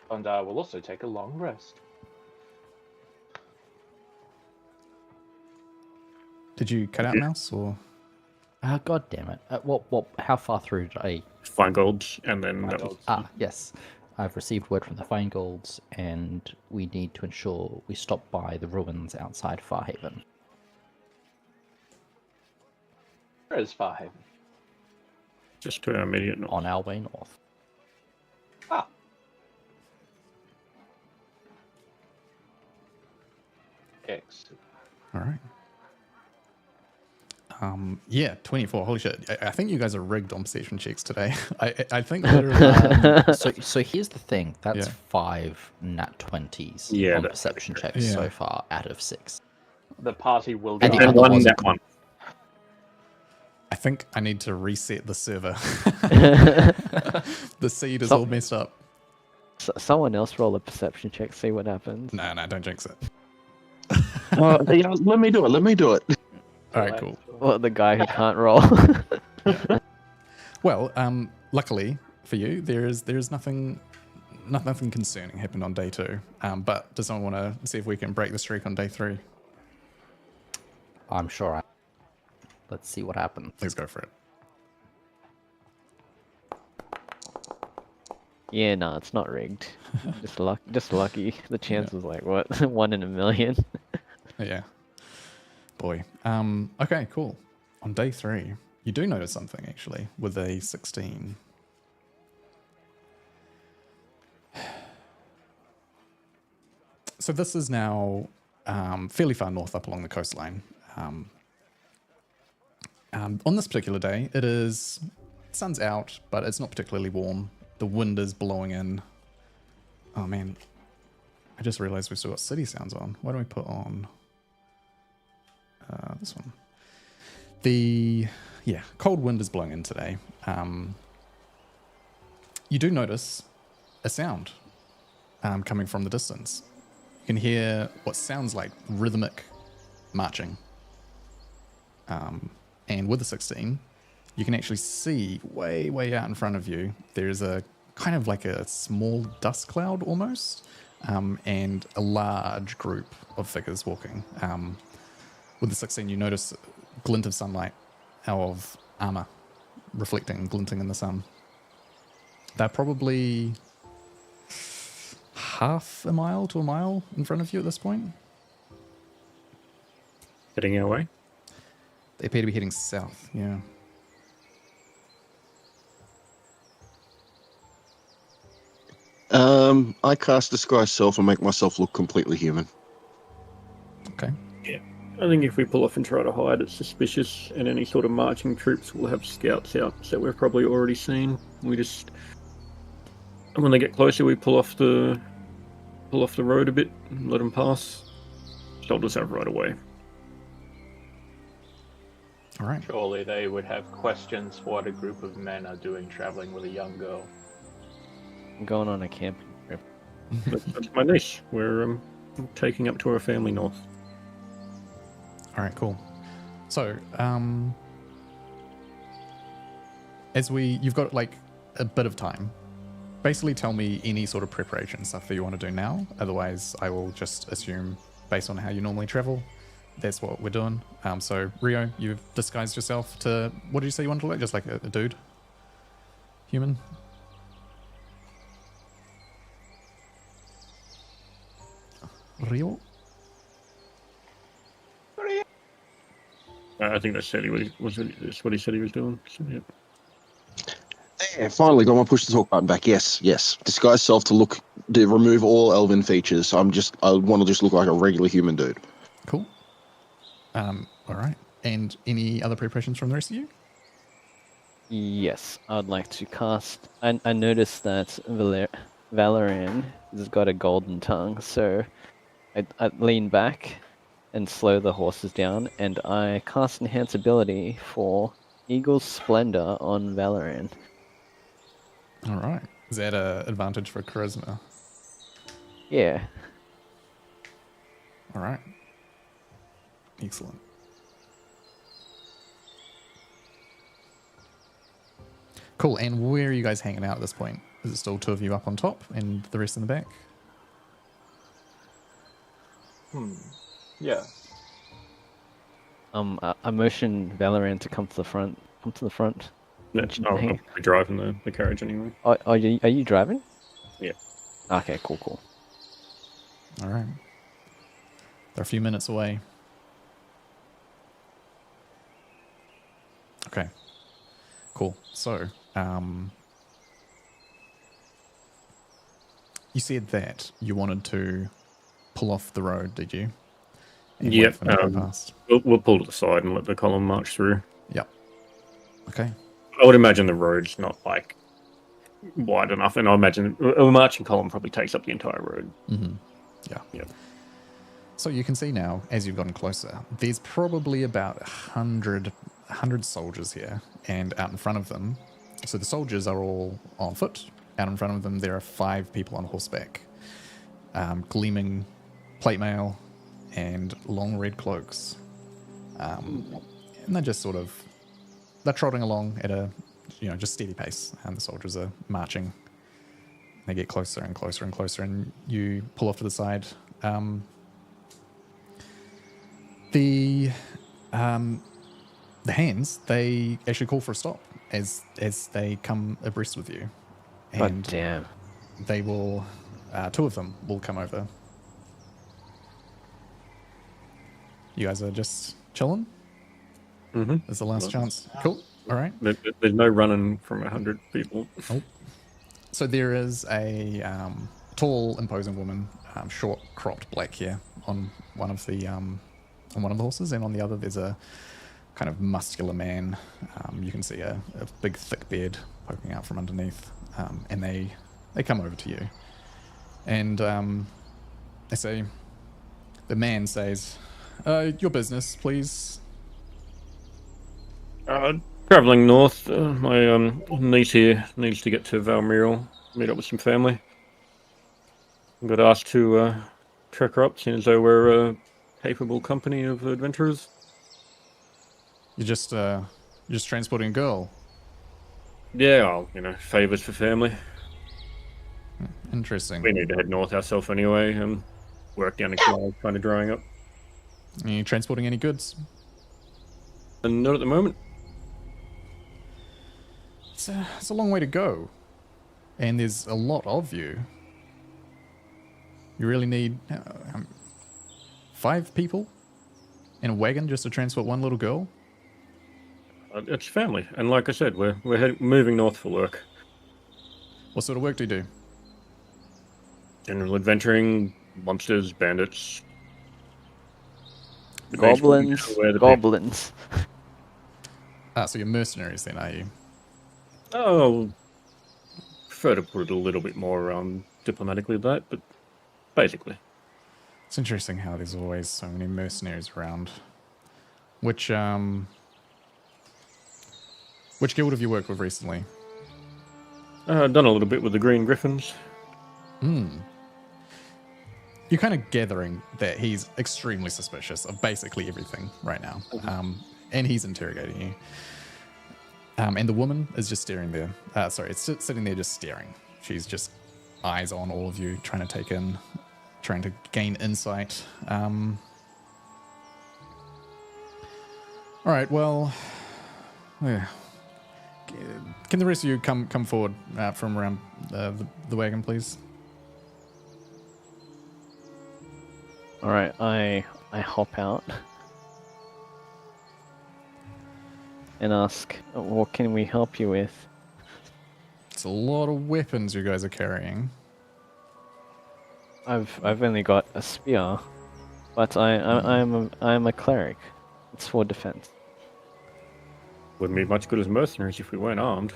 we'll also take a long rest. Did you cut out Mouse or? God damn it! How far through did I? Fine golds, and then Fine that golds. Yes, I've received word from the Fine Golds, and we need to ensure we stop by the ruins outside Farhaven. Where is Farhaven? just to our immediate north. On our way north. Ah. Excellent. All right. Yeah, 24. Holy shit. I think you guys are rigged on perception checks today. I think literally. So here's the thing. That's Yeah. 5 nat 20s Yeah, on that's perception correct. checks Yeah. so far out of 6. The party will And go. the And other one, was- that one. I think I need to reset the server. The seed is So- all messed up. Someone else roll a perception check, see what happens. No, don't jinx it. Let me do it. All right, cool. Well, the guy who can't roll. Well, luckily for you, there is nothing concerning happened on day 2. But does someone want to see if we can break the streak on day 3? I'm sure. Let's see what happens. Let's go for it. Yeah, no, it's not rigged. Just lucky. The chance was like what, 1 in a million. Yeah. Boy. Okay, cool. On day 3, you do notice something actually with a 16. So this is now fairly far north up along the coastline. On this particular day, sun's out, but it's not particularly warm. The wind is blowing in. Oh man, I just realized we've still got city sounds on. Why don't we put on this one? Cold wind is blowing in today. You do notice a sound coming from the distance. You can hear what sounds like rhythmic marching. And with the 16, you can actually see way, way out in front of you, there's a kind of like a small dust cloud almost, and a large group of figures walking. With the 16, you notice a glint of sunlight of armor reflecting, glinting in the sun. They're probably half a mile to a mile in front of you at this point. Heading our way. They appear to be heading south, yeah. I cast Disguise Self and make myself look completely human. Okay. Yeah. I think if we pull off and try to hide, it's suspicious, and any sort of marching troops will have scouts out that we've probably already seen. And when they get closer, we pull off the road a bit and let them pass. Soldiers have right away. All right. Surely they would have questions what a group of men are doing traveling with a young girl. I'm going on a camping trip. That's my niche. We're taking up to our family north. All right, cool. So, you've got like a bit of time. Basically, tell me any sort of preparation stuff that you want to do now. Otherwise, I will just assume, based on how you normally travel, that's what we're doing. So, Rio, you've disguised yourself to, what did you say you wanted to look like? Just like a dude? Human? Rio? I think that's what he said he was doing. So, yeah. Yeah, finally got my push to talk button back. Yes. Disguise Self to remove all elven features. I want to just look like a regular human dude. Cool. All right. And any other preparations from the rest of you? Yes, I'd like to cast. I noticed that Valerian has got a golden tongue, so I lean back and slow the horses down, and I cast Enhance ability for Eagle's Splendor on Valerian. All right. Is that an advantage for charisma? Yeah. All right. Excellent. Cool. And where are you guys hanging out at this point? Is it still 2 of you up on top and the rest in the back? Yeah. I motion Valerian to come to the front. Come to the front. I'll be driving the carriage anyway. Are you driving? Yeah. Okay, cool. All right. They're a few minutes away. Okay. Cool. So, you said that you wanted to pull off the road, did you? And Yep. wait for them to go past. We'll pull to the side and let the column march through. Yep. Okay. I would imagine the road's not like wide enough, and I imagine a marching column probably takes up the entire road. Mm-hmm. Yeah. Yep. So you can see now, as you've gotten closer, there's probably about 100 soldiers here, and out in front of them, so the soldiers are all on foot. Out in front of them, there are 5 people on horseback, gleaming plate mail and long red cloaks. And they're just they're trotting along at a, just steady pace, and the soldiers are marching. They get closer and closer and closer, and you pull off to the side. The hands, they actually call for a stop as they come abreast with you. God damn. they will, two of them will come over. You guys are just chilling? Mm-hmm. Is the last chance? Cool. All right. There's no running from 100 people. Oh. So there is a tall, imposing woman, short, cropped black hair on one of the horses, and on the other there's a kind of muscular man. You can see a big, thick beard poking out from underneath, and they come over to you, and they say, the man says, "Your business, please." Traveling north, my niece here needs to get to Valmerial, meet up with some family. Got asked to trek her up, seeing as though we're a capable company of adventurers. You're just transporting a girl. Yeah, favors for family. Interesting. We need to head north ourselves anyway, and work down the canal kind of drying up. Are you transporting any goods? And not at the moment. It's a long way to go, and there's a lot of you. You really need 5 people in a wagon just to transport one little girl? It's family, and like I said, we're moving north for work. What sort of work do you do? General adventuring, monsters, bandits, Goblins. Goblins. So you're mercenaries then, are you? Oh, prefer to put it a little bit more diplomatically than that, but basically. It's interesting how there's always so many mercenaries around. Which guild have you worked with recently? Done a little bit with the Green Griffins. You're kind of gathering that he's extremely suspicious of basically everything right now. And he's interrogating you. And the woman is just staring there. It's sitting there just staring. She's just eyes on all of you, trying to gain insight. All right, well, yeah. Can the rest of you come forward from around the wagon, please? All right, I hop out and ask, what can we help you with? It's a lot of weapons you guys are carrying. I've only got a spear, but I'm a cleric. It's for defense. Wouldn't be much good as mercenaries if we weren't armed.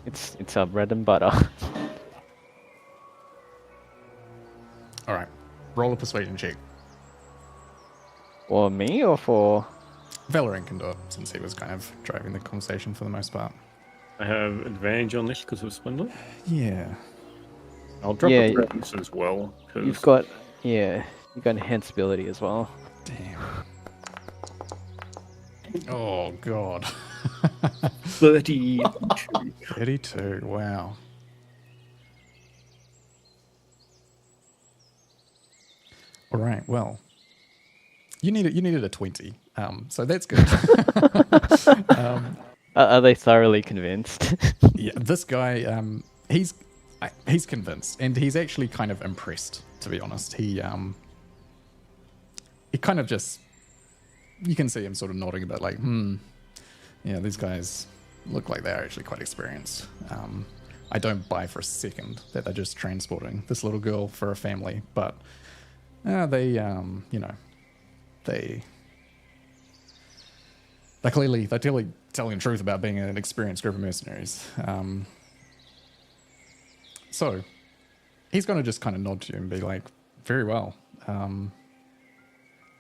It's our bread and butter. All right, roll a persuasion check. For me or for? Valorant can do it, since he was kind of driving the conversation for the most part. I have advantage on this because of Swindler. Yeah. I'll drop Yeah, a presence as well. You've got enhanced ability as well. Damn. Oh, God. 32. 32, wow. All right, well, you needed a 20, so that's good. Are they thoroughly convinced? Yeah, this guy, he's convinced, and he's actually kind of impressed, to be honest. He kind of just, you can see him sort of nodding a bit like, yeah, these guys look like they're actually quite experienced. I don't buy for a second that they're just transporting this little girl for a family, but they're clearly telling the truth about being an experienced group of mercenaries. So he's going to just kind of nod to you and be like, very well.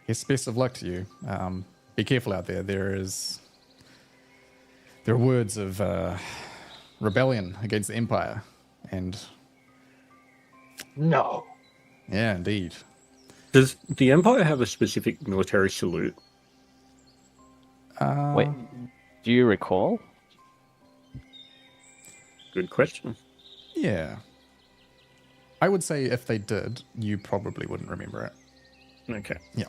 Yes, best of luck to you. Be careful out there. There are words of rebellion against the Empire, and No. yeah, indeed. Does the Empire have a specific military salute? Wait, do you recall? Good question. Yeah. I would say if they did, you probably wouldn't remember it. Okay. Yeah.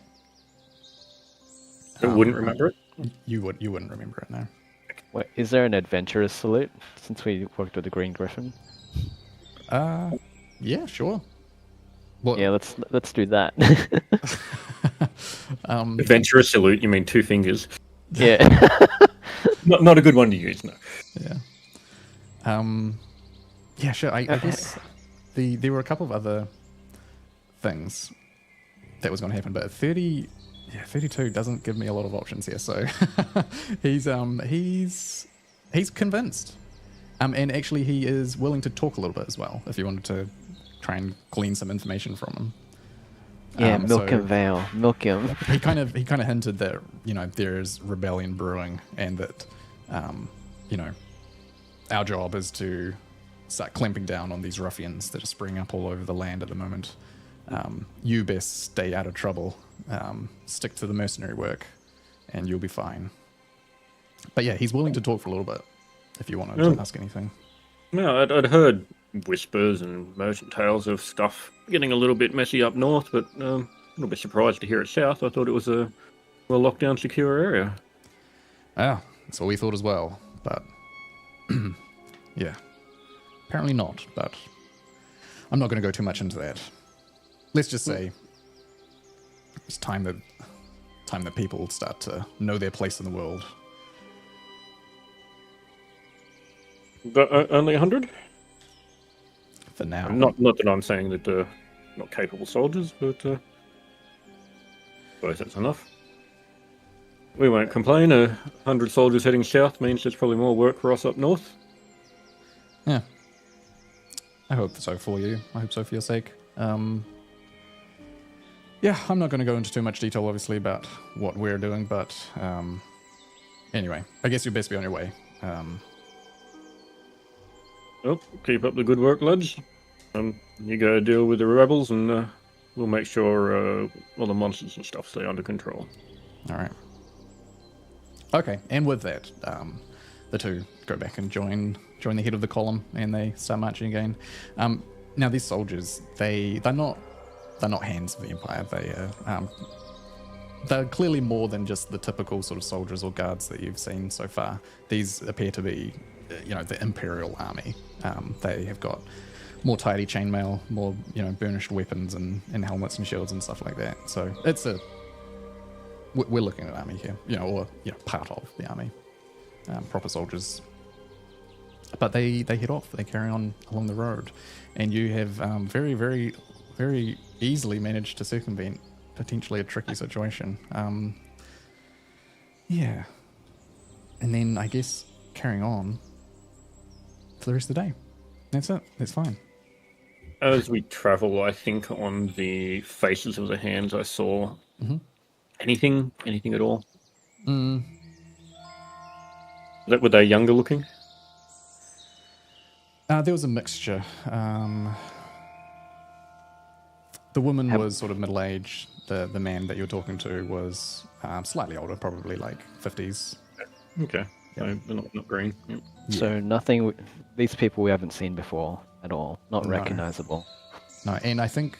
I wouldn't remember it? You wouldn't remember it, no. Wait, is there an adventurer's salute since we worked with the Green Griffin? Yeah, sure. What? Yeah, let's do that. Adventurous salute, you mean 2 fingers. Yeah. Not a good one to use, no. Yeah. Yeah, sure. I guess there were a couple of other things that was going to happen, but 32 doesn't give me a lot of options here. So he's convinced, and actually he is willing to talk a little bit as well. If you wanted to try and glean some information from him. Yeah, milk him, Val. Milk him. He kind of hinted that there's rebellion brewing, and that our job is to start clamping down on these ruffians that are springing up all over the land at the moment. You best stay out of trouble. Stick to the mercenary work, and you'll be fine. But yeah, he's willing to talk for a little bit if you wanted to ask anything. No, I'd heard whispers and merchant tales of stuff getting a little bit messy up north, but a little bit surprised to hear it south. I thought it was a well locked down, secure area. Yeah, that's what we thought as well. But yeah, apparently not. But I'm not going to go too much into that. Let's just say it's time that people start to know their place in the world. But only 100? For now. Not that I'm saying that they're not capable soldiers, but I suppose that's enough. We won't complain. 100 soldiers heading south means there's probably more work for us up north. Yeah. I hope so for you. I hope so for your sake. Yeah, I'm not going to go into too much detail, obviously, about what we're doing, but anyway, I guess you'd best be on your way. Well, keep up the good work, lads. You go deal with the rebels, and we'll make sure all the monsters and stuff stay under control. All right. Okay, and with that, the two go back and join the head of the column, and they start marching again. Now, these soldiers, they're not hands of the Empire. They're clearly more than just the typical sort of soldiers or guards that you've seen so far. These appear to be, the Imperial Army. They have got more tidy chainmail, more, burnished weapons and helmets and shields and stuff like that. So we're looking at an army here, or part of the army, proper soldiers. But they head off. They carry on along the road, and you have very, very, very easily managed to circumvent potentially a tricky situation. Yeah, and then I guess carrying on for the rest of the day. That's it. That's fine. As we travel, I think on the faces of the hands I saw anything at all. Were they younger looking? There was a mixture. The woman was sort of middle-aged. The man that you're talking to was slightly older, probably like 50s. Okay. Yep. They're not green. Yep. So nothing. These people we haven't seen before at all. Not recognizable. No, and I think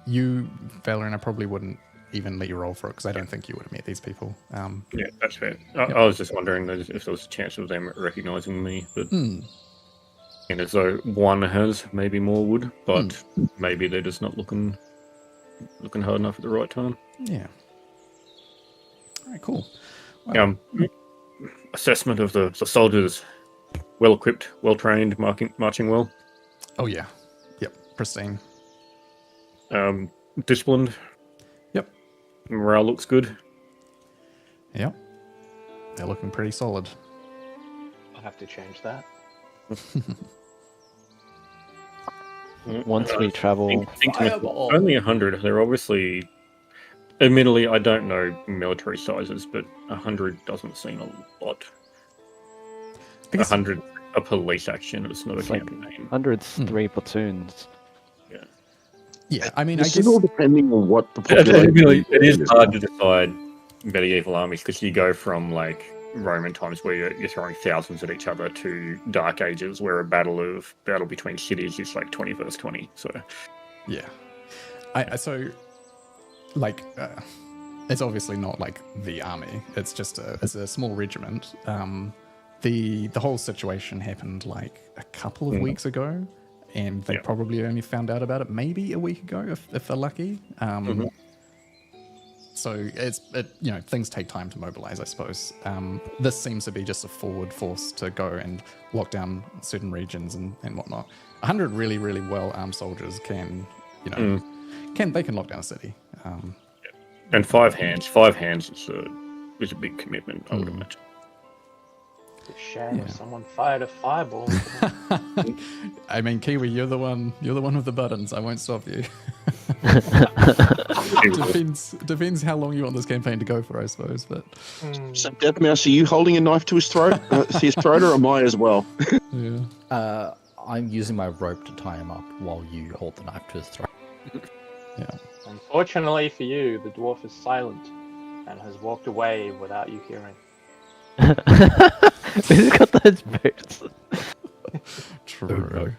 you, Valerian, probably wouldn't even let you roll for it because I don't think you would have met these people. Yeah, that's fair. I was just wondering if there was a chance of them recognizing me, but and as though one has, maybe more would, but maybe they're just not looking hard enough at the right time. Yeah. All right, cool. Well, assessment of the soldiers, well equipped, well trained, marching well. Oh yeah. Yep. Pristine. Disciplined. Yep. Morale looks good. Yep. They're looking pretty solid. I'll have to change that. Once we travel, only 100. They're obviously, admittedly, I don't know military sizes, but 100 doesn't seem a lot. 100 a police action. It's not a campaign. 100's 3 platoons. Yeah, I mean, I guess all depending on what the population. Admittedly, it is hard to decide medieval armies because you go from like Roman times where you're throwing thousands at each other to Dark Ages where a battle between cities is like 20 versus 20. So yeah, it's obviously not like the army. It's just it's a small regiment. the whole situation happened like a couple of weeks ago, and they probably only found out about it maybe a week ago if they're lucky. So things take time to mobilize, I suppose. This seems to be just a forward force to go and lock down certain regions and whatnot. 100 really, really well armed soldiers can lock down a city. And 5 hands is a big commitment, I would imagine. It's a shame if someone fired a fireball. I mean, Kiwi, you're the one with the buttons. I won't stop you. Depends how long you want this campaign to go for, I suppose. But So, Death Mouse, are you holding a knife to his throat, or am I as well? yeah, I'm using my rope to tie him up while you hold the knife to his throat. yeah. Unfortunately for you, the dwarf is silent and has walked away without you hearing. Who's got those boots? True.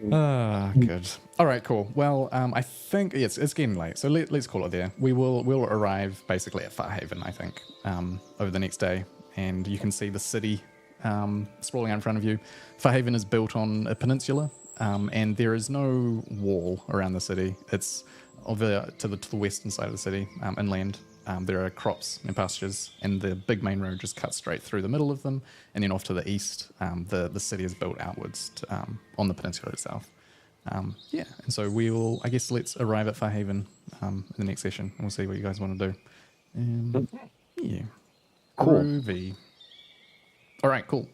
Good. All right, cool. Well, I think it's getting late, so let's call it there. We'll arrive basically at Farhaven, I think, over the next day, and you can see the city sprawling out in front of you. Farhaven is built on a peninsula, and there is no wall around the city. It's to the western side of the city, inland. There are crops and pastures, and the big main road just cuts straight through the middle of them, and then off to the east, the city is built outwards on the peninsula itself. And so let's arrive at Farhaven in the next session, and we'll see what you guys want to do. Yeah. Cool. Groovy. All right, cool.